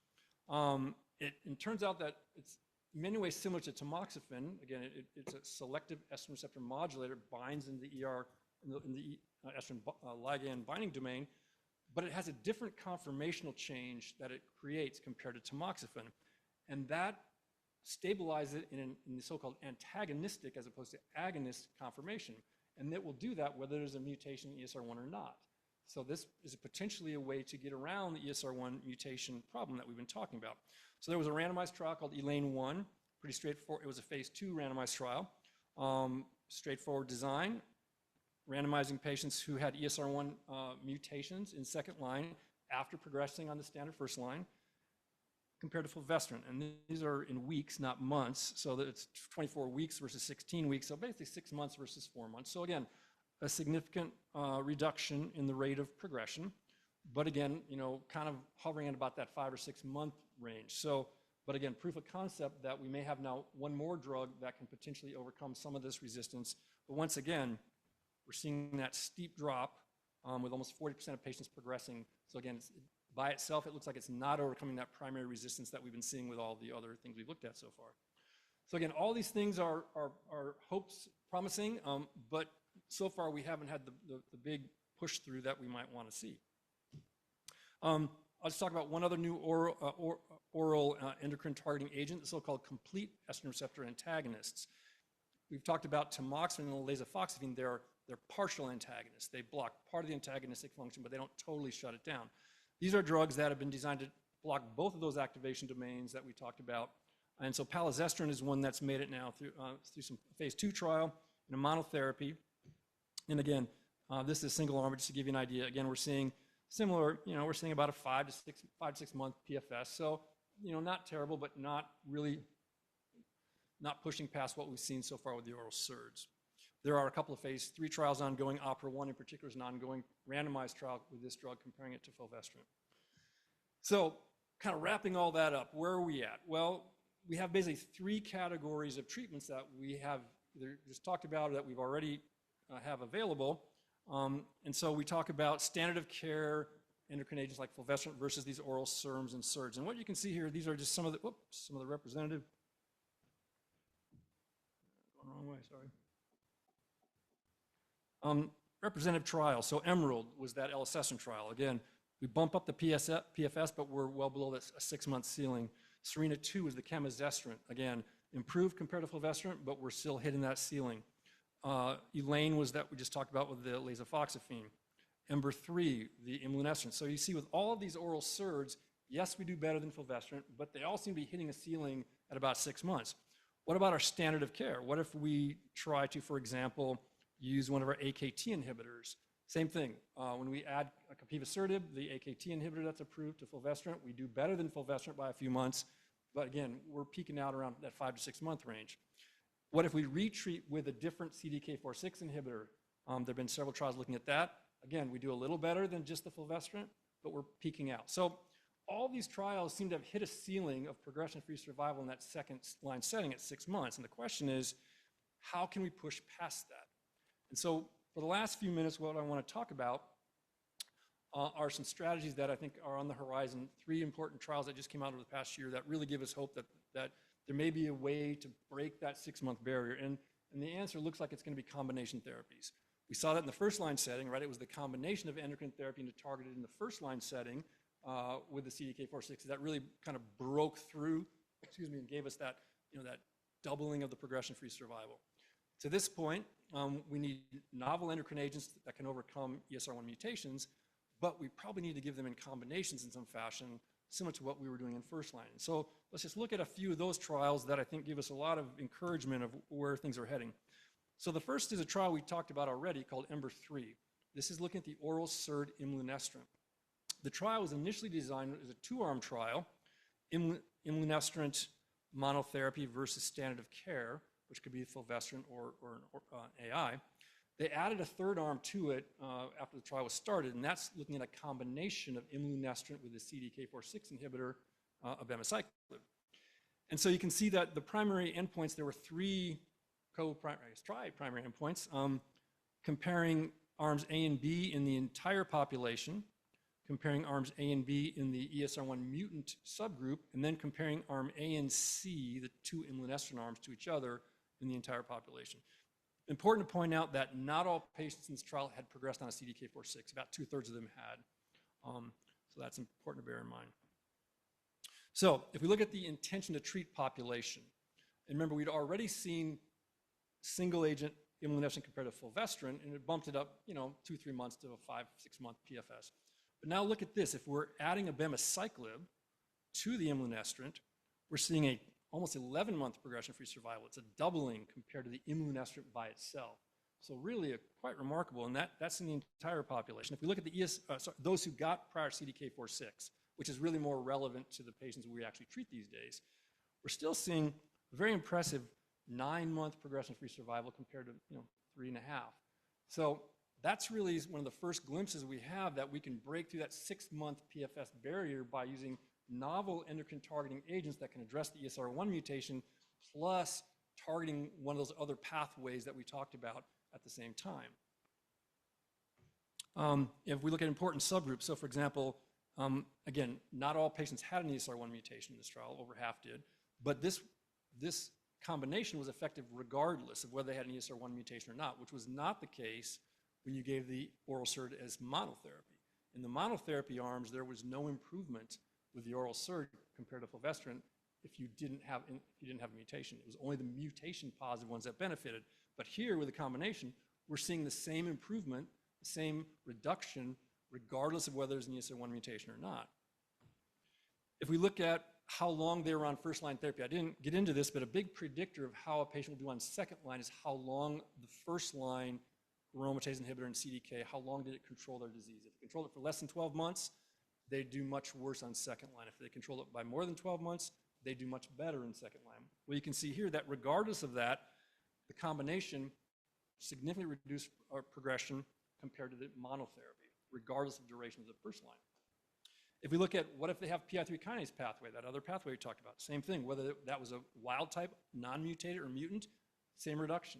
It turns out that it's in many ways similar to tamoxifen. Again, it's a selective estrogen receptor modulator, binds in the estrogen ligand binding domain, but it has a different conformational change that it creates compared to tamoxifen. And that stabilizes it in the so-called antagonistic as opposed to agonist conformation. And it will do that whether there's a mutation in ESR1 or not. So this is potentially a way to get around the ESR1 mutation problem that we've been talking about. So there was a randomized trial called ELAINE-1, pretty straightforward. It was a phase 2 randomized trial, straightforward design, randomizing patients who had ESR1 mutations in second line after progressing on the standard first line compared to fulvestrant. And these are in weeks, not months, so that it's 24 weeks versus 16 weeks, so basically 6 months versus 4 months. So again, a significant reduction in the rate of progression, but again, kind of hovering at about that 5 or 6 month range. So, but again, proof of concept that we may have now one more drug that can potentially overcome some of this resistance. But once again, we're seeing that steep drop with almost 40% of patients progressing. So again, by itself, it looks like it's not overcoming that primary resistance that we've been seeing with all the other things we've looked at so far. So again, all these things are hopes promising, but so far we haven't had the big push through that we might want to see. I'll just talk about one other new oral endocrine targeting agent, the so-called complete estrogen receptor antagonists. We've talked about tamoxifen and lasofoxifene. They're partial antagonists. They block part of the antagonistic function, but they don't totally shut it down. These are drugs that have been designed to block both of those activation domains that we talked about. And so palazestrant is one that's made it now through some phase 2 trial in a monotherapy. And again, this is single arm, just to give you an idea. Again, we're seeing similar, we're seeing about a 5 to 6 month PFS. So, not terrible, but not pushing past what we've seen so far with the oral SERDs. There are a couple of phase 3 trials ongoing. OPERA-1 in particular is an ongoing randomized trial with this drug comparing it to fulvestrant. So kind of wrapping all that up, where are we at? Well, we have basically 3 categories of treatments that we have either just talked about or that we've already have available. And so we talk about standard of care endocrine agents like fulvestrant versus these oral SERMs and SERDs. And what you can see here, these are just some of the representative. Going the wrong way, sorry. Representative trial. So EMERALD was that elacestrant trial. Again, we bump up the PFS, but we're well below this 6-month ceiling. SERENA-2 is the camizestrant. Again, improved compared to fulvestrant, but we're still hitting that ceiling. ELAINE was that we just talked about with the lasofoxifene. EMBER-3, the imlunestrant. So you see with all of these oral SERDs, yes, we do better than fulvestrant, but they all seem to be hitting a ceiling at about 6 months. What about our standard of care? What if we try to, for example, use one of our AKT inhibitors? Same thing. When we add capivasertib, the AKT inhibitor that's approved, to fulvestrant, we do better than fulvestrant by a few months. But again, we're peaking out around that 5 to 6 month range. What if we retreat with a different CDK4/6 inhibitor? There have been several trials looking at that. Again, we do a little better than just the fulvestrant, but we're peaking out. So all these trials seem to have hit a ceiling of progression-free survival in that second line setting at 6 months. And the question is, how can we push past that? And so for the last few minutes, what I want to talk about are some strategies that I think are on the horizon. 3 important trials that just came out over the past year that really give us hope that there may be a way to break that 6-month barrier. And the answer looks like it's going to be combination therapies. We saw that in the first line setting, right? It was the combination of endocrine therapy and targeted in the first line setting with the CDK4/6 that really kind of broke through, and gave us that, that doubling of the progression-free survival. To this point, we need novel endocrine agents that can overcome ESR1 mutations, but we probably need to give them in combinations in some fashion, similar to what we were doing in first line. So let's just look at a few of those trials that I think give us a lot of encouragement of where things are heading. So the first is a trial we talked about already called EMBER-3. This is looking at the oral SERD imlunestrant. The trial was initially designed as a 2-arm trial, imlunestrant monotherapy versus standard of care, which could be fulvestrant or AI. They added a third arm to it after the trial was started, and that's looking at a combination of imlunestrant with the CDK4/6 inhibitor, abemaciclib. And so you can see that the primary endpoints, there were three tri-primary endpoints, comparing arms A and B in the entire population, comparing arms A and B in the ESR1 mutant subgroup, and then comparing arm A and C, the two imlunestrant arms, to each other in the entire population. Important to point out that not all patients in this trial had progressed on a CDK4/6. About 2/3 of them had. So that's important to bear in mind. So if we look at the intention to treat population, and remember we'd already seen single agent imlunestrant compared to fulvestrant, and it bumped it up, 2-3 months to a 5-6 month PFS. But now look at this. If we're adding abemaciclib to the imlunestrant, we're seeing a almost 11-month progression-free survival. It's a doubling compared to the imlunestrant by itself. So really quite remarkable, and that's in the entire population. If we look at the those who got prior CDK4/6, which is really more relevant to the patients we actually treat these days, we're still seeing a very impressive 9-month progression-free survival compared to 3.5. So that's really one of the first glimpses we have that we can break through that 6-month PFS barrier by using novel endocrine targeting agents that can address the ESR1 mutation plus targeting one of those other pathways that we talked about at the same time. If we look at important subgroups, so for example, again, not all patients had an ESR1 mutation in this trial, over half did, but this combination was effective regardless of whether they had an ESR1 mutation or not, which was not the case when you gave the oral SERD as monotherapy. In the monotherapy arms, there was no improvement with the oral SERD compared to fulvestrant if you didn't have a mutation. It was only the mutation-positive ones that benefited. But here, with the combination, we're seeing the same improvement, the same reduction, regardless of whether there's an ESR1 mutation or not. If we look at how long they were on first-line therapy, I didn't get into this, but a big predictor of how a patient will do on second line is how long the first-line aromatase inhibitor and CDK, how long did it control their disease. If it controlled it for less than 12 months, they do much worse on second line. If they control it by more than 12 months, they do much better in second line. Well, you can see here that regardless of that, the combination significantly reduced progression compared to the monotherapy, regardless of duration of the first line. If we look at what if they have PI3 kinase pathway, that other pathway we talked about, same thing, whether that was a wild type, non-mutated, or mutant, same reduction.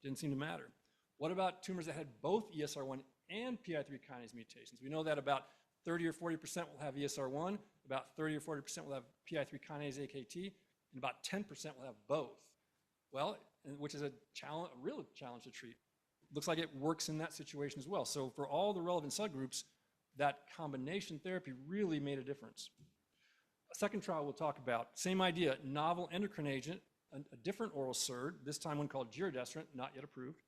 Didn't seem to matter. What about tumors that had both ESR1 and PI3 kinase mutations? We know that about 30 or 40% will have ESR1, about 30 or 40% will have PI3 kinase AKT, and about 10% will have both. Well, which is a real challenge to treat. Looks like it works in that situation as well. So for all the relevant subgroups, that combination therapy really made a difference. A second trial we'll talk about, same idea, novel endocrine agent, a different oral SERD, this time one called giredestrant, not yet approved.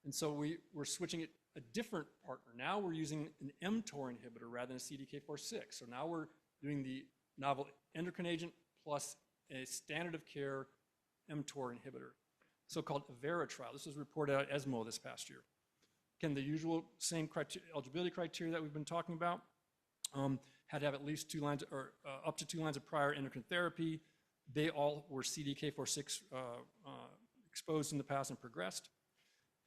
And so we're switching it a different partner. Now we're using an mTOR inhibitor rather than a CDK4/6. So now we're doing the novel endocrine agent plus a standard of care mTOR inhibitor, so-called AVERA trial. This was reported at ESMO this past year. Again, the usual same eligibility criteria that we've been talking about. Had to have at least 2 lines or up to 2 lines of prior endocrine therapy. They all were CDK4/6 exposed in the past and progressed.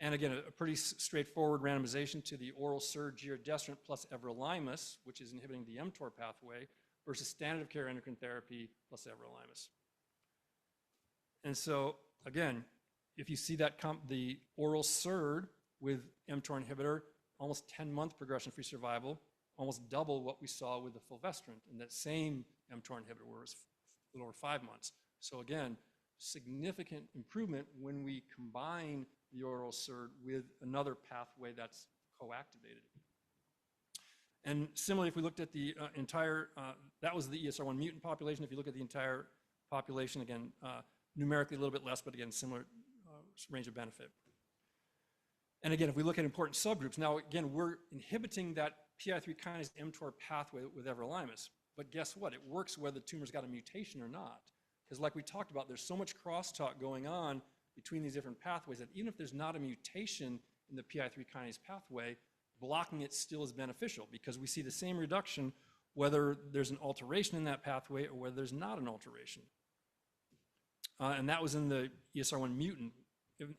And again, a pretty straightforward randomization to the oral SERD giredestrant plus everolimus, which is inhibiting the mTOR pathway, versus standard of care endocrine therapy plus everolimus. And so, again, if you see that the oral SERD with mTOR inhibitor, almost 10-month progression-free survival, almost double what we saw with the fulvestrant, and that same mTOR inhibitor was a little over 5 months. So again, significant improvement when we combine the oral SERD with another pathway that's co-activated. And similarly, if we looked at the entire, that was the ESR1 mutant population. If you look at the entire population, again, numerically a little bit less, but again, similar range of benefit. And again, if we look at important subgroups, now again, we're inhibiting that PI3 kinase mTOR pathway with everolimus. But guess what? It works whether the tumor's got a mutation or not. Because like we talked about, there's so much crosstalk going on between these different pathways that even if there's not a mutation in the PI3 kinase pathway, blocking it still is beneficial because we see the same reduction whether there's an alteration in that pathway or whether there's not an alteration. And that was in the ESR1 mutant.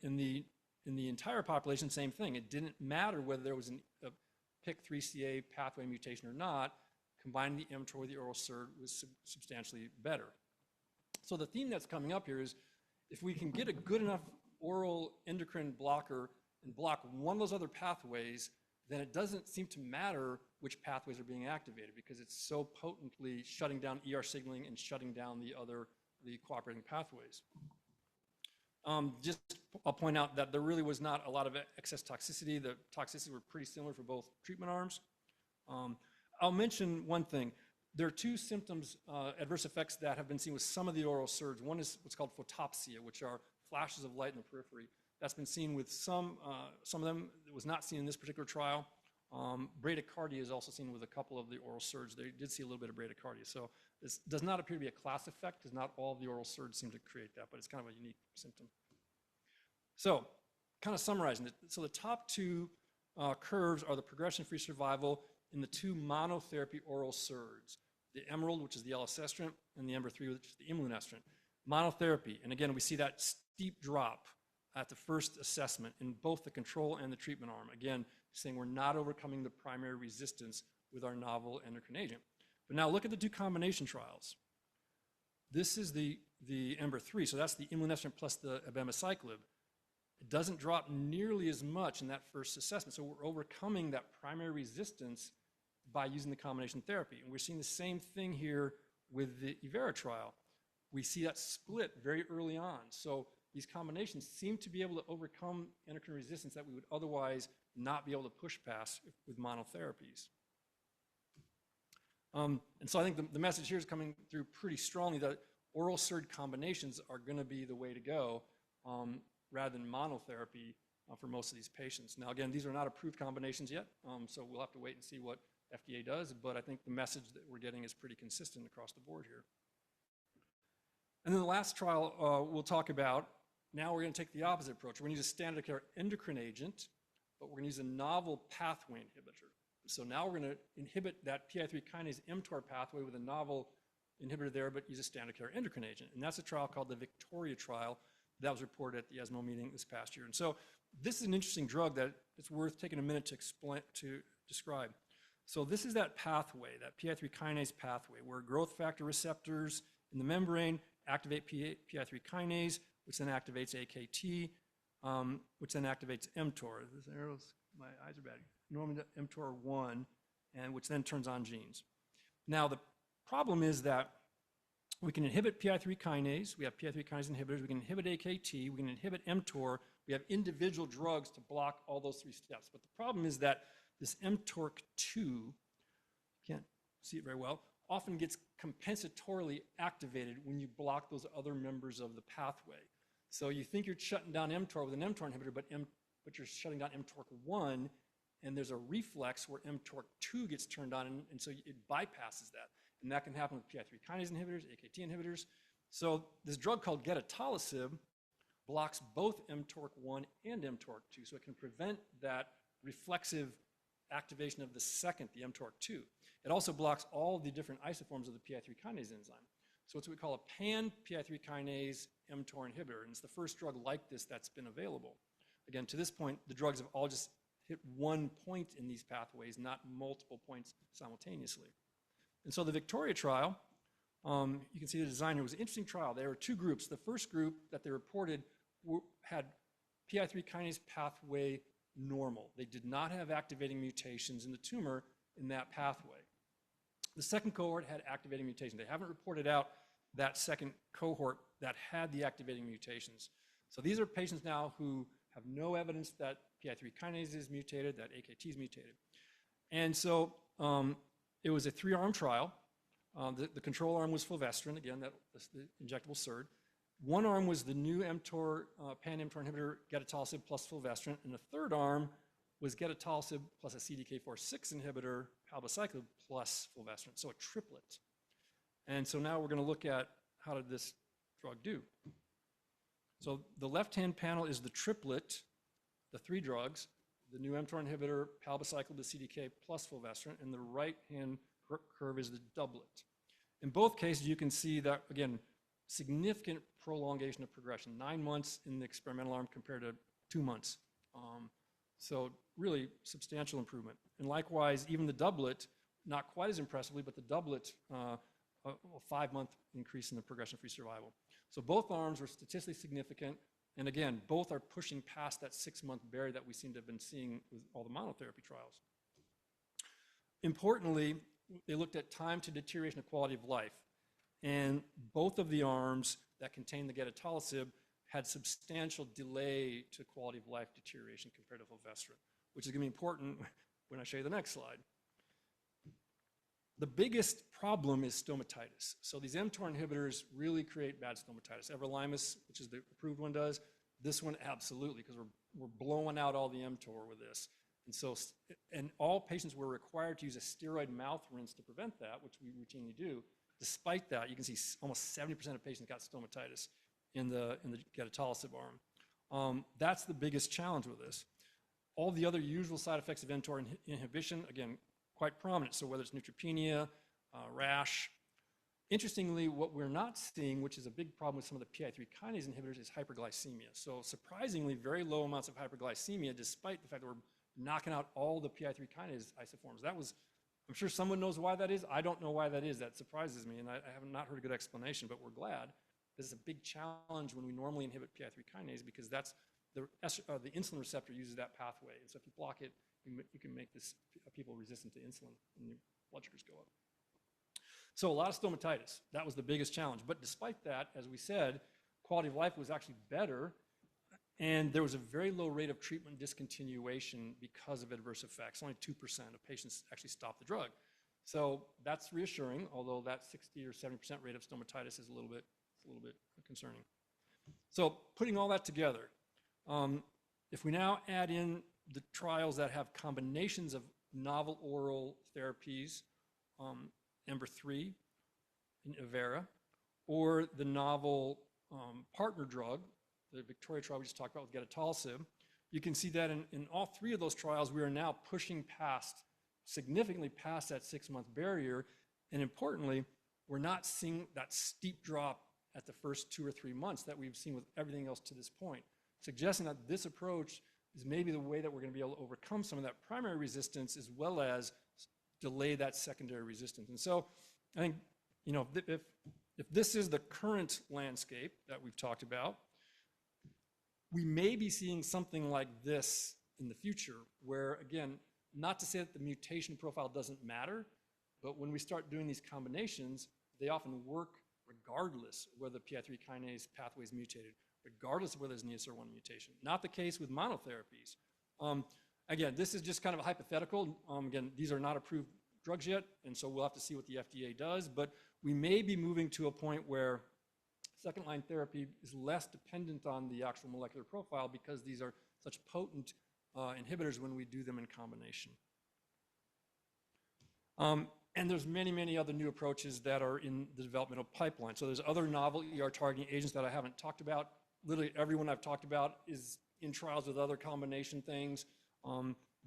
In the in the entire population, same thing. It didn't matter whether there was a PIK3CA pathway mutation or not. Combining the mTOR with the oral SERD was substantially better. So the theme that's coming up here is if we can get a good enough oral endocrine blocker and block one of those other pathways, then it doesn't seem to matter which pathways are being activated because it's so potently shutting down ER signaling and shutting down the cooperating pathways. I'll point out that there really was not a lot of excess toxicity. The toxicities were pretty similar for both treatment arms. I'll mention one thing. There are two symptoms, adverse effects that have been seen with some of the oral SERDs. One is what's called photopsia, which are flashes of light in the periphery. That's been seen with some of them. It was not seen in this particular trial. Bradycardia is also seen with a couple of the oral SERDs. They did see a little bit of bradycardia. So this does not appear to be a class effect because not all of the oral SERDs seem to create that, but it's kind of a unique symptom. So kind of summarizing it. So the top two curves are the progression-free survival in the two monotherapy oral SERDs, the Emerald, which is the elacestrant, and the EMBER-3, which is the imlunestrant. Monotherapy, and again, we see that steep drop at the first assessment in both the control and the treatment arm. Again, saying we're not overcoming the primary resistance with our novel endocrine agent. But now look at the two combination trials. This is the EMBER-3, so that's the imlunestrant plus the abemaciclib. It doesn't drop nearly as much in that first assessment, so we're overcoming that primary resistance by using the combination therapy. And we're seeing the same thing here with the Evera trial. We see that split very early on. So these combinations seem to be able to overcome endocrine resistance that we would otherwise not be able to push past with monotherapies. And so I think the message here is coming through pretty strongly that oral SERD combinations are going to be the way to go rather than monotherapy for most of these patients. Now, again, these are not approved combinations yet, so we'll have to wait and see what FDA does, but I think the message that we're getting is pretty consistent across the board here. And then the last trial we'll talk about, now we're going to take the opposite approach. We're going to use a standard of care endocrine agent, but we're going to use a novel pathway inhibitor. So now we're going to inhibit that PI3 kinase mTOR pathway with a novel inhibitor there, but use a standard of care endocrine agent. And that's a trial called the Victoria trial that was reported at the ESMO meeting this past year. And so this is an interesting drug that it's worth taking a minute to describe. So this is that pathway, that PI3 kinase pathway, where growth factor receptors in the membrane activate PI3 kinase, which then activates AKT, which then activates mTOR. This arrows, my eyes are bad. Normally mTOR1, and which then turns on genes. Now the problem is that we can inhibit PI3 kinase. We have PI3 kinase inhibitors. We can inhibit AKT. We can inhibit mTOR. We have individual drugs to block all those three steps. But the problem is that this mTORC2, can't see it very well, often gets compensatorily activated when you block those other members of the pathway. So you think you're shutting down mTOR with an mTOR inhibitor, but you're shutting down mTORC1, and there's a reflex where mTORC2 gets turned on, and so it bypasses that. And that can happen with PI3 kinase inhibitors, AKT inhibitors. So this drug called gedatolisib blocks both mTORC1 and mTORC2, so it can prevent that reflexive activation of the second, the mTORC2. It also blocks all the different isoforms of the PI3 kinase enzyme. So it's what we call a pan-PI3 kinase mTOR inhibitor, and it's the first drug like this that's been available. Again, to this point, the drugs have all just hit one point in these pathways, not multiple points simultaneously. And so the Victoria trial, you can see the design here was an interesting trial. There were two groups. The first group that they reported had PI3 kinase pathway normal. They did not have activating mutations in the tumor in that pathway. The second cohort had activating mutations. They haven't reported out that second cohort that had the activating mutations. So these are patients now who have no evidence that PI3 kinase is mutated, that AKT is mutated. And so it was a 3-arm trial. The control arm was fulvestrant, again, that's the injectable SERD. One arm was the new mTOR, pan-mTOR inhibitor, gedatolisib plus fulvestrant, and the third arm was gedatolisib plus a CDK4/6 inhibitor, palbociclib plus fulvestrant, so a triplet. And so now we're going to look at how did this drug do. So the left-hand panel is the triplet, the 3 drugs, the new mTOR inhibitor, palbociclib, the CDK plus fulvestrant, and the right-hand curve is the doublet. In both cases, you can see that, again, significant prolongation of progression, 9 months in the experimental arm compared to 2 months. So really substantial improvement. And likewise, even the doublet, not quite as impressively, but the doublet, a 5-month increase in the progression-free survival. So both arms were statistically significant. And again, both are pushing past that 6-month barrier that we seem to have been seeing with all the monotherapy trials. Importantly, they looked at time to deterioration of quality of life. And both of the arms that contained the gedatolisib had substantial delay to quality of life deterioration compared to fulvestrant, which is going to be important when I show you the next slide. The biggest problem is stomatitis. So these mTOR inhibitors really create bad stomatitis. Everolimus, which is the approved one, does. This one, absolutely, because we're blowing out all the mTOR with this. And so, and all patients were required to use a steroid mouth rinse to prevent that, which we routinely do. Despite that, you can see almost 70% of patients got stomatitis in the gedatolisib arm. That's the biggest challenge with this. All the other usual side effects of mTOR inhibition, again, quite prominent. So whether it's neutropenia, rash. Interestingly, what we're not seeing, which is a big problem with some of the PI3 kinase inhibitors, is hyperglycemia. So surprisingly, very low amounts of hyperglycemia, despite the fact that we're knocking out all the PI3 kinase isoforms. That was, I'm sure someone knows why that is. I don't know why that is. That surprises me, and I have not heard a good explanation, but we're glad. This is a big challenge when we normally inhibit PI3 kinase because that's the insulin receptor uses that pathway. And so if you block it, you can make this people resistant to insulin and your blood sugars go up. So a lot of stomatitis. That was the biggest challenge. But despite that, as we said, quality of life was actually better, and there was a very low rate of treatment discontinuation because of adverse effects. Only 2% of patients actually stopped the drug. So that's reassuring, although that 60 or 70% rate of stomatitis is a little bit concerning. So putting all that together, if we now add in the trials that have combinations of novel oral therapies, EMBER-3 in Avera, or the novel partner drug, the Victoria trial we just talked about with gedatolisib, you can see that in all 3 of those trials, we are now pushing significantly past that 6-month barrier. And importantly, we're not seeing that steep drop at the first 2 or 3 months that we've seen with everything else to this point, suggesting that this approach is maybe the way that we're going to be able to overcome some of that primary resistance as well as delay that secondary resistance. And so I think, you know, if this is the current landscape that we've talked about, we may be seeing something like this in the future where, again, not to say that the mutation profile doesn't matter, but when we start doing these combinations, they often work regardless of whether the PI3 kinase pathway is mutated, regardless of whether there's an ESR1 mutation. Not the case with monotherapies. Again, this is just kind of a hypothetical. Again, these are not approved drugs yet, and so we'll have to see what the FDA does, but we may be moving to a point where second-line therapy is less dependent on the actual molecular profile because these are such potent inhibitors when we do them in combination. And there's many, many other new approaches that are in the developmental pipeline. So there's other novel ER targeting agents that I haven't talked about. Literally everyone I've talked about is in trials with other combination things.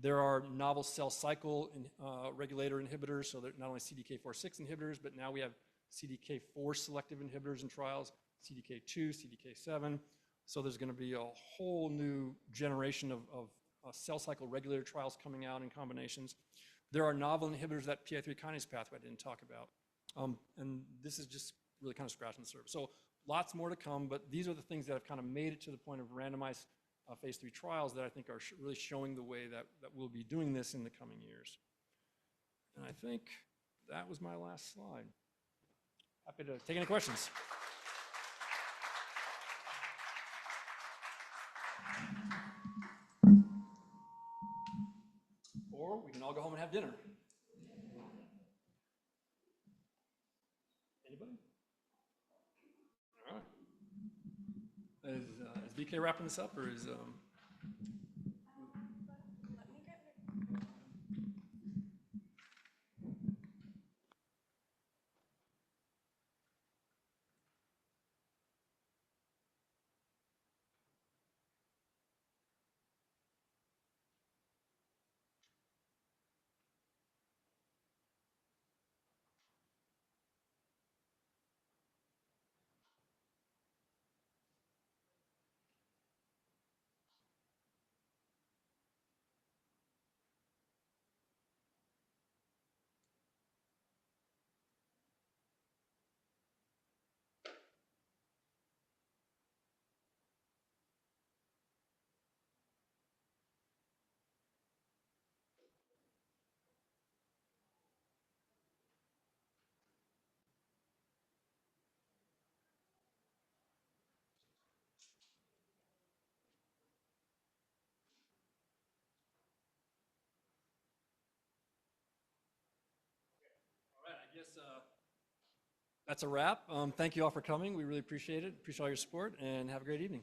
There are novel cell cycle regulator inhibitors, so they're not only CDK4/6 inhibitors, but now we have CDK4 selective inhibitors in trials, CDK2, CDK7. So there's going to be a whole new generation of cell cycle regulator trials coming out in combinations. There are novel inhibitors that PI3 kinase pathway I didn't talk about. And this is just really kind of scratching the surface. So lots more to come, but these are the things that have kind of made it to the point of randomized phase 3 trials that I think are really showing the way that we'll be doing this in the coming years. And I think that was my last slide. Happy to take any questions. Or we can all go home and have dinner. Anybody? All right. Is BK wrapping this up, or is... guess that's a wrap. Thank you all for coming. We really appreciate it. Appreciate all your support, and have a great evening.